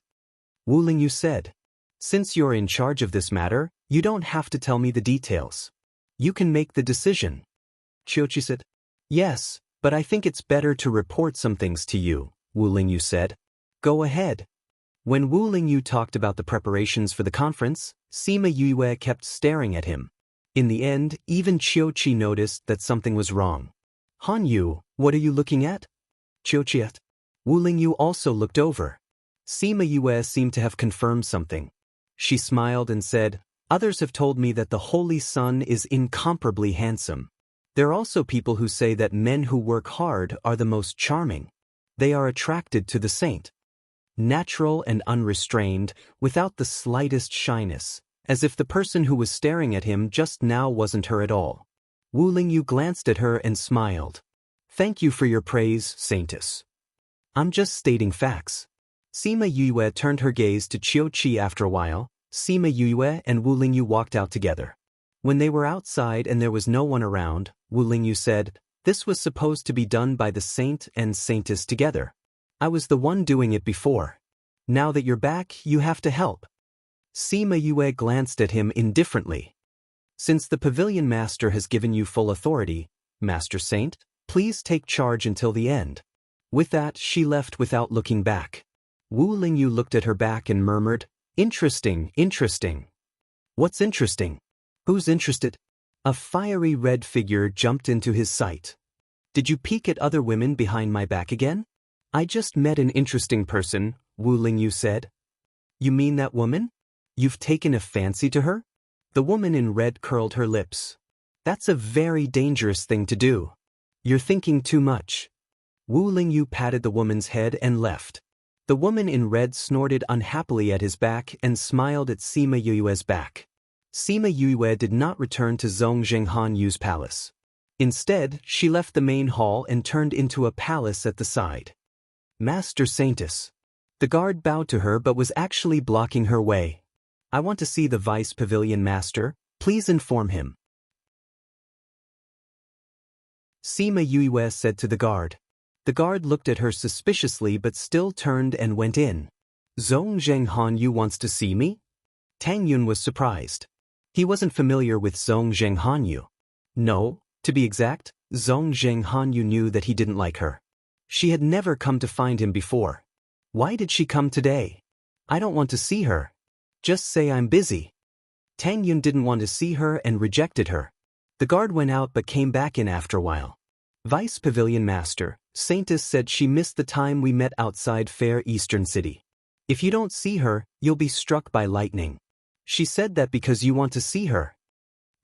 A: Wu Lingyu said, "Since you're in charge of this matter, you don't have to tell me the details. You can make the decision." Qiu Qi said, "Yes, but I think it's better to report some things to you," Wu Lingyu said. "Go ahead." When Wu Lingyu talked about the preparations for the conference, Sima Yue kept staring at him. In the end, even Qiu Qi noticed that something was wrong. "Han Yu, what are you looking at?" "Qiu Qi." Wu Lingyu also looked over. Sima Yue seemed to have confirmed something. She smiled and said, "Others have told me that the Holy Son is incomparably handsome. There are also people who say that men who work hard are the most charming. They are attracted to the saint. Natural and unrestrained, without the slightest shyness, as if the person who was staring at him just now wasn't her at all." Wu Lingyu glanced at her and smiled. "Thank you for your praise, Saintess. I'm just stating facts." Sima Yue turned her gaze to Qiu Qi after a while. Sima Yue and Wu Lingyu walked out together. When they were outside and there was no one around, Wu Lingyu said, "This was supposed to be done by the saint and saintess together. I was the one doing it before. Now that you're back, you have to help." Sima Yue glanced at him indifferently. "Since the Pavilion Master has given you full authority, Master Saint, please take charge until the end." With that, she left without looking back. Wu Lingyu looked at her back and murmured, "Interesting, interesting." "What's interesting? Who's interested?" A fiery red figure jumped into his sight. "Did you peek at other women behind my back again?" "I just met an interesting person," Wu Lingyu said. "You mean that woman? You've taken a fancy to her?" The woman in red curled her lips. "That's a very dangerous thing to do. You're thinking too much." Wu Lingyu patted the woman's head and left. The woman in red snorted unhappily at his back and smiled at Sima Yue's back. Sima Yue did not return to Zhongzheng Han Yu's palace. Instead, she left the main hall and turned into a palace at the side. "Master Saintess." The guard bowed to her but was actually blocking her way. "I want to see the Vice Pavilion Master. Please inform him." Sima Yue said to the guard. The guard looked at her suspiciously but still turned and went in. "Zhongzheng Han Yu wants to see me?" Tang Yun was surprised. He wasn't familiar with Zhongzheng Han Yu. No, to be exact, Zhongzheng Han Yu knew that he didn't like her. She had never come to find him before. Why did she come today? "I don't want to see her. Just say I'm busy." Tang Yun didn't want to see her and rejected her. The guard went out but came back in after a while. "Vice Pavilion Master, Saintess said she missed the time we met outside Fair Eastern City. If you don't see her, you'll be struck by lightning. She said that because you want to see her."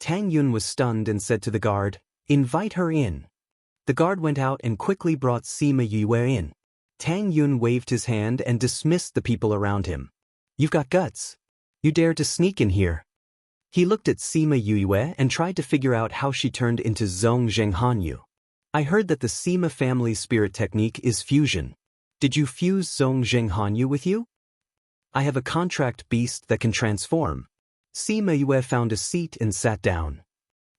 A: Tang Yun was stunned and said to the guard, "Invite her in." The guard went out and quickly brought Sima Yue in. Tang Yun waved his hand and dismissed the people around him. "You've got guts. You dare to sneak in here." He looked at Sima Yue and tried to figure out how she turned into Zhongzheng Han Yu. I heard that the Sima family spirit technique is fusion. Did you fuse Zhong Zheng Hanyu with you? I have a contract beast that can transform. Sima Yue found a seat and sat down.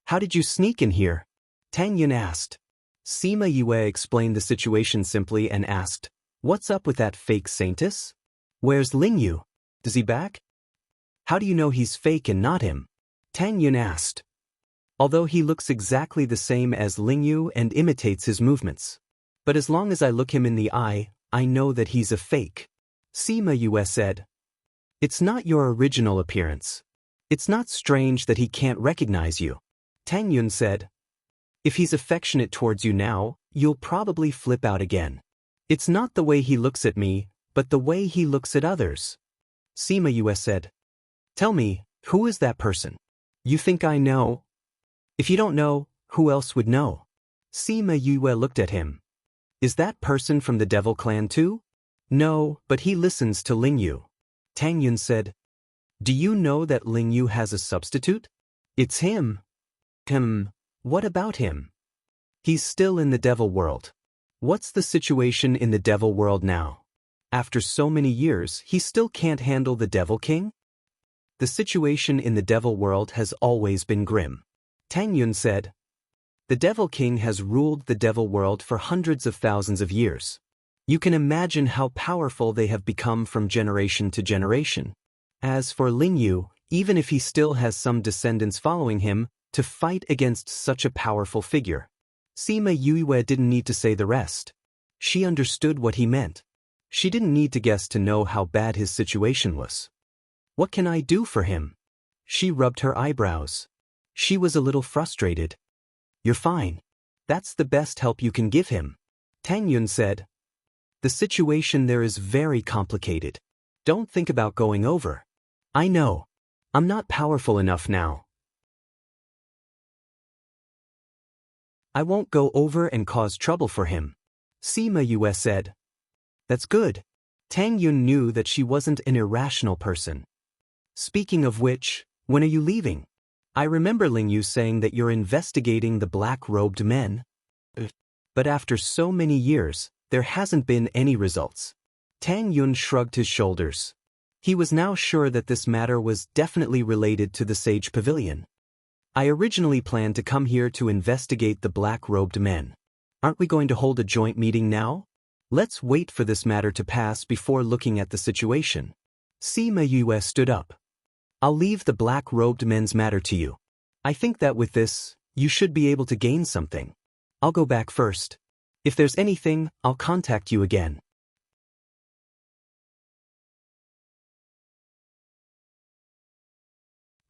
A: How did you sneak in here? Tang Yun asked. Sima Yue explained the situation simply and asked, what's up with that fake saintess? Where's Ling Yu? Does he back? How do you know he's fake and not him? Tang Yun asked. Although he looks exactly the same as Ling Yu and imitates his movements. But as long as I look him in the eye, I know that he's a fake. Sima Yue said. It's not your original appearance. It's not strange that he can't recognize you. Tang Yun said. If he's affectionate towards you now, you'll probably flip out again. It's not the way he looks at me, but the way he looks at others. Sima Yue said. Tell me, who is that person? You think I know? If you don't know, who else would know? Sima Yue looked at him. Is that person from the Devil Clan too? No, but he listens to Ling Yu. Tang Yun said. Do you know that Ling Yu has a substitute? It's him. What about him? He's still in the Devil World. What's the situation in the Devil World now? After so many years, he still can't handle the Devil King? The situation in the Devil World has always been grim. Tang Yun said. The Devil King has ruled the Devil World for hundreds of thousands of years. You can imagine how powerful they have become from generation to generation. As for Ling Yu, even if he still has some descendants following him, to fight against such a powerful figure. Sima Yue didn't need to say the rest. She understood what he meant. She didn't need to guess to know how bad his situation was. What can I do for him? She rubbed her eyebrows. She was a little frustrated. You're fine. That's the best help you can give him. Tang Yun said. The situation there is very complicated. Don't think about going over. I know. I'm not powerful enough now. I won't go over and cause trouble for him. Sima Yue said. That's good. Tang Yun knew that she wasn't an irrational person. Speaking of which, when are you leaving? I remember Ling Yu saying that you're investigating the black-robed men. But after so many years, there hasn't been any results. Tang Yun shrugged his shoulders. He was now sure that this matter was definitely related to the Sage Pavilion. I originally planned to come here to investigate the black-robed men. Aren't we going to hold a joint meeting now? Let's wait for this matter to pass before looking at the situation. Sima Yue stood up. I'll leave the black-robed men's matter to you. I think that with this, you should be able to gain something. I'll go back first. If there's anything, I'll contact you again.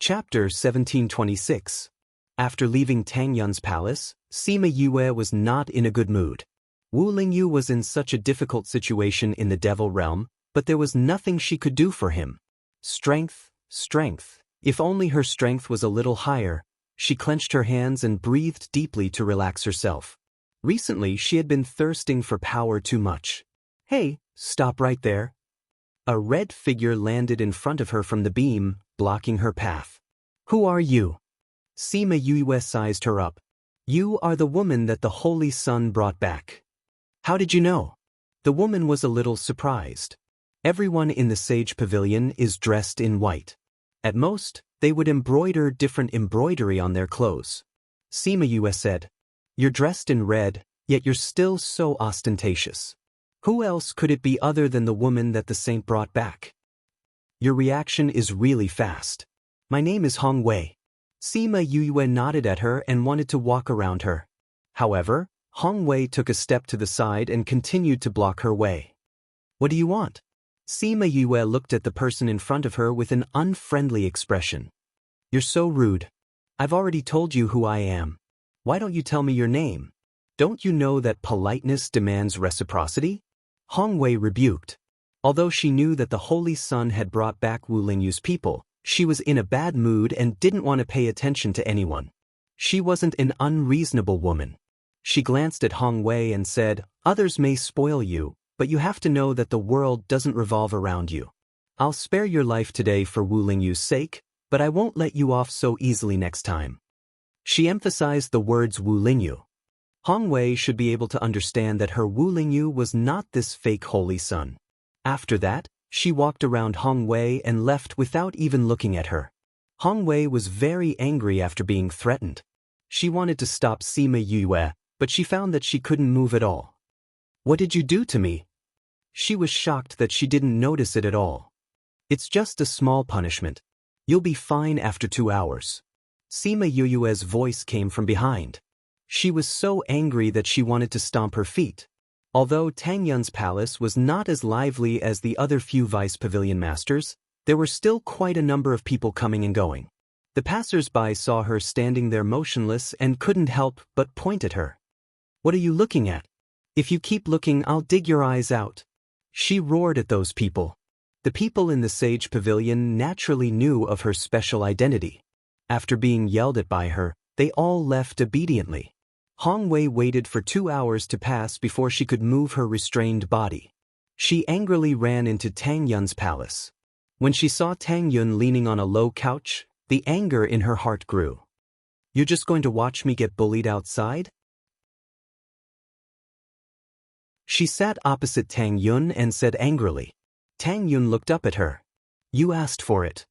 A: Chapter 1726. After leaving Tang Yun's palace, Sima Yue was not in a good mood. Wu Lingyu was in such a difficult situation in the Devil Realm, but there was nothing she could do for him. Strength. If only her strength was a little higher. She clenched her hands and breathed deeply to relax herself. Recently, she had been thirsting for power too much. Hey, stop right there. A red figure landed in front of her from the beam, blocking her path. Who are you? Sima Yue sized her up. You are the woman that the Holy Sun brought back. How did you know? The woman was a little surprised. Everyone in the Sage Pavilion is dressed in white. At most, they would embroider different embroidery on their clothes. Sima Yue said, You're dressed in red, yet you're still so ostentatious. Who else could it be other than the woman that the saint brought back? Your reaction is really fast. My name is Hong Wei. Sima Yue nodded at her and wanted to walk around her. However, Hong Wei took a step to the side and continued to block her way. What do you want? Sima Yue looked at the person in front of her with an unfriendly expression. You're so rude. I've already told you who I am. Why don't you tell me your name? Don't you know that politeness demands reciprocity? Hong Wei rebuked. Although she knew that the Holy Sun had brought back Wu Lingyu's people, she was in a bad mood and didn't want to pay attention to anyone. She wasn't an unreasonable woman. She glanced at Hong Wei and said, Others may spoil you, but you have to know that the world doesn't revolve around you. I'll spare your life today for Wu Lingyu's sake, but I won't let you off so easily next time. She emphasized the words Wu Lingyu. Hong Wei should be able to understand that her Wu Lingyu was not this fake holy son. After that, she walked around Hong Wei and left without even looking at her. Hong Wei was very angry after being threatened. She wanted to stop Sima Yue, but she found that she couldn't move at all. "What did you do to me?" She was shocked that she didn't notice it at all. "It's just a small punishment. You'll be fine after 2 hours." Sima Yue's voice came from behind. She was so angry that she wanted to stomp her feet. Although Tang Yun's palace was not as lively as the other few vice pavilion masters, there were still quite a number of people coming and going. The passers-by saw her standing there motionless and couldn't help but point at her. "What are you looking at? If you keep looking, I'll dig your eyes out." She roared at those people. The people in the Sage Pavilion naturally knew of her special identity. After being yelled at by her, they all left obediently. Hong Wei waited for 2 hours to pass before she could move her restrained body. She angrily ran into Tang Yun's palace. When she saw Tang Yun leaning on a low couch, the anger in her heart grew. "You're just going to watch me get bullied outside?" She sat opposite Tang Yun and said angrily. Tang Yun looked up at her. "You asked for it.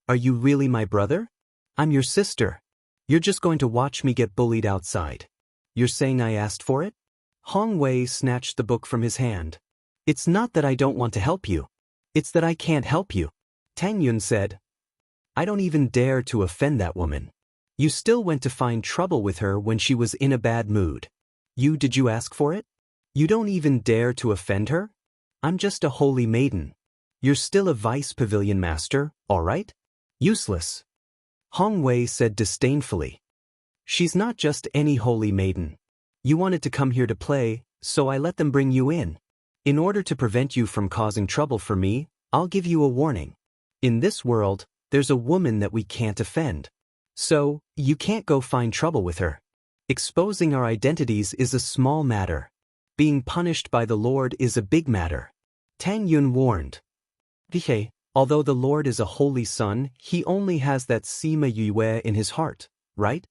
A: Are you really my brother? I'm your sister. You're just going to watch me get bullied outside. You're saying I asked for it?" Hong Wei snatched the book from his hand. "It's not that I don't want to help you. It's that I can't help you." Tang Yun said. "I don't even dare to offend that woman. You still went to find trouble with her when she was in a bad mood. Did you ask for it? You don't even dare to offend her? I'm just a holy maiden. You're still a vice pavilion master, all right? Useless." Hong Wei said disdainfully. "She's not just any holy maiden. You wanted to come here to play, so I let them bring you in. In order to prevent you from causing trouble for me, I'll give you a warning. In this world, there's a woman that we can't offend. So, you can't go find trouble with her. Exposing our identities is a small matter. Being punished by the Lord is a big matter." Tang Yun warned. "Vihe, although the Lord is a holy son, he only has that Sima Yue in his heart, right?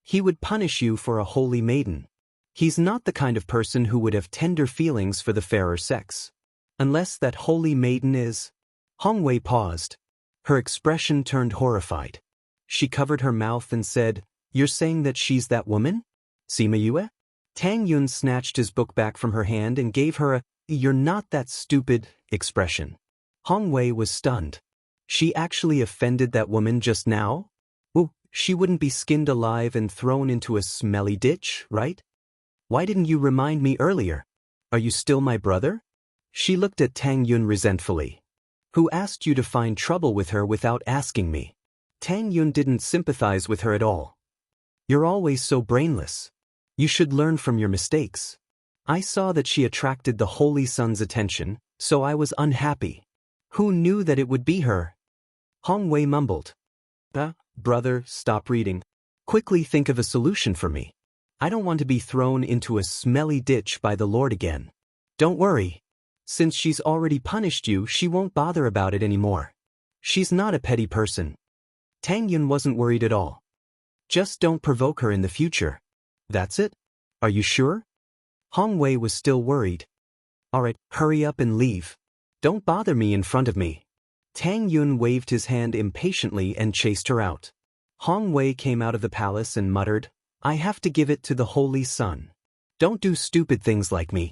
A: He would punish you for a holy maiden. He's not the kind of person who would have tender feelings for the fairer sex. Unless that holy maiden is—" Hong Wei paused. Her expression turned horrified. She covered her mouth and said, "You're saying that she's that woman? Sima Yue?" Tang Yun snatched his book back from her hand and gave her a "you're not that stupid" expression. Hong Wei was stunned. She actually offended that woman just now? Ooh, she wouldn't be skinned alive and thrown into a smelly ditch, right? Why didn't you remind me earlier? Are you still my brother? She looked at Tang Yun resentfully. Who asked you to find trouble with her without asking me? Tang Yun didn't sympathize with her at all. You're always so brainless. You should learn from your mistakes. I saw that she attracted the Holy Son's attention, so I was unhappy. Who knew that it would be her? Hong Wei mumbled. Brother, stop reading. Quickly think of a solution for me. I don't want to be thrown into a smelly ditch by the Lord again. Don't worry. Since she's already punished you, she won't bother about it anymore. She's not a petty person. Tang Yun wasn't worried at all. Just don't provoke her in the future. That's it? Are you sure? Hong Wei was still worried. Alright, hurry up and leave. Don't bother me in front of me. Tang Yun waved his hand impatiently and chased her out. Hong Wei came out of the palace and muttered, I have to give it to the Holy Son. Don't do stupid things like me.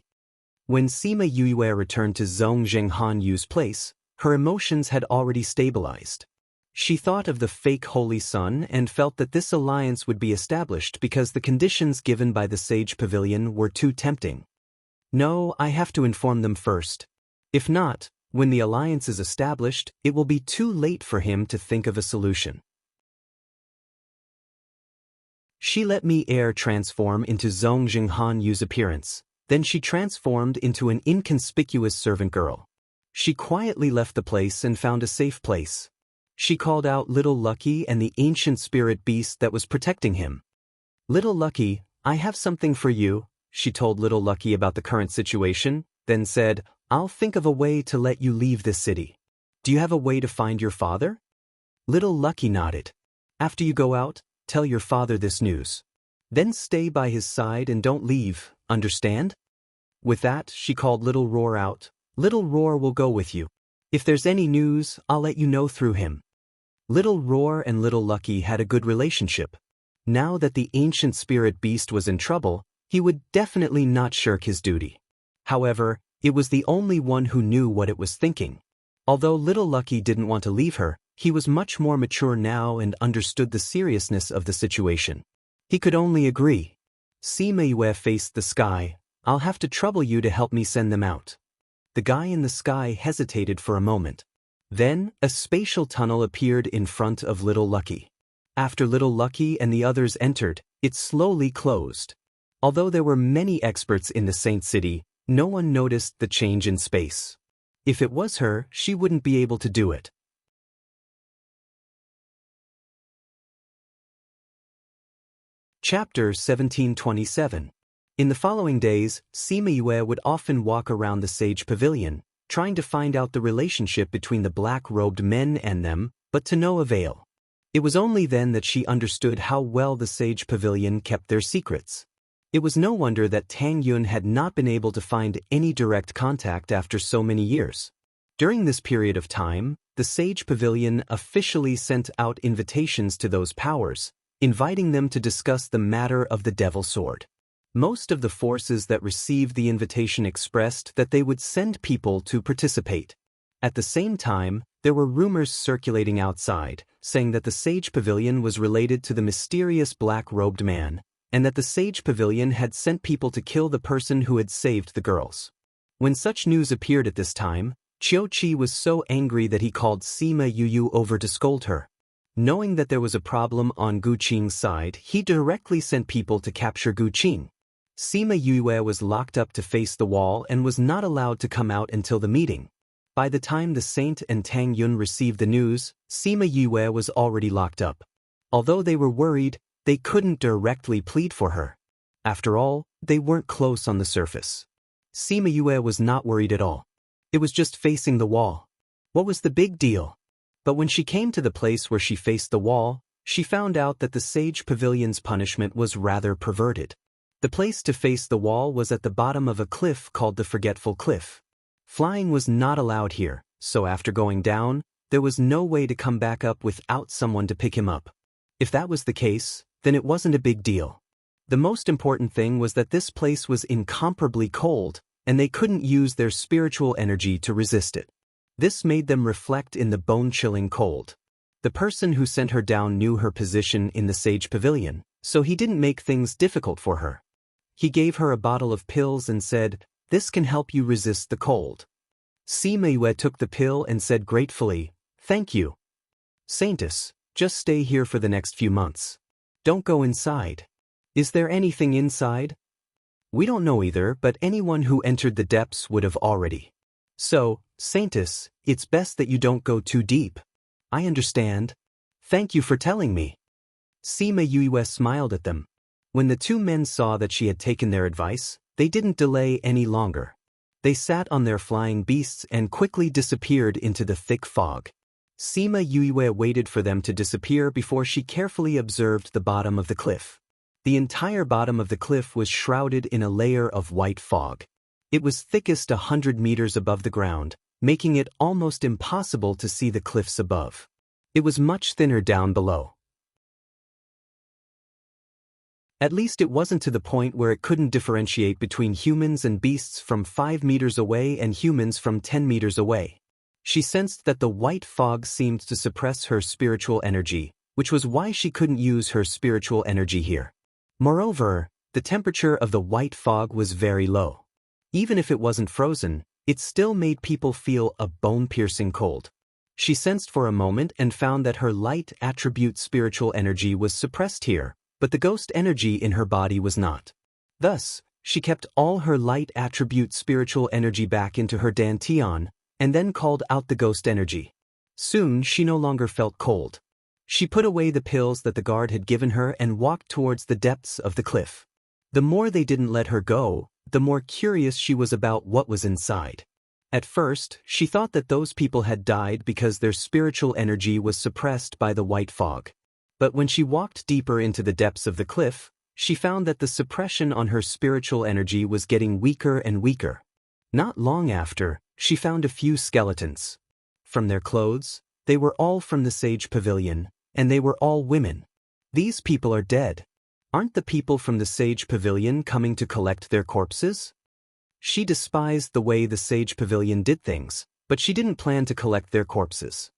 A: When Sima Yue returned to Zhong Zhenghan Yu's place, her emotions had already stabilized. She thought of the fake Holy Son and felt that this alliance would be established because the conditions given by the Sage Pavilion were too tempting. No, I have to inform them first. If not, when the alliance is established, it will be too late for him to think of a solution. She let Mi Air transform into Zhong Zhenghan Yu's appearance. Then she transformed into an inconspicuous servant girl. She quietly left the place and found a safe place. She called out Little Lucky and the ancient spirit beast that was protecting him. Little Lucky, I have something for you, she told Little Lucky about the current situation, then said, I'll think of a way to let you leave this city. Do you have a way to find your father? Little Lucky nodded. After you go out, tell your father this news. Then stay by his side and don't leave, understand? With that, she called Little Roar out. Little Roar will go with you. If there's any news, I'll let you know through him. Little Roar and Little Lucky had a good relationship. Now that the ancient spirit beast was in trouble, he would definitely not shirk his duty. However, it was the only one who knew what it was thinking. Although Little Lucky didn't want to leave her, he was much more mature now and understood the seriousness of the situation. He could only agree. Sima Yue faced the sky. I'll have to trouble you to help me send them out. The guy in the sky hesitated for a moment. Then, a spatial tunnel appeared in front of Little Lucky. After Little Lucky and the others entered, it slowly closed. Although there were many experts in the Saint City, no one noticed the change in space. If it was her, she wouldn't be able to do it. Chapter 1727. In the following days, Sima Yue would often walk around the Sage Pavilion, trying to find out the relationship between the black-robed men and them, but to no avail. It was only then that she understood how well the Sage Pavilion kept their secrets. It was no wonder that Tang Yun had not been able to find any direct contact after so many years. During this period of time, the Sage Pavilion officially sent out invitations to those powers, inviting them to discuss the matter of the Devil Sword. Most of the forces that received the invitation expressed that they would send people to participate. At the same time, there were rumors circulating outside, saying that the Sage Pavilion was related to the mysterious black-robed man, and that the Sage Pavilion had sent people to kill the person who had saved the girls. When such news appeared at this time, Qiu Qi was so angry that he called Sima Yu over to scold her. Knowing that there was a problem on Gu Qing's side, he directly sent people to capture Gu Qing. Sima Yue was locked up to face the wall and was not allowed to come out until the meeting. By the time the Saint and Tang Yun received the news, Sima Yue was already locked up. Although they were worried, they couldn't directly plead for her. After all, they weren't close on the surface. Sima Yue was not worried at all. It was just facing the wall. What was the big deal? But when she came to the place where she faced the wall, she found out that the Sage Pavilion's punishment was rather perverted. The place to face the wall was at the bottom of a cliff called the Forgetful Cliff. Flying was not allowed here, so after going down, there was no way to come back up without someone to pick him up. If that was the case, then it wasn't a big deal. The most important thing was that this place was incomparably cold, and they couldn't use their spiritual energy to resist it. This made them reflect in the bone-chilling cold. The person who sent her down knew her position in the Sage Pavilion, so he didn't make things difficult for her. He gave her a bottle of pills and said, "This can help you resist the cold." Sima Yue took the pill and said gratefully, "Thank you. Saintess, just stay here for the next few months. Don't go inside." "Is there anything inside?" "We don't know either, but anyone who entered the depths would have already. So, Saintess, it's best that you don't go too deep." "I understand. Thank you for telling me." Sima Yue smiled at them. When the two men saw that she had taken their advice, they didn't delay any longer. They sat on their flying beasts and quickly disappeared into the thick fog. Sima Yue waited for them to disappear before she carefully observed the bottom of the cliff. The entire bottom of the cliff was shrouded in a layer of white fog. It was thickest 100 meters above the ground, making it almost impossible to see the cliffs above. It was much thinner down below. At least it wasn't to the point where it couldn't differentiate between humans and beasts from 5 meters away and humans from 10 meters away. She sensed that the white fog seemed to suppress her spiritual energy, which was why she couldn't use her spiritual energy here. Moreover, the temperature of the white fog was very low. Even if it wasn't frozen, it still made people feel a bone-piercing cold. She sensed for a moment and found that her light attribute spiritual energy was suppressed here, but the ghost energy in her body was not. Thus, she kept all her light attribute spiritual energy back into her dantian, and then called out the ghost energy. Soon she no longer felt cold. She put away the pills that the guard had given her and walked towards the depths of the cliff. The more they didn't let her go, the more curious she was about what was inside. At first, she thought that those people had died because their spiritual energy was suppressed by the white fog. But when she walked deeper into the depths of the cliff, She found that the suppression on her spiritual energy was getting weaker and weaker. Not long after, she found a few skeletons. From their clothes, they were all from the Sage Pavilion, and they were all women. These people are dead. Aren't the people from the Sage Pavilion coming to collect their corpses? She despised the way the Sage Pavilion did things, but she didn't plan to collect their corpses.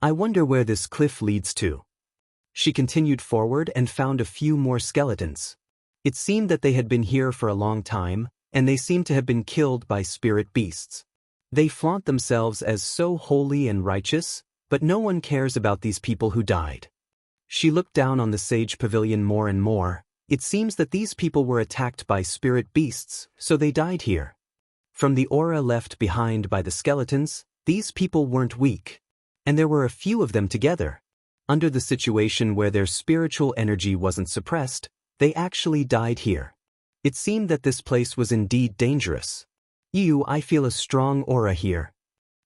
A: I wonder where this cliff leads to. She continued forward and found a few more skeletons. It seemed that they had been here for a long time, and they seemed to have been killed by spirit beasts. They flaunt themselves as so holy and righteous, but no one cares about these people who died. She looked down on the Sage Pavilion more and more. It seems that these people were attacked by spirit beasts, so they died here. From the aura left behind by the skeletons, these people weren't weak. And there were a few of them together. Under the situation where their spiritual energy wasn't suppressed, they actually died here. It seemed that this place was indeed dangerous. I feel a strong aura here.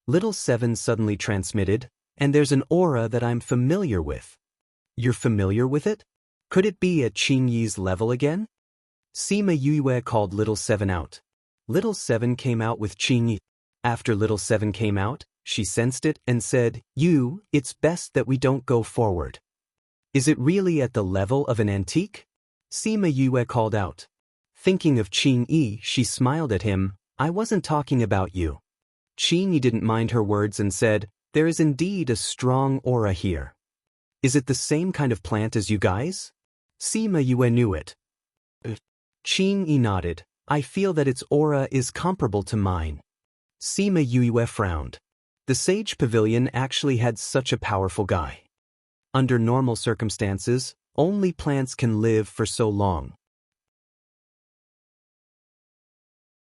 A: Little Seven suddenly transmitted, and there's an aura that I'm familiar with. You're familiar with it? Could it be at Qingyi's level again? Sima Yue called Little Seven out. Little Seven came out with Qingyi. After Little Seven came out, she sensed it and said, it's best that we don't go forward. Is it really at the level of an antique? Sima Yue called out. Thinking of Qingyi, she smiled at him. I wasn't talking about you. Qingyi didn't mind her words and said, there is indeed a strong aura here. Is it the same kind of plant as you guys? Sima Yue knew it. Qingyi nodded. I feel that its aura is comparable to mine. Sima Yue frowned. The Sage Pavilion actually had such a powerful guy. Under normal circumstances, only plants can live for so long.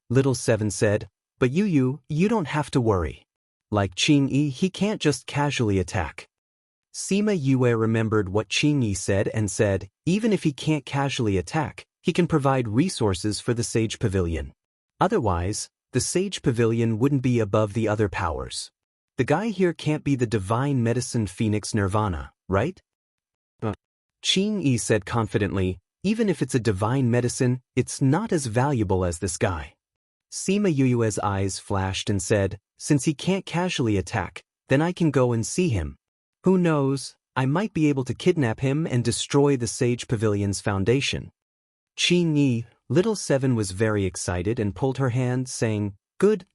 A: Little Seven said, but you don't have to worry. Like Qingyi, he can't just casually attack. Sima Yue remembered what Qingyi said and said, even if he can't casually attack, he can provide resources for the Sage Pavilion. Otherwise, the Sage Pavilion wouldn't be above the other powers. The guy here can't be the divine medicine Phoenix Nirvana, right? Qingyi said confidently, even if it's a divine medicine, it's not as valuable as this guy. Sima Yue's eyes flashed and said, since he can't casually attack, then I can go and see him. Who knows, I might be able to kidnap him and destroy the Sage Pavilion's foundation. Qingyi, Little Seven was very excited and pulled her hand, saying, good.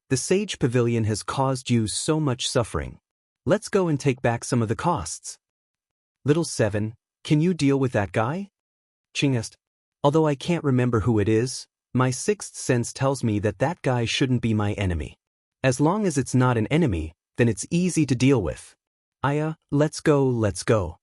A: The Sage Pavilion has caused you so much suffering. Let's go and take back some of the costs. Little Seven, can you deal with that guy? Qing asked. Although I can't remember who it is, my sixth sense tells me that that guy shouldn't be my enemy. As long as it's not an enemy, then it's easy to deal with. Let's go.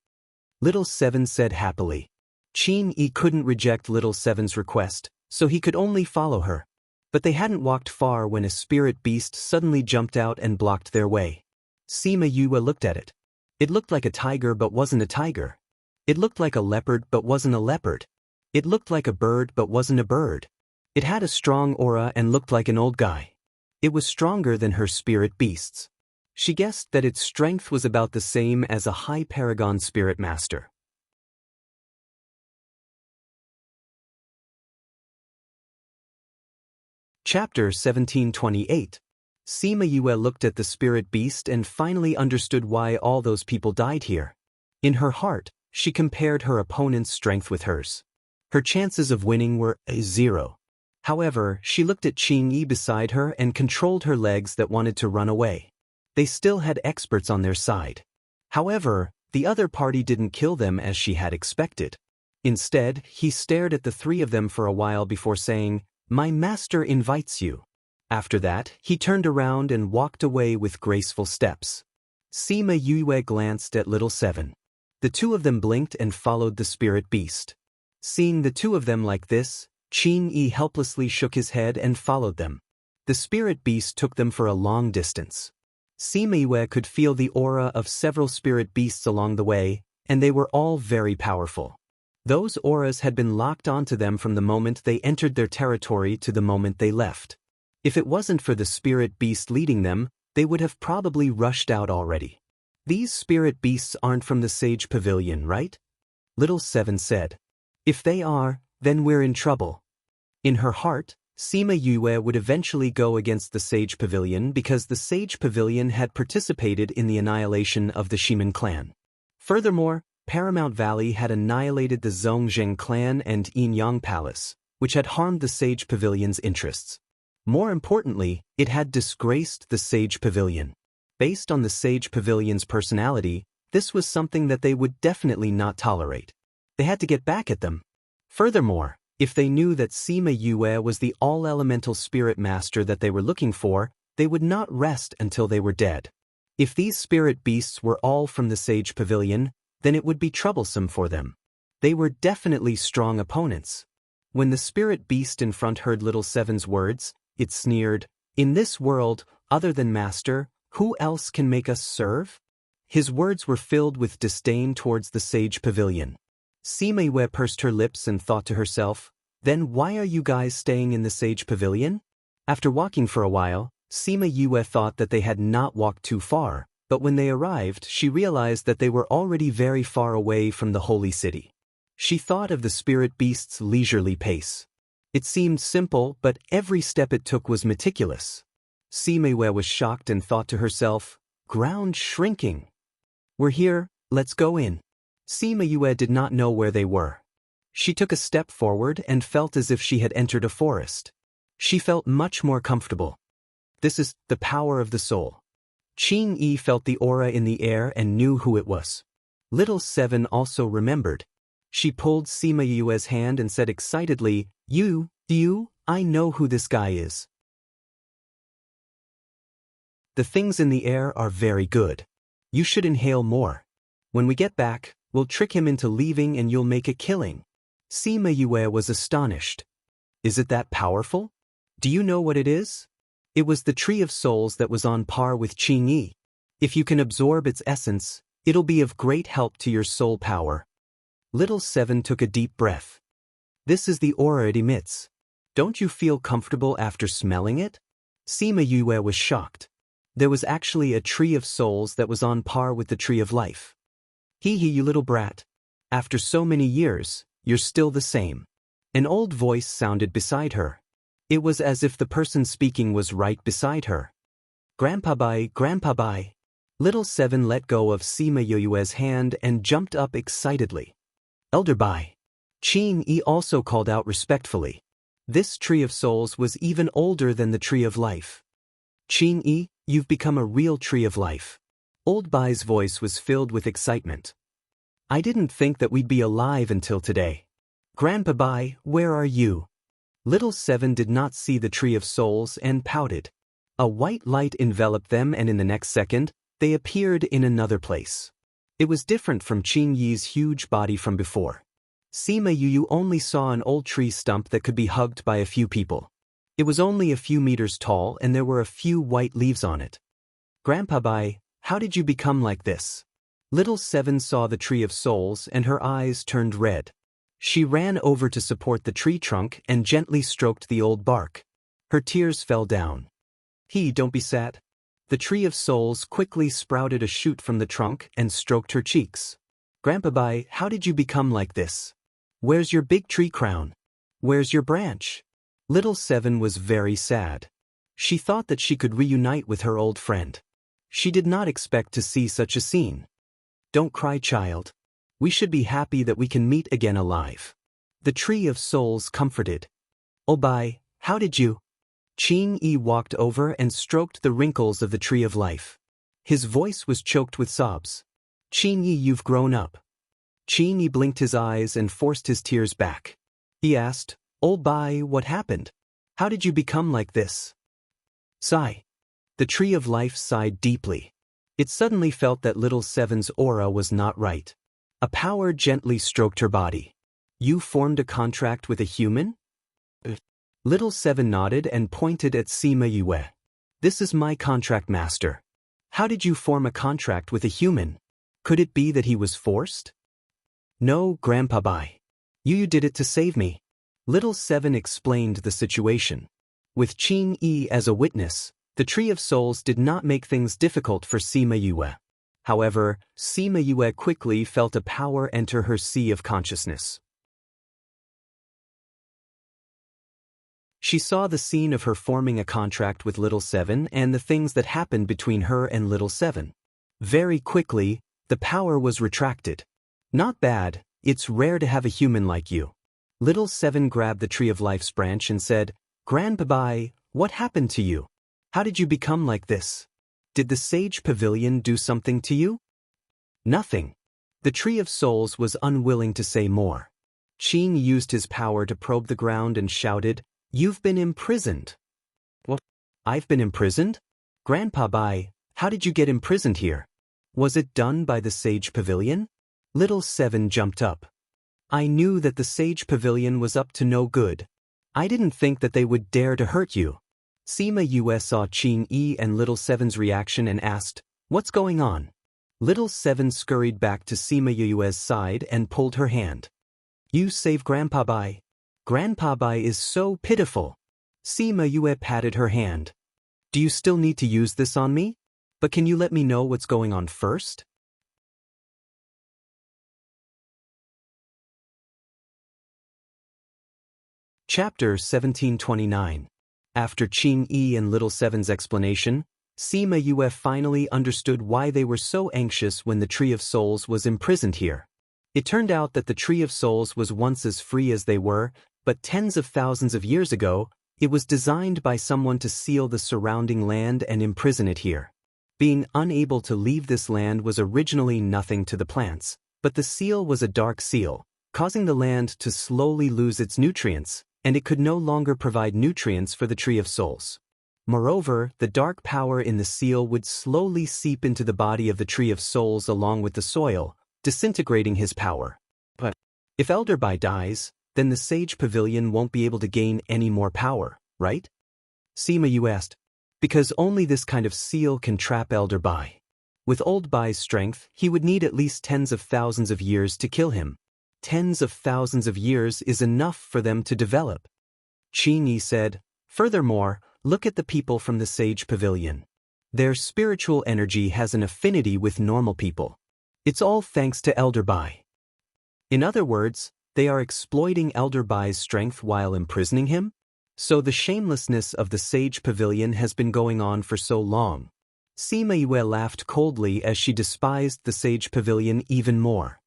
A: Little Seven said happily. Qingyi couldn't reject Little Seven's request, so he could only follow her. But they hadn't walked far when a spirit beast suddenly jumped out and blocked their way. Sima Yue looked at it. It looked like a tiger but wasn't a tiger. It looked like a leopard but wasn't a leopard. It looked like a bird but wasn't a bird. It had a strong aura and looked like an old guy. It was stronger than her spirit beasts. She guessed that its strength was about the same as a high paragon spirit master. Chapter 1728. Sima Yue looked at the spirit beast and finally understood why all those people died here. In her heart, she compared her opponent's strength with hers. Her chances of winning were 0. However, she looked at Qingyi beside her and controlled her legs that wanted to run away. They still had experts on their side. However, the other party didn't kill them as she had expected. Instead, he stared at the three of them for a while before saying, my master invites you. After that, he turned around and walked away with graceful steps. Sima Yue glanced at Little Seven. The two of them blinked and followed the spirit beast. Seeing the two of them like this, Qingyi helplessly shook his head and followed them. The spirit beast took them for a long distance. Sima Yue could feel the aura of several spirit beasts along the way, and they were all very powerful. Those auras had been locked onto them from the moment they entered their territory to the moment they left. If it wasn't for the spirit beast leading them, they would have probably rushed out already. These spirit beasts aren't from the Sage Pavilion, right? Little Seven said. If they are, then we're in trouble. In her heart, Sima Yue would eventually go against the Sage Pavilion because the Sage Pavilion had participated in the annihilation of the Shimin clan. Furthermore, Paramount Valley had annihilated the Zhongzheng clan and Yin Yang Palace, which had harmed the Sage Pavilion's interests. More importantly, it had disgraced the Sage Pavilion. Based on the Sage Pavilion's personality, this was something that they would definitely not tolerate. They had to get back at them. Furthermore, if they knew that Sima Yue was the all-elemental spirit master that they were looking for, they would not rest until they were dead. If these spirit beasts were all from the Sage Pavilion, then it would be troublesome for them. They were definitely strong opponents. When the spirit beast in front heard Little Seven's words, it sneered, "In this world, other than master, who else can make us serve?" His words were filled with disdain towards the Sage Pavilion. Sima Yue pursed her lips and thought to herself, "Then why are you guys staying in the Sage Pavilion?" After walking for a while, Sima Yue thought that they had not walked too far, but when they arrived, she realized that they were already very far away from the holy city. She thought of the spirit beast's leisurely pace. It seemed simple, but every step it took was meticulous. Sima Yue was shocked and thought to herself, "Ground shrinking. We're here, let's go in." Sima Yue did not know where they were. She took a step forward and felt as if she had entered a forest. She felt much more comfortable. This is the power of the soul. Qing Yi felt the aura in the air and knew who it was. Little Seven also remembered. She pulled Sima Yue's hand and said excitedly, You, I know who this guy is. The things in the air are very good. You should inhale more. When we get back, we'll trick him into leaving and you'll make a killing. Sima Yue was astonished. Is it that powerful? Do you know what it is? It was the Tree of Souls that was on par with Qing Yi. If you can absorb its essence, it'll be of great help to your soul power. Little Seven took a deep breath. This is the aura it emits. Don't you feel comfortable after smelling it? Sima Yue was shocked. There was actually a Tree of Souls that was on par with the Tree of Life. Hee hee, you little brat. After so many years, you're still the same. An old voice sounded beside her. It was as if the person speaking was right beside her. Grandpa bye. Little Seven let go of Sima Yue's hand and jumped up excitedly. Elder bye. Qing Yi also called out respectfully. This Tree of Souls was even older than the Tree of Life. Qing Yi, you've become a real Tree of Life. Old Bai's voice was filled with excitement. I didn't think that we'd be alive until today. Grandpa Bai, where are you? Little Seven did not see the Tree of Souls and pouted. A white light enveloped them and in the next second, they appeared in another place. It was different from Qing Yi's huge body from before. Sima Yu only saw an old tree stump that could be hugged by a few people. It was only a few meters tall and there were a few white leaves on it. Grandpa Bai, how did you become like this? Little Seven saw the Tree of Souls and her eyes turned red. She ran over to support the tree trunk and gently stroked the old bark. Her tears fell down. Don't be sad. The Tree of Souls quickly sprouted a shoot from the trunk and stroked her cheeks. Grandpa Bai, how did you become like this? Where's your big tree crown? Where's your branch? Little Seven was very sad. She thought that she could reunite with her old friend. She did not expect to see such a scene. Don't cry, child. We should be happy that we can meet again alive. The Tree of Souls comforted. Oh Bai, how did you? Qing Yi walked over and stroked the wrinkles of the Tree of Life. His voice was choked with sobs. Qing Yi, you've grown up. Qing Yi blinked his eyes and forced his tears back. He asked, Oh Bai, what happened? How did you become like this? Sigh. The Tree of Life sighed deeply. It suddenly felt that Little Seven's aura was not right. A power gently stroked her body. You formed a contract with a human? Little Seven nodded and pointed at Sima Yue. This is my contract master. How did you form a contract with a human? Could it be that he was forced? No, Grandpa Bai. You did it to save me. Little Seven explained the situation. With Qing Yi as a witness, the Tree of Souls did not make things difficult for Sima Yue. However, Sima Yue quickly felt a power enter her sea of consciousness. She saw the scene of her forming a contract with Little Seven and the things that happened between her and Little Seven. Very quickly, the power was retracted. Not bad, it's rare to have a human like you. Little Seven grabbed the Tree of Life's branch and said, "Grandpa, what happened to you? How did you become like this? Did the Sage Pavilion do something to you?" Nothing. The Tree of Souls was unwilling to say more. Qing used his power to probe the ground and shouted, "You've been imprisoned." "What? I've been imprisoned? Grandpa, how did you get imprisoned here? Was it done by the Sage Pavilion?" Little Seven jumped up. "I knew that the Sage Pavilion was up to no good. I didn't think that they would dare to hurt you." Sima Yue saw Qing Yi and Little Seven's reaction and asked, "What's going on?" Little Seven scurried back to Sima Yue's side and pulled her hand. "You save Grandpa. Grandpa is so pitiful." Sima Yue patted her hand. "Do you still need to use this on me? But can you let me know what's going on first?" Chapter 1729. After Qing Yi and Little Seven's explanation, Sima Yue finally understood why they were so anxious when the Tree of Souls was imprisoned here. It turned out that the Tree of Souls was once as free as they were, but tens of thousands of years ago, it was designed by someone to seal the surrounding land and imprison it here. Being unable to leave this land was originally nothing to the plants, but the seal was a dark seal, causing the land to slowly lose its nutrients, and it could no longer provide nutrients for the Tree of Souls. Moreover, the dark power in the seal would slowly seep into the body of the Tree of Souls along with the soil, disintegrating his power. But if Elder Bai dies, then the Sage Pavilion won't be able to gain any more power, right? Sima Yu asked. Because only this kind of seal can trap Elder Bai. With Old Bai's strength, he would need at least tens of thousands of years to kill him. Tens of thousands of years is enough for them to develop. Qing Yi said, "Furthermore, look at the people from the Sage Pavilion. Their spiritual energy has an affinity with normal people. It's all thanks to Elder Bai. In other words, they are exploiting Elder Bai's strength while imprisoning him? So the shamelessness of the Sage Pavilion has been going on for so long." Sima Yue laughed coldly as she despised the Sage Pavilion even more.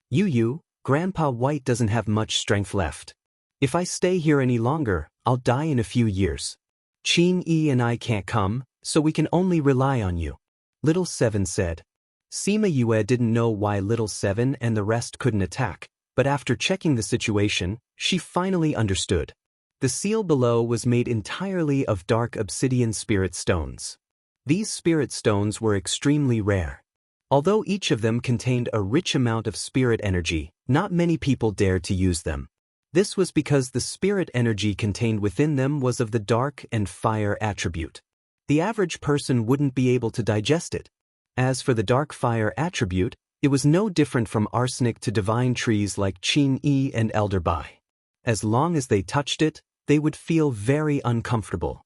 A: "Yu, Grandpa White doesn't have much strength left. If I stay here any longer, I'll die in a few years. Qing Yi and I can't come, so we can only rely on you," Little Seven said. Sima Yue didn't know why Little Seven and the rest couldn't attack, but after checking the situation, she finally understood. The seal below was made entirely of dark obsidian spirit stones. These spirit stones were extremely rare. Although each of them contained a rich amount of spirit energy, not many people dared to use them. This was because the spirit energy contained within them was of the dark and fire attribute. The average person wouldn't be able to digest it. As for the dark fire attribute, it was no different from arsenic to divine trees like Qin Yi and Elder Bai. As long as they touched it, they would feel very uncomfortable.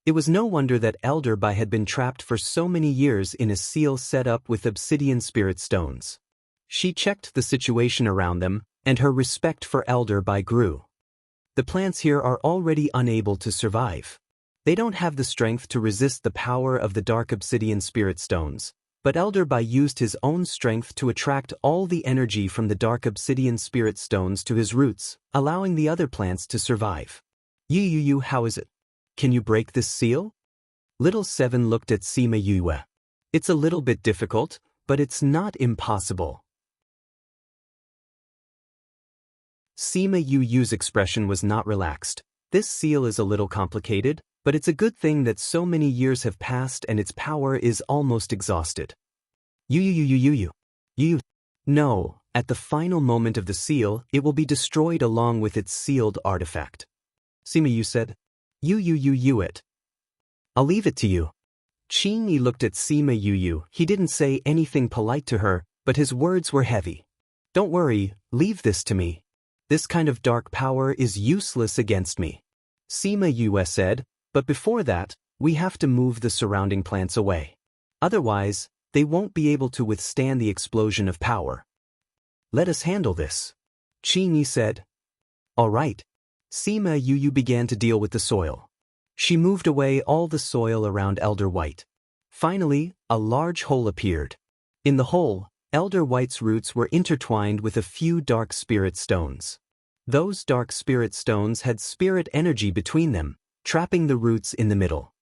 A: It was no wonder that Elder Bai had been trapped for so many years in a seal set up with obsidian spirit stones. She checked the situation around them, and her respect for Elder Bai grew. The plants here are already unable to survive. They don't have the strength to resist the power of the dark obsidian spirit stones, but Elder Bai used his own strength to attract all the energy from the dark obsidian spirit stones to his roots, allowing the other plants to survive. Yu, how is it? Can you break this seal? Little Seven looked at Sima Yue. It's a little bit difficult, but it's not impossible. Sima Yu's expression was not relaxed. This seal is a little complicated, but it's a good thing that so many years have passed and its power is almost exhausted. Yu. No, at the final moment of the seal, it will be destroyed along with its sealed artifact. Sima Yu said, You it. I'll leave it to you. Qing Yi looked at Sima Yu. He didn't say anything polite to her, but his words were heavy. Don't worry, leave this to me. This kind of dark power is useless against me. Sima Yue said, but before that, we have to move the surrounding plants away. Otherwise, they won't be able to withstand the explosion of power. Let us handle this. Qing Yi said. All right. Sima Yu began to deal with the soil. She moved away all the soil around Elder White. Finally, a large hole appeared. In the hole, Elder White's roots were intertwined with a few dark spirit stones. Those dark spirit stones had spirit energy between them, trapping the roots in the middle.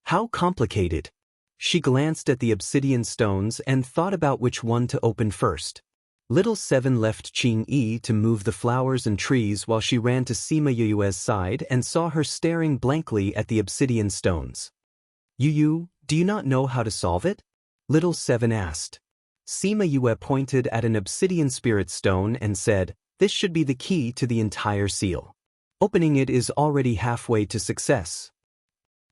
A: How complicated! She glanced at the obsidian stones and thought about which one to open first. Little Seven left Qing Yi to move the flowers and trees while she ran to Sima Yu's side and saw her staring blankly at the obsidian stones. Yu, do you not know how to solve it? Little Seven asked. Sima Yue pointed at an obsidian spirit stone and said, this should be the key to the entire seal. Opening it is already halfway to success.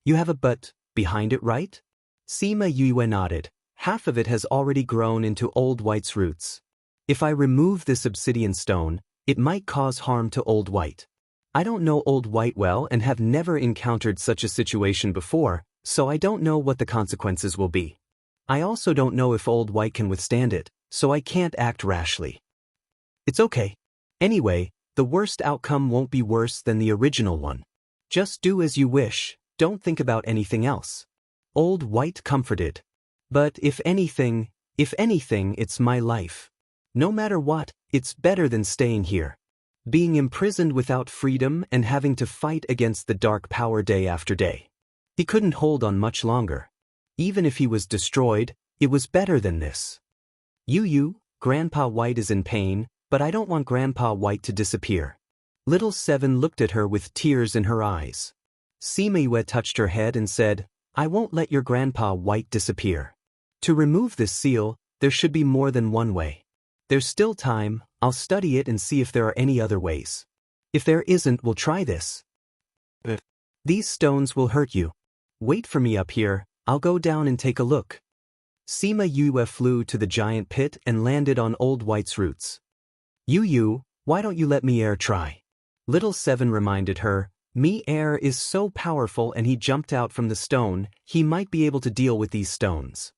A: You have a but behind it, right? Sima Yue nodded. Half of it has already grown into Old White's roots. If I remove this obsidian stone, it might cause harm to Old White. I don't know Old White well and have never encountered such a situation before, so I don't know what the consequences will be. I also don't know if Old White can withstand it, so I can't act rashly. It's okay. Anyway, the worst outcome won't be worse than the original one. Just do as you wish, don't think about anything else. Old White comforted. But if anything, it's my life. No matter what, it's better than staying here. Being imprisoned without freedom and having to fight against the dark power day after day. He couldn't hold on much longer. Even if he was destroyed, it was better than this. Yu, Grandpa White is in pain, but I don't want Grandpa White to disappear. Little Seven looked at her with tears in her eyes. Sima Yue touched her head and said, I won't let your Grandpa White disappear. To remove this seal, there should be more than one way. There's still time, I'll study it and see if there are any other ways. If there isn't, we'll try this. These stones will hurt you. Wait for me up here, I'll go down and take a look. Sima Yue flew to the giant pit and landed on Old White's roots. Yu, why don't you let me try? Little Seven reminded her, Mi is so powerful and he jumped out from the stone, he might be able to deal with these stones.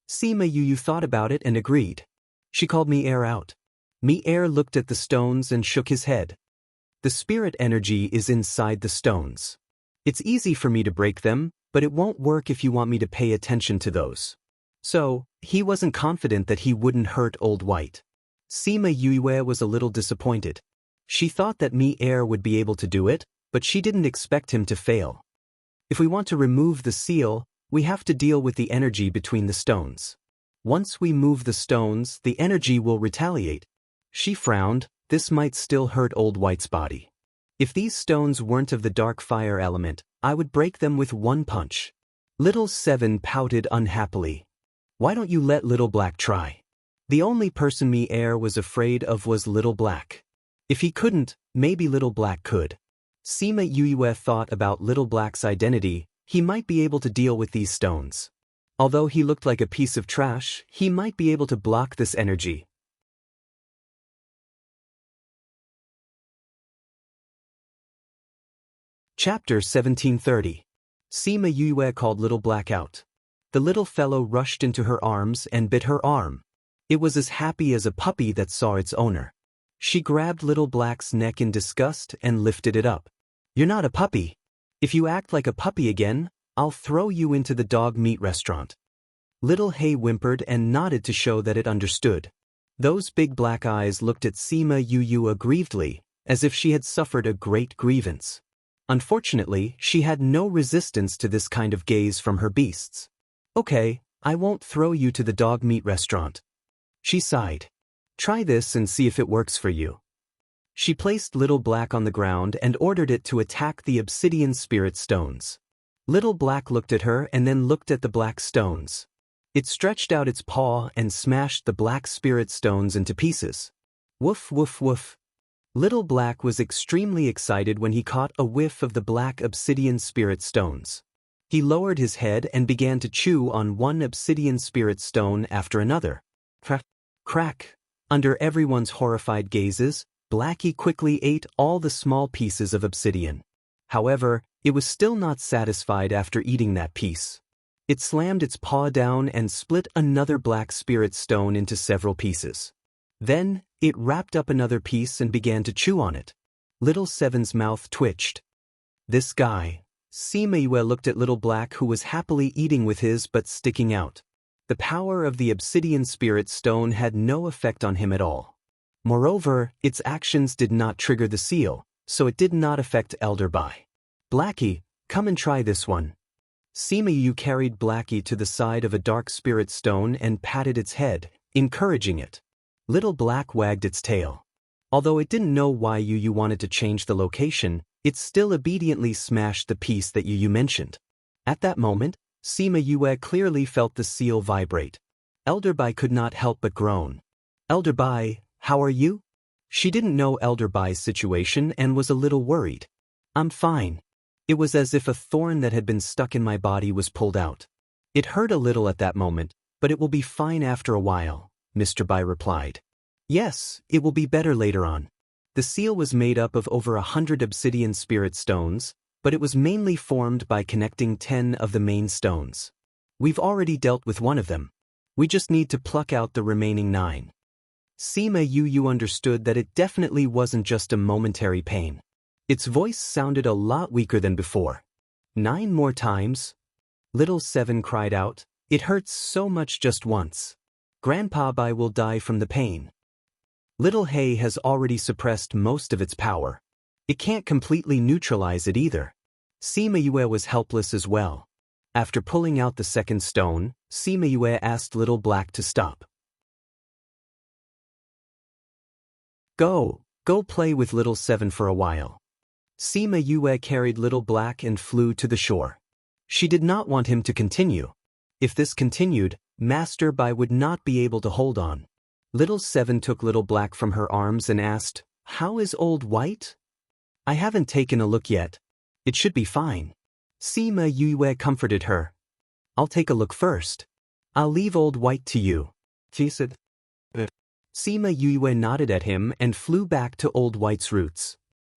A: Sima Yu thought about it and agreed. She called Mi out. Mi looked at the stones and shook his head. The spirit energy is inside the stones. It's easy for me to break them, but it won't work if you want me to pay attention to those. So, he wasn't confident that he wouldn't hurt Old White. Sima Yue was a little disappointed. She thought that Mi would be able to do it, but she didn't expect him to fail. If we want to remove the seal, we have to deal with the energy between the stones. Once we move the stones, the energy will retaliate. She frowned, this might still hurt Old White's body. If these stones weren't of the dark fire element, I would break them with one punch. Little Seven pouted unhappily. Why don't you let Little Black try? The only person Mi was afraid of was Little Black. If he couldn't, maybe Little Black could. Sima Yue thought about Little Black's identity, he might be able to deal with these stones. Although he looked like a piece of trash, he might be able to block this energy. Chapter 1730. Sima Yue called Little Black out. The little fellow rushed into her arms and bit her arm. It was as happy as a puppy that saw its owner. She grabbed Little Black's neck in disgust and lifted it up. You're not a puppy. If you act like a puppy again, I'll throw you into the dog meat restaurant. Little Hay whimpered and nodded to show that it understood. Those big black eyes looked at Sima Yue aggrievedly, as if she had suffered a great grievance. Unfortunately, she had no resistance to this kind of gaze from her beasts. Okay, I won't throw you to the dog meat restaurant. She sighed. Try this and see if it works for you. She placed Little Black on the ground and ordered it to attack the obsidian spirit stones. Little Black looked at her and then looked at the black stones. It stretched out its paw and smashed the black spirit stones into pieces. Woof woof woof. Little Black was extremely excited when he caught a whiff of the black obsidian spirit stones. He lowered his head and began to chew on one obsidian spirit stone after another. Crack, crack. Under everyone's horrified gazes, Blackie quickly ate all the small pieces of obsidian. However, it was still not satisfied after eating that piece. It slammed its paw down and split another black spirit stone into several pieces. Then, it wrapped up another piece and began to chew on it. Little Seven's mouth twitched. This guy. Sima Yue looked at Little Black, who was happily eating with his but sticking out. The power of the obsidian spirit stone had no effect on him at all. Moreover, its actions did not trigger the seal, so it did not affect Elder Bai. Blackie, come and try this one. Sima Yue carried Blackie to the side of a dark spirit stone and patted its head, encouraging it. Little Black wagged its tail. Although it didn't know why Yu wanted to change the location, it still obediently smashed the piece that Yu mentioned. At that moment, Sima Yue clearly felt the seal vibrate. Elder Bai could not help but groan. Elder Bai, how are you? She didn't know Elder Bai's situation and was a little worried. I'm fine. It was as if a thorn that had been stuck in my body was pulled out. It hurt a little at that moment, but it will be fine after a while, Mr. Bai replied. Yes, it will be better later on. The seal was made up of over 100 obsidian spirit stones, but it was mainly formed by connecting 10 of the main stones. We've already dealt with one of them. We just need to pluck out the remaining 9. Sima Yu understood that it definitely wasn't just a momentary pain. Its voice sounded a lot weaker than before. 9 more times? Little Seven cried out. It hurts so much just once. Grandpa Bai will die from the pain. Little Hay has already suppressed most of its power. It can't completely neutralize it either. Sima Yue was helpless as well. After pulling out the second stone, Sima Yue asked Little Black to stop. Go play with Little Seven for a while. Sima Yue carried Little Black and flew to the shore. She did not want him to continue. If this continued, Master Bai would not be able to hold on. Little Seven took Little Black from her arms and asked, How is Old White? I haven't taken a look yet. It should be fine. Sima Yue comforted her. I'll take a look first. I'll leave Old White to you, she said. Sima Yue nodded at him and flew back to Old White's roots.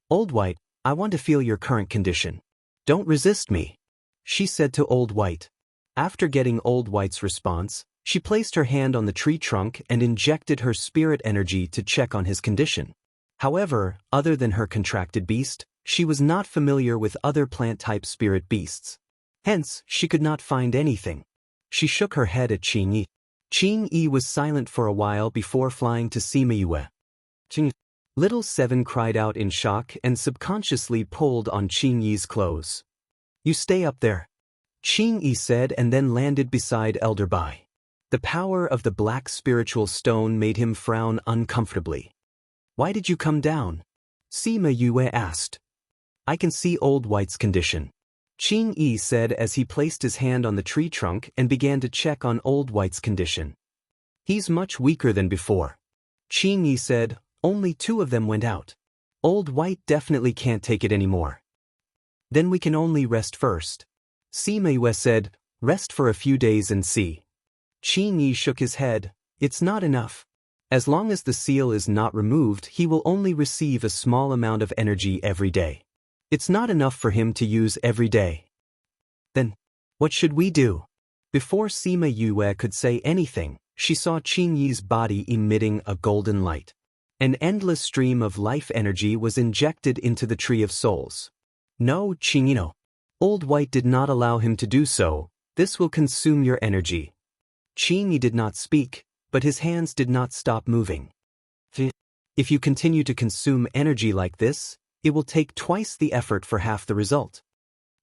A: Old White, I want to feel your current condition. Don't resist me, she said to Old White. After getting Old White's response, she placed her hand on the tree trunk and injected her spirit energy to check on his condition. However, other than her contracted beast, she was not familiar with other plant-type spirit beasts. Hence, she could not find anything. She shook her head at Qing Yi. Qing Yi was silent for a while before flying to Sima Yue. Qing. Little Seven cried out in shock and subconsciously pulled on Qing Yi's clothes. You stay up there, Qing Yi said, and then landed beside Elder Bai. The power of the black spiritual stone made him frown uncomfortably. Why did you come down? Sima Yue asked. I can see Old White's condition, Qing Yi said as he placed his hand on the tree trunk and began to check on Old White's condition. He's much weaker than before. Qing Yi said, only 2 of them went out. Old White definitely can't take it anymore. Then we can only rest first. Sima Yue said, rest for a few days and see. Qing Yi shook his head. It's not enough. As long as the seal is not removed, he will only receive a small amount of energy every day. It's not enough for him to use every day. Then, what should we do? Before Sima Yue could say anything, she saw Qing Yi's body emitting a golden light. An endless stream of life energy was injected into the Tree of Souls. No, Qing Yi, no. Old White did not allow him to do so. This will consume your energy. Qing Yi did not speak, but his hands did not stop moving. If you continue to consume energy like this, it will take twice the effort for half the result.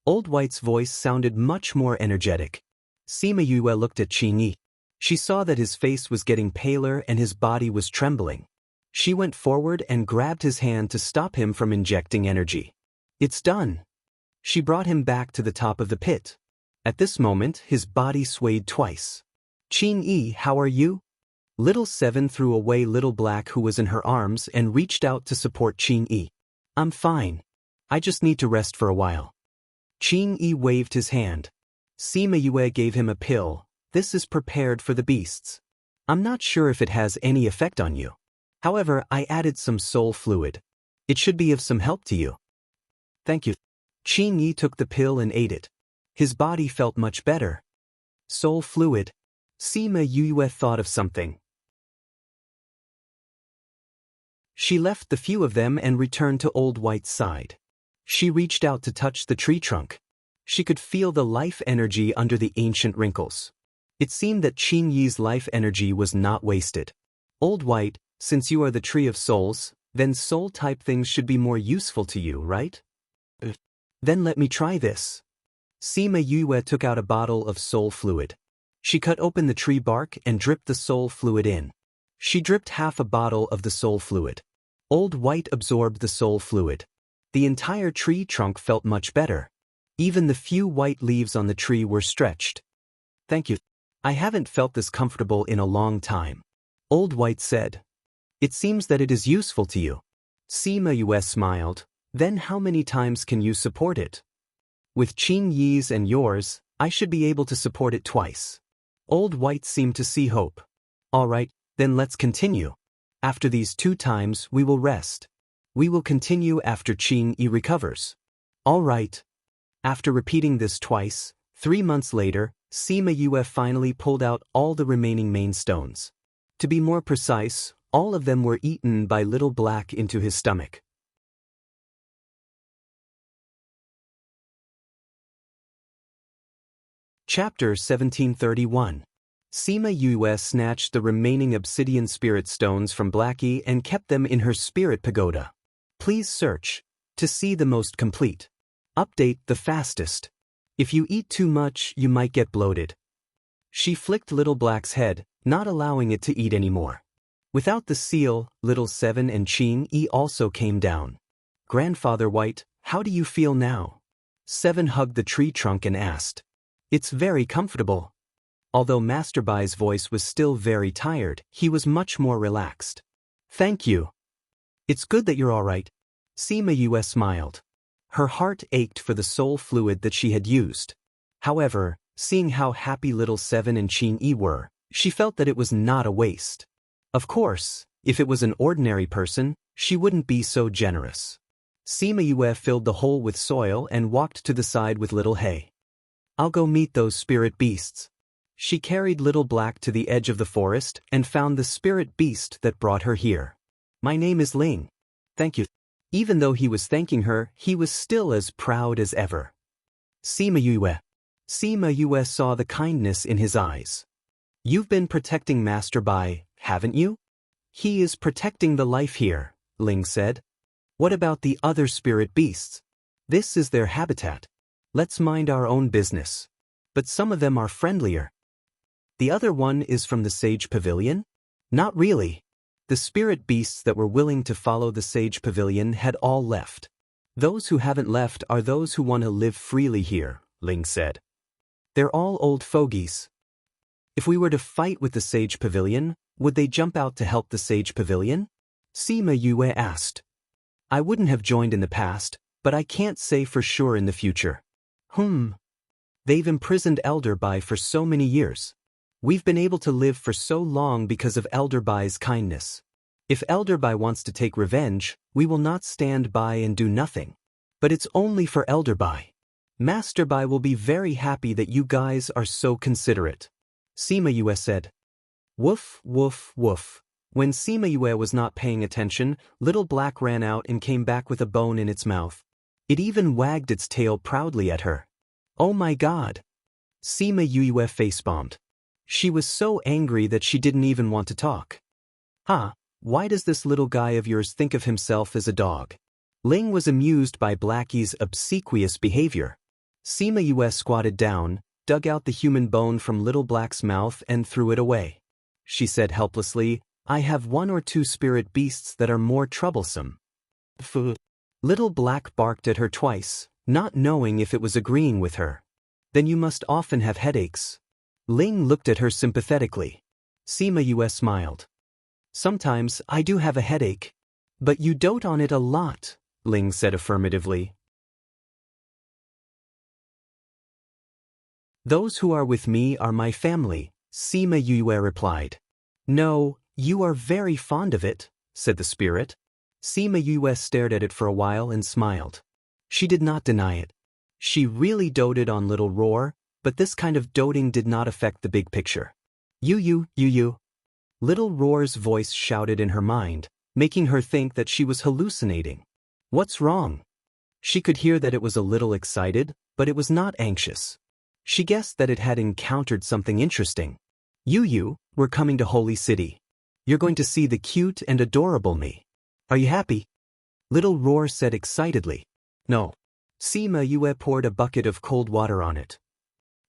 A: Old White's voice sounded much more energetic. Sima Yue looked at Qing Yi. She saw that his face was getting paler and his body was trembling. She went forward and grabbed his hand to stop him from injecting energy. It's done. She brought him back to the top of the pit. At this moment, his body swayed twice. Qing Yi, how are you? Little Seven threw away Little Black, who was in her arms, and reached out to support Qing Yi. I'm fine. I just need to rest for a while. Qing Yi waved his hand. Sima Yue gave him a pill. This is prepared for the beasts. I'm not sure if it has any effect on you. However, I added some soul fluid. It should be of some help to you. Thank you. Qing Yi took the pill and ate it. His body felt much better. Soul fluid. Sima Yue thought of something. She left the few of them and returned to Old White's side. She reached out to touch the tree trunk. She could feel the life energy under the ancient wrinkles. It seemed that Qing Yi's life energy was not wasted. Old White, since you are the tree of souls, then soul-type things should be more useful to you, right? Then let me try this. Sima Yue took out a bottle of soul fluid. She cut open the tree bark and dripped the soul fluid in. She dripped half a bottle of the soul fluid. Old White absorbed the soul fluid. The entire tree trunk felt much better. Even the few white leaves on the tree were stretched. Thank you. I haven't felt this comfortable in a long time. Old White said. It seems that it is useful to you. Sima Yue smiled. Then how many times can you support it? With Qing Yi's and yours, I should be able to support it twice. Old White seemed to see hope. All right, then let's continue. After these 2 times we will rest. We will continue after Qing Yi recovers. All right. After repeating this twice, 3 months later, Sima Yue finally pulled out all the remaining main stones. To be more precise, all of them were eaten by Little Black into his stomach. Chapter 1731. Sima Yue snatched the remaining obsidian spirit stones from Blackie and kept them in her spirit pagoda. Please search to see the most complete. Update the fastest. If you eat too much, you might get bloated. She flicked Little Black's head, not allowing it to eat anymore. Without the seal, Little Seven and Qing Yi also came down. Grandfather White, how do you feel now? Seven hugged the tree trunk and asked. It's very comfortable. Although Master Bai's voice was still very tired, he was much more relaxed. Thank you. It's good that you're all right. Sima Yue smiled. Her heart ached for the soul fluid that she had used. However, seeing how happy Little Seven and Qing Yi were, she felt that it was not a waste. Of course, if it was an ordinary person, she wouldn't be so generous. Sima Yue filled the hole with soil and walked to the side with Little Hay. I'll go meet those spirit beasts. She carried Little Black to the edge of the forest and found the spirit beast that brought her here. My name is Ling. Thank you. Even though he was thanking her, he was still as proud as ever. Sima Yue. Sima Yue saw the kindness in his eyes. You've been protecting Master Bai, haven't you? He is protecting the life here, Ling said. What about the other spirit beasts? This is their habitat. Let's mind our own business. But some of them are friendlier. The other one is from the Sage Pavilion? Not really. The spirit beasts that were willing to follow the Sage Pavilion had all left. Those who haven't left are those who want to live freely here, Ling said. They're all old fogies. If we were to fight with the Sage Pavilion, would they jump out to help the Sage Pavilion? Sima Yue asked. I wouldn't have joined in the past, but I can't say for sure in the future. They've imprisoned Elder Bai for so many years. We've been able to live for so long because of Elder Bai's kindness. If Elder Bai wants to take revenge, we will not stand by and do nothing. But it's only for Elder Bai. Master Bai will be very happy that you guys are so considerate. Sima Yue said. Woof, woof, woof. When Sima Yue was not paying attention, Little Black ran out and came back with a bone in its mouth. It even wagged its tail proudly at her. Oh my God! Sima Yue facepalmed. She was so angry that she didn't even want to talk. Why does this little guy of yours think of himself as a dog? Ling was amused by Blackie's obsequious behavior. Sima Yue squatted down, dug out the human bone from Little Black's mouth and threw it away. She said helplessly, I have 1 or 2 spirit beasts that are more troublesome. Little Black barked at her twice, not knowing if it was agreeing with her. Then you must often have headaches. Ling looked at her sympathetically. Sima Yue smiled. Sometimes I do have a headache. But you dote on it a lot, Ling said affirmatively. Those who are with me are my family, Sima Yue replied. No, you are very fond of it, said the spirit. Sima Yue stared at it for a while and smiled. She did not deny it. She really doted on Little Roar, but this kind of doting did not affect the big picture. You. Little Roar's voice shouted in her mind, making her think that she was hallucinating. What's wrong? She could hear that it was a little excited, but it was not anxious. She guessed that it had encountered something interesting. You, we're coming to Holy City. You're going to see the cute and adorable me. Are you happy? Little Roar said excitedly. No. Sima Yue poured a bucket of cold water on it.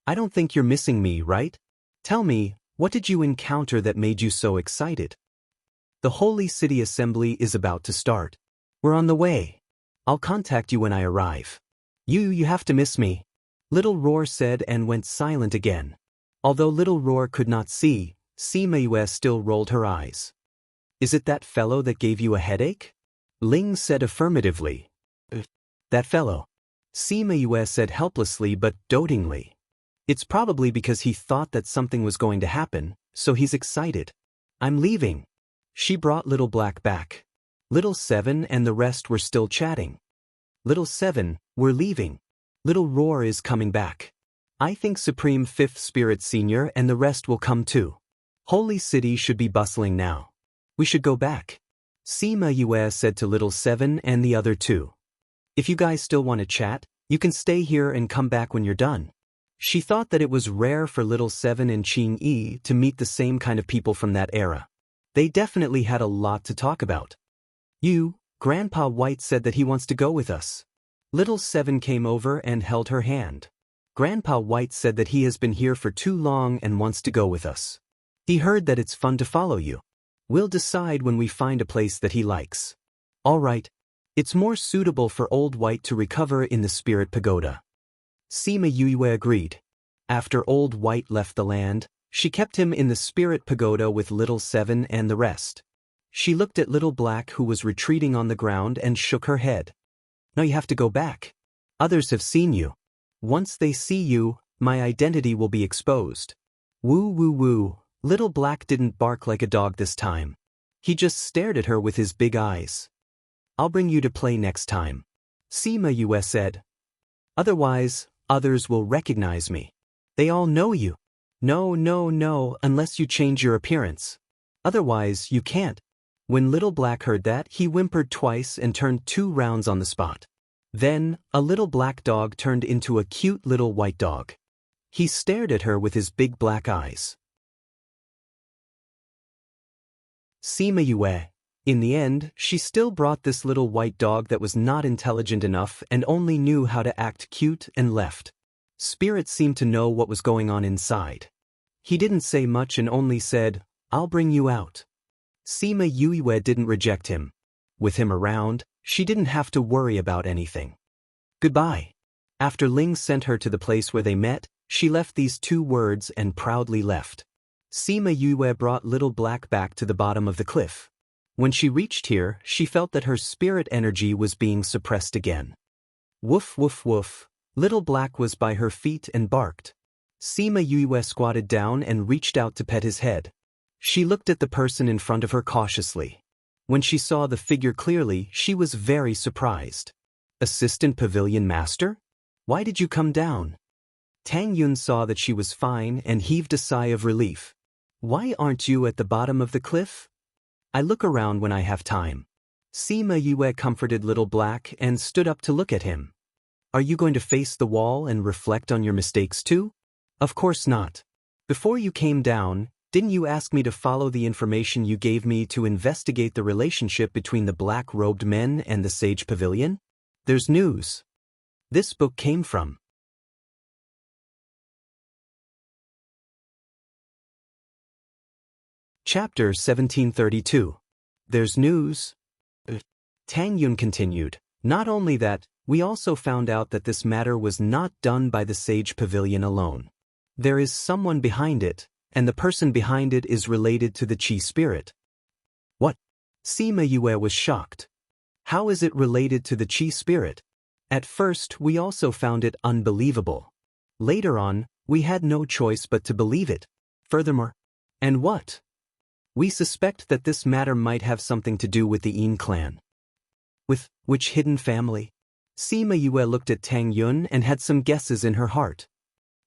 A: I don't think you're missing me, right? Tell me, what did you encounter that made you so excited? The Holy City Assembly is about to start. We're on the way. I'll contact you when I arrive. You have to miss me. Little Roar said and went silent again. Although Little Roar could not see, Sima Yue still rolled her eyes. Is it that fellow that gave you a headache? Ling said affirmatively. That fellow. Sima Yue said helplessly but dotingly. It's probably because he thought that something was going to happen, so he's excited. I'm leaving. She brought Little Black back. Little Seven and the rest were still chatting. Little Seven, we're leaving. Little Roar is coming back. I think Supreme Fifth Spirit Senior and the rest will come too. Holy City should be bustling now. We should go back. Sima Yue said to Little Seven and the other two. If you guys still want to chat, you can stay here and come back when you're done. She thought that it was rare for Little Seven and Qing Yi to meet the same kind of people from that era. They definitely had a lot to talk about. Grandpa White said that he wants to go with us. Little Seven came over and held her hand. Grandpa White said that he has been here for too long and wants to go with us. He heard that it's fun to follow you. We'll decide when we find a place that he likes. All right. It's more suitable for Old White to recover in the Spirit Pagoda. Sima Yue agreed. After Old White left the land, she kept him in the Spirit Pagoda with Little Seven and the rest. She looked at Little Black who was retreating on the ground and shook her head. No, you have to go back. Others have seen you. Once they see you, my identity will be exposed. Woo woo woo. Little Black didn't bark like a dog this time. He just stared at her with his big eyes. I'll bring you to play next time. Sima Yue said. Otherwise, others will recognize me. They all know you. No, unless you change your appearance. Otherwise, you can't. When Little Black heard that, he whimpered twice and turned 2 rounds on the spot. Then, a little black dog turned into a cute little white dog. He stared at her with his big black eyes. Sima Yue. In the end, she still brought this little white dog that was not intelligent enough and only knew how to act cute and left. Spirit seemed to know what was going on inside. He didn't say much and only said, I'll bring you out. Sima Yue didn't reject him. With him around, she didn't have to worry about anything. Goodbye. After Ling sent her to the place where they met, she left these 2 words and proudly left. Sima Yue brought Little Black back to the bottom of the cliff. When she reached here, she felt that her spirit energy was being suppressed again. Woof woof woof. Little Black was by her feet and barked. Sima Yue squatted down and reached out to pet his head. She looked at the person in front of her cautiously. When she saw the figure clearly, she was very surprised. Assistant Pavilion Master? Why did you come down? Tang Yun saw that she was fine and heaved a sigh of relief. Why aren't you at the bottom of the cliff? I look around when I have time. Sima Yue comforted Little Black and stood up to look at him. Are you going to face the wall and reflect on your mistakes too? Of course not. Before you came down, didn't you ask me to follow the information you gave me to investigate the relationship between the black-robed men and the Sage Pavilion? There's news. This book came from. Chapter 1732. There's news. Tang Yun continued. Not only that, we also found out that this matter was not done by the Sage Pavilion alone. There is someone behind it, and the person behind it is related to the Qi spirit. What? Sima Yue was shocked. How is it related to the Qi spirit? At first, we also found it unbelievable. Later on, we had no choice but to believe it. Furthermore, and what? We suspect that this matter might have something to do with the Yin clan. With which hidden family? Sima Yue looked at Tang Yun and had some guesses in her heart.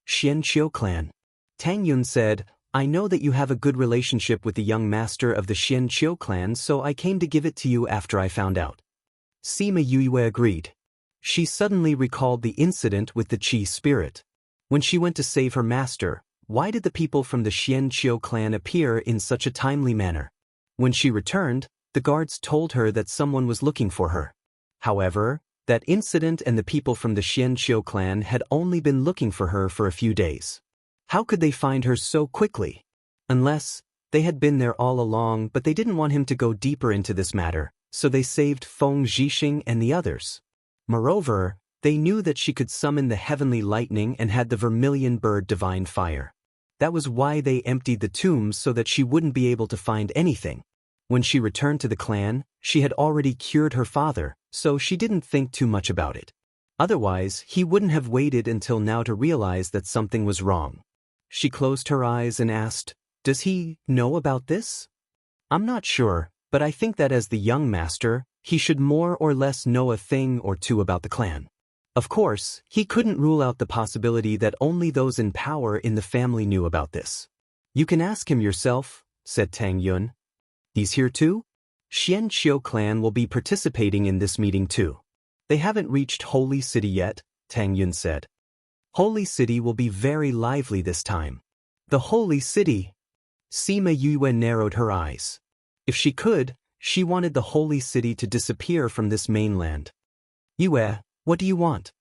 A: Xianqiu clan. Tang Yun said, I know that you have a good relationship with the young master of the Xianqiu clan, so I came to give it to you after I found out. Sima Yue agreed. She suddenly recalled the incident with the Qi spirit. When she went to save her master, why did the people from the Xianqiu clan appear in such a timely manner? When she returned, the guards told her that someone was looking for her. However, that incident and the people from the Xianqiu clan had only been looking for her for a few days. How could they find her so quickly? Unless they had been there all along, but they didn't want him to go deeper into this matter, so they saved Feng Zhixing and the others. Moreover, they knew that she could summon the heavenly lightning and had the vermilion bird divine fire. That was why they emptied the tombs so that she wouldn't be able to find anything. When she returned to the clan, she had already cured her father, so she didn't think too much about it. Otherwise, he wouldn't have waited until now to realize that something was wrong. She closed her eyes and asked, "Does he know about this?" "I'm not sure, but I think that as the young master, he should more or less know a thing or two about the clan." Of course, he couldn't rule out the possibility that only those in power in the family knew about this. "You can ask him yourself," said Tang Yun. "He's here too?" Xianqiu clan will be participating in this meeting too. "They haven't reached Holy City yet," Tang Yun said. "Holy City will be very lively this time." "The Holy City?" Sima Yue narrowed her eyes. If she could, she wanted the Holy City to disappear from this mainland. "Yue, what do you want?"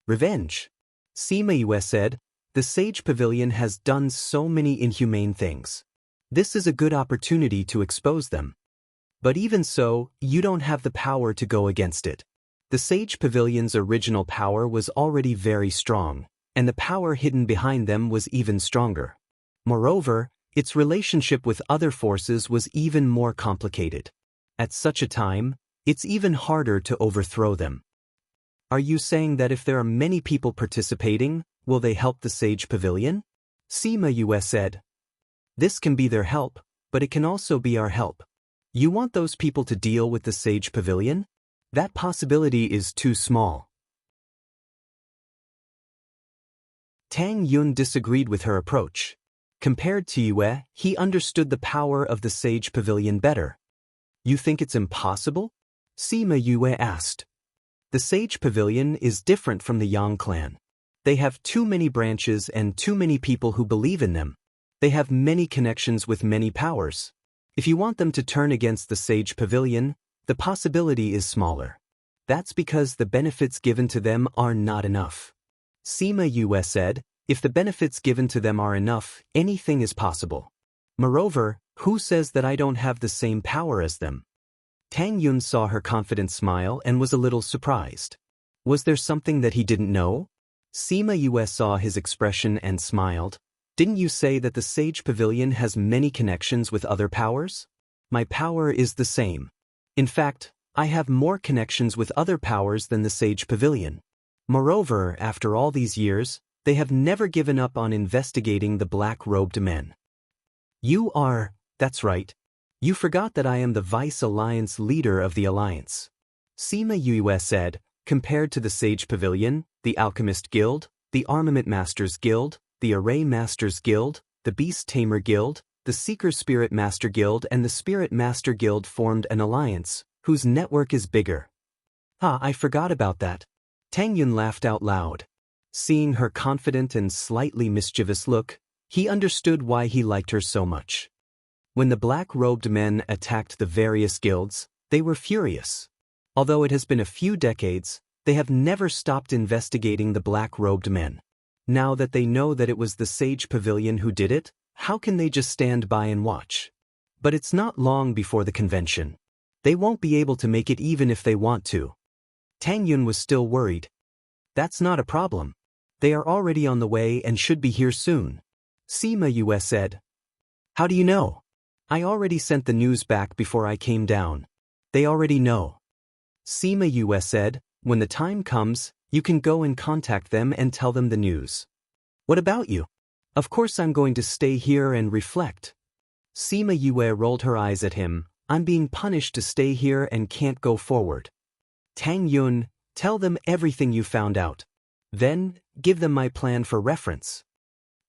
A: "Revenge." Sima Yue said, "The Sage Pavilion has done so many inhumane things. This is a good opportunity to expose them. But even so, you don't have the power to go against it. The Sage Pavilion's original power was already very strong, and the power hidden behind them was even stronger. Moreover, its relationship with other forces was even more complicated. At such a time, it's even harder to overthrow them." "Are you saying that if there are many people participating, will they help the Sage Pavilion?" Sima Yue said. "This can be their help, but it can also be our help. You want those people to deal with the Sage Pavilion? That possibility is too small." Tang Yun disagreed with her approach. Compared to Yue, he understood the power of the Sage Pavilion better. "You think it's impossible?" Sima Yue asked. "The Sage Pavilion is different from the Yang clan. They have too many branches and too many people who believe in them. They have many connections with many powers. If you want them to turn against the Sage Pavilion, the possibility is smaller. That's because the benefits given to them are not enough." Sima Yue said, "If the benefits given to them are enough, anything is possible. Moreover, who says that I don't have the same power as them?" Tang Yun saw her confident smile and was a little surprised. Was there something that he didn't know? Sima Yue saw his expression and smiled. "Didn't you say that the Sage Pavilion has many connections with other powers? My power is the same. In fact, I have more connections with other powers than the Sage Pavilion. Moreover, after all these years, they have never given up on investigating the black-robed men." That's right. You forgot that I am the Vice Alliance leader of the Alliance." Sima Yue said, "Compared to the Sage Pavilion, the Alchemist Guild, the Armament Masters Guild, the Array Masters Guild, the Beast Tamer Guild, the Seeker Spirit Master Guild and the Spirit Master Guild formed an alliance, whose network is bigger." I forgot about that." Tang Yun laughed out loud. Seeing her confident and slightly mischievous look, he understood why he liked her so much. When the black-robed men attacked the various guilds, they were furious. Although it has been a few decades, they have never stopped investigating the black-robed men. Now that they know that it was the Sage Pavilion who did it, how can they just stand by and watch? But it's not long before the convention. They won't be able to make it even if they want to. Tang Yun was still worried. "That's not a problem. They are already on the way and should be here soon." Sima Yue said. "How do you know?" "I already sent the news back before I came down. They already know." Sima Yue said, "When the time comes, you can go and contact them and tell them the news." "What about you?" "Of course I'm going to stay here and reflect." Sima Yue rolled her eyes at him. "I'm being punished to stay here and can't go forward." "Tang Yun, tell them everything you found out. Then, give them my plan for reference."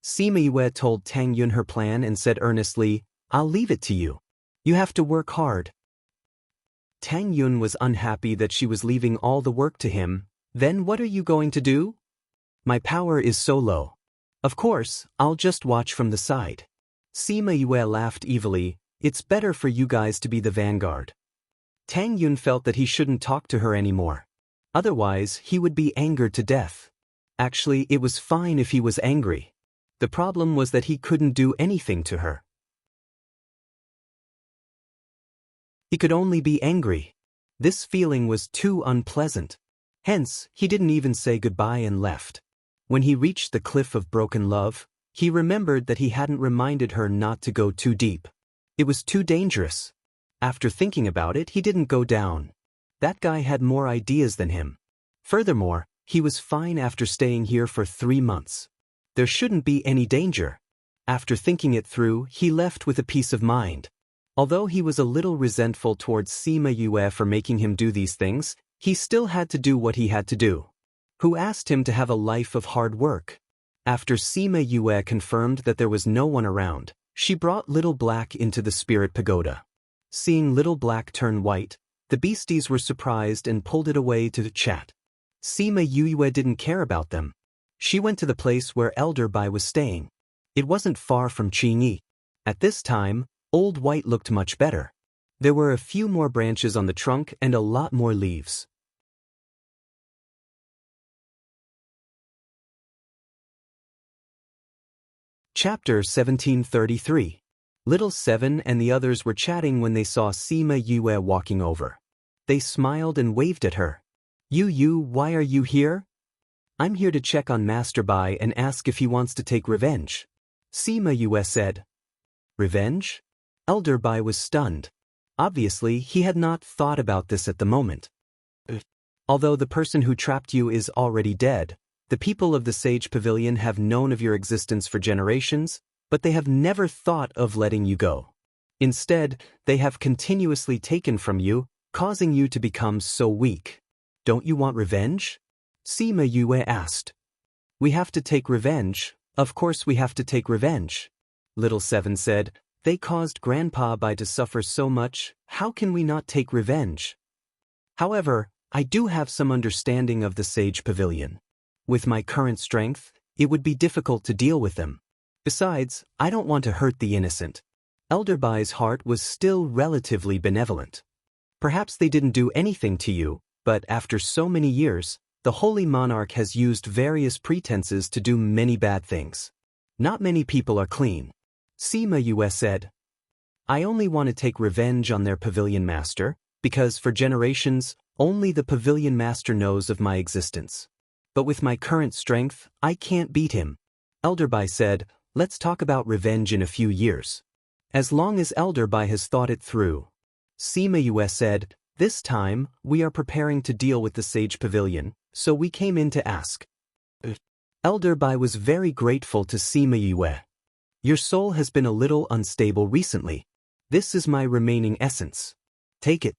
A: Sima Yue told Tang Yun her plan and said earnestly, "I'll leave it to you. You have to work hard." Tang Yun was unhappy that she was leaving all the work to him. "Then what are you going to do?" "My power is so low. Of course, I'll just watch from the side." Sima Yue laughed evilly. "It's better for you guys to be the vanguard." Tang Yun felt that he shouldn't talk to her anymore. Otherwise, he would be angered to death. Actually, it was fine if he was angry. The problem was that he couldn't do anything to her. He could only be angry. This feeling was too unpleasant. Hence, he didn't even say goodbye and left. When he reached the cliff of broken love, he remembered that he hadn't reminded her not to go too deep. It was too dangerous. After thinking about it, he didn't go down. That guy had more ideas than him. Furthermore, he was fine after staying here for 3 months. There shouldn't be any danger. After thinking it through, he left with a peace of mind. Although he was a little resentful towards Sima Yue for making him do these things, he still had to do what he had to do. Who asked him to have a life of hard work? After Sima Yue confirmed that there was no one around, she brought Little Black into the spirit pagoda. Seeing Little Black turn white, the beasties were surprised and pulled it away to chat. Sima Yue didn't care about them. She went to the place where Elder Bai was staying. It wasn't far from Qingyi. At this time, Old White looked much better. There were a few more branches on the trunk and a lot more leaves. Chapter 1733. Little Seven and the others were chatting when they saw Sima Yue walking over. They smiled and waved at her. "Yu, why are you here?" "I'm here to check on Master Bai and ask if he wants to take revenge," Sima Yue said. Revenge? Elder Bai was stunned. Obviously, he had not thought about this at the moment. Although the person who trapped you is already dead, the people of the Sage Pavilion have known of your existence for generations, but they have never thought of letting you go. Instead, they have continuously taken from you, causing you to become so weak. Don't you want revenge? Sima Yue asked. "We have to take revenge. Of course we have to take revenge," Little Seven said. "They caused Grandpa Bai to suffer so much, how can we not take revenge? However, I do have some understanding of the Sage Pavilion. With my current strength, it would be difficult to deal with them. Besides, I don't want to hurt the innocent." Elder Bai's heart was still relatively benevolent. "Perhaps they didn't do anything to you, but after so many years, the Holy Monarch has used various pretenses to do many bad things. Not many people are clean," Sima Yue said. "I only want to take revenge on their pavilion master, because for generations, only the pavilion master knows of my existence. But with my current strength, I can't beat him." Elder Bai said, "Let's talk about revenge in a few years. As long as Elder Bai has thought it through." Sima Yue said, "This time, we are preparing to deal with the Sage Pavilion, so we came in to ask." Elder Bai was very grateful to Sima Yue. "Your soul has been a little unstable recently. This is my remaining essence. Take it."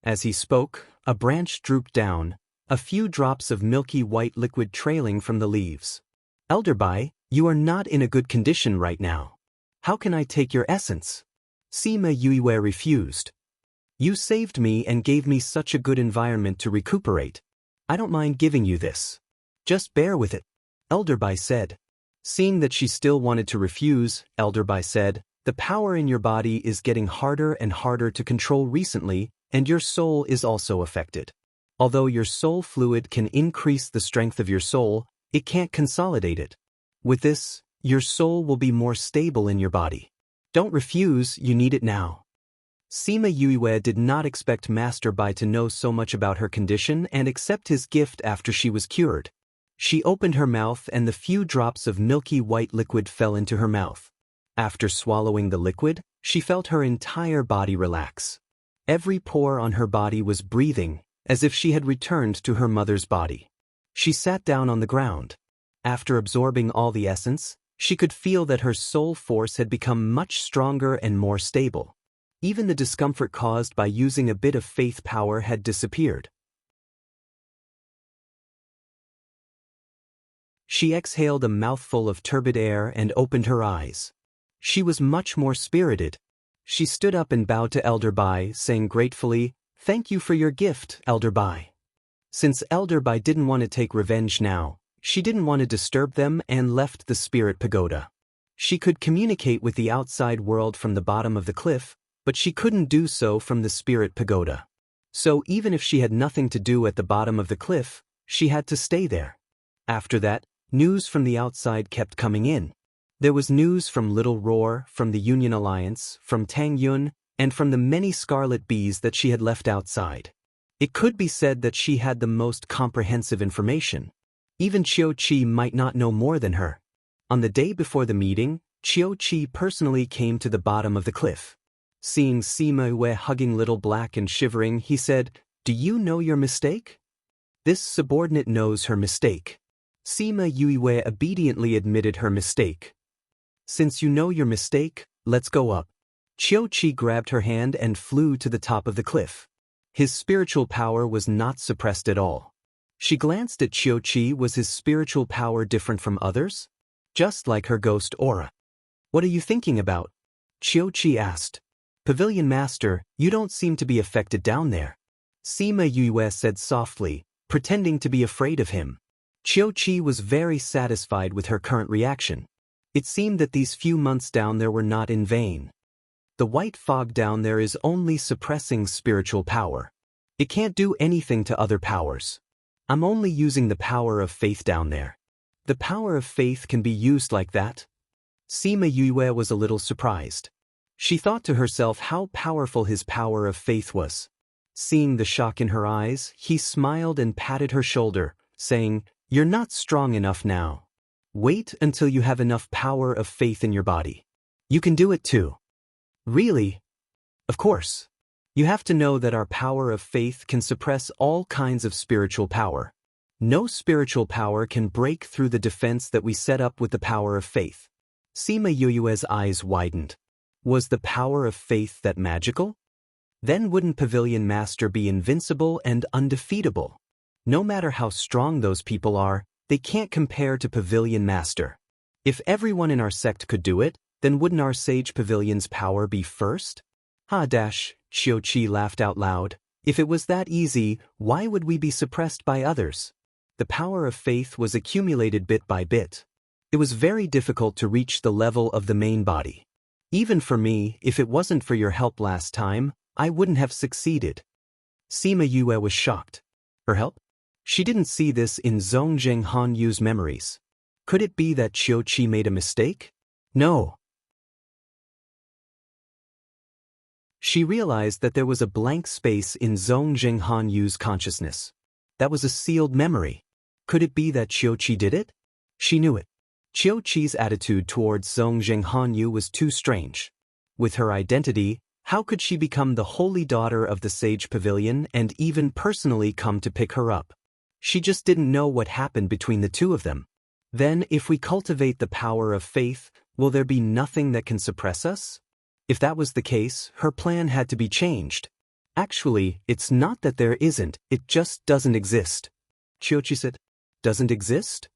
A: As he spoke, a branch drooped down, a few drops of milky white liquid trailing from the leaves. "Elder Bai, you are not in a good condition right now. How can I take your essence?" Sima Yue refused. "You saved me and gave me such a good environment to recuperate. I don't mind giving you this. Just bear with it," Elder Bai said. Seeing that she still wanted to refuse, Elder Bai said, "The power in your body is getting harder and harder to control recently, and your soul is also affected. Although your soul fluid can increase the strength of your soul, it can't consolidate it. With this, your soul will be more stable in your body. Don't refuse, you need it now." Sima Yue did not expect Master Bai to know so much about her condition and accept his gift after she was cured. She opened her mouth and the few drops of milky white liquid fell into her mouth. After swallowing the liquid, she felt her entire body relax. Every pore on her body was breathing, as if she had returned to her mother's body. She sat down on the ground. After absorbing all the essence, she could feel that her soul force had become much stronger and more stable. Even the discomfort caused by using a bit of faith power had disappeared. She exhaled a mouthful of turbid air and opened her eyes. She was much more spirited. She stood up and bowed to Elder Bai, saying gratefully, "Thank you for your gift, Elder Bai." Since Elder Bai didn't want to take revenge now, she didn't want to disturb them and left the spirit pagoda. She could communicate with the outside world from the bottom of the cliff, but she couldn't do so from the spirit pagoda. So even if she had nothing to do at the bottom of the cliff, she had to stay there. After that, news from the outside kept coming in. There was news from Little Roar, from the Union Alliance, from Tang Yun, and from the many scarlet bees that she had left outside. It could be said that she had the most comprehensive information. Even Qiu Qi might not know more than her. On the day before the meeting, Qiu Qi personally came to the bottom of the cliff. Seeing Sima Yue hugging Little Black and shivering, he said, "Do you know your mistake?" This subordinate knows her mistake. Sima Yue obediently admitted her mistake. "Since you know your mistake, let's go up." Qiu Qi grabbed her hand and flew to the top of the cliff. His spiritual power was not suppressed at all. She glanced at Qiu Qi. Was his spiritual power different from others? Just like her ghost aura. "What are you thinking about?" Qiu Qi asked. "Pavilion Master, you don't seem to be affected down there," Sima Yue said softly, pretending to be afraid of him. Qiu Qi was very satisfied with her current reaction. It seemed that these few months down there were not in vain. The white fog down there is only suppressing spiritual power. It can't do anything to other powers. I'm only using the power of faith down there. The power of faith can be used like that? Sima Yue was a little surprised. She thought to herself how powerful his power of faith was. Seeing the shock in her eyes, he smiled and patted her shoulder, saying, "You're not strong enough now. Wait until you have enough power of faith in your body. You can do it too." "Really?" "Of course. You have to know that our power of faith can suppress all kinds of spiritual power. No spiritual power can break through the defense that we set up with the power of faith." Sima Yue's eyes widened. Was the power of faith that magical? Then wouldn't Pavilion Master be invincible and undefeatable? No matter how strong those people are, they can't compare to Pavilion Master. If everyone in our sect could do it, then wouldn't our Sage Pavilion's power be first? Qiu Qi laughed out loud. If it was that easy, why would we be suppressed by others? The power of faith was accumulated bit by bit. It was very difficult to reach the level of the main body. Even for me, if it wasn't for your help last time, I wouldn't have succeeded. Sima Yue was shocked. Her help? She didn't see this in Zongjing Hanyu's memories. Could it be that Qiu Qi made a mistake? No. She realized that there was a blank space in Zongjing Hanyu's consciousness. That was a sealed memory. Could it be that Qiu Qi did it? She knew it. Qiu Qi's attitude towards Zongjing Hanyu was too strange. With her identity, how could she become the holy daughter of the Sage Pavilion and even personally come to pick her up? She just didn't know what happened between the two of them. Then, if we cultivate the power of faith, will there be nothing that can suppress us? If that was the case, her plan had to be changed. Actually, it's not that there isn't, it just doesn't exist. Qiu Qi said, "Doesn't exist?"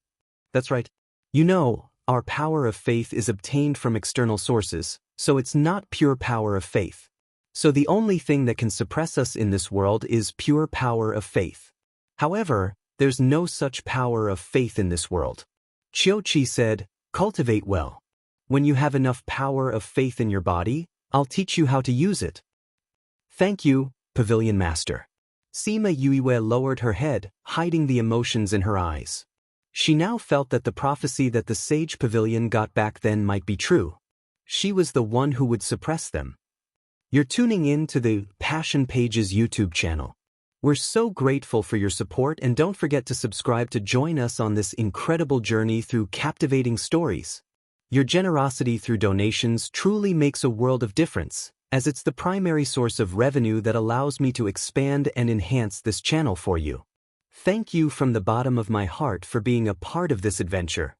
A: "That's right. You know, our power of faith is obtained from external sources, so it's not pure power of faith. So the only thing that can suppress us in this world is pure power of faith. However, there's no such power of faith in this world." Qiu Qi said, "Cultivate well. When you have enough power of faith in your body, I'll teach you how to use it." "Thank you, Pavilion Master." Sima Yue lowered her head, hiding the emotions in her eyes. She now felt that the prophecy that the Sage Pavilion got back then might be true. She was the one who would suppress them. You're tuning in to the Passion Pages YouTube channel. We're so grateful for your support, and don't forget to subscribe to join us on this incredible journey through captivating stories. Your generosity through donations truly makes a world of difference, as it's the primary source of revenue that allows me to expand and enhance this channel for you. Thank you from the bottom of my heart for being a part of this adventure.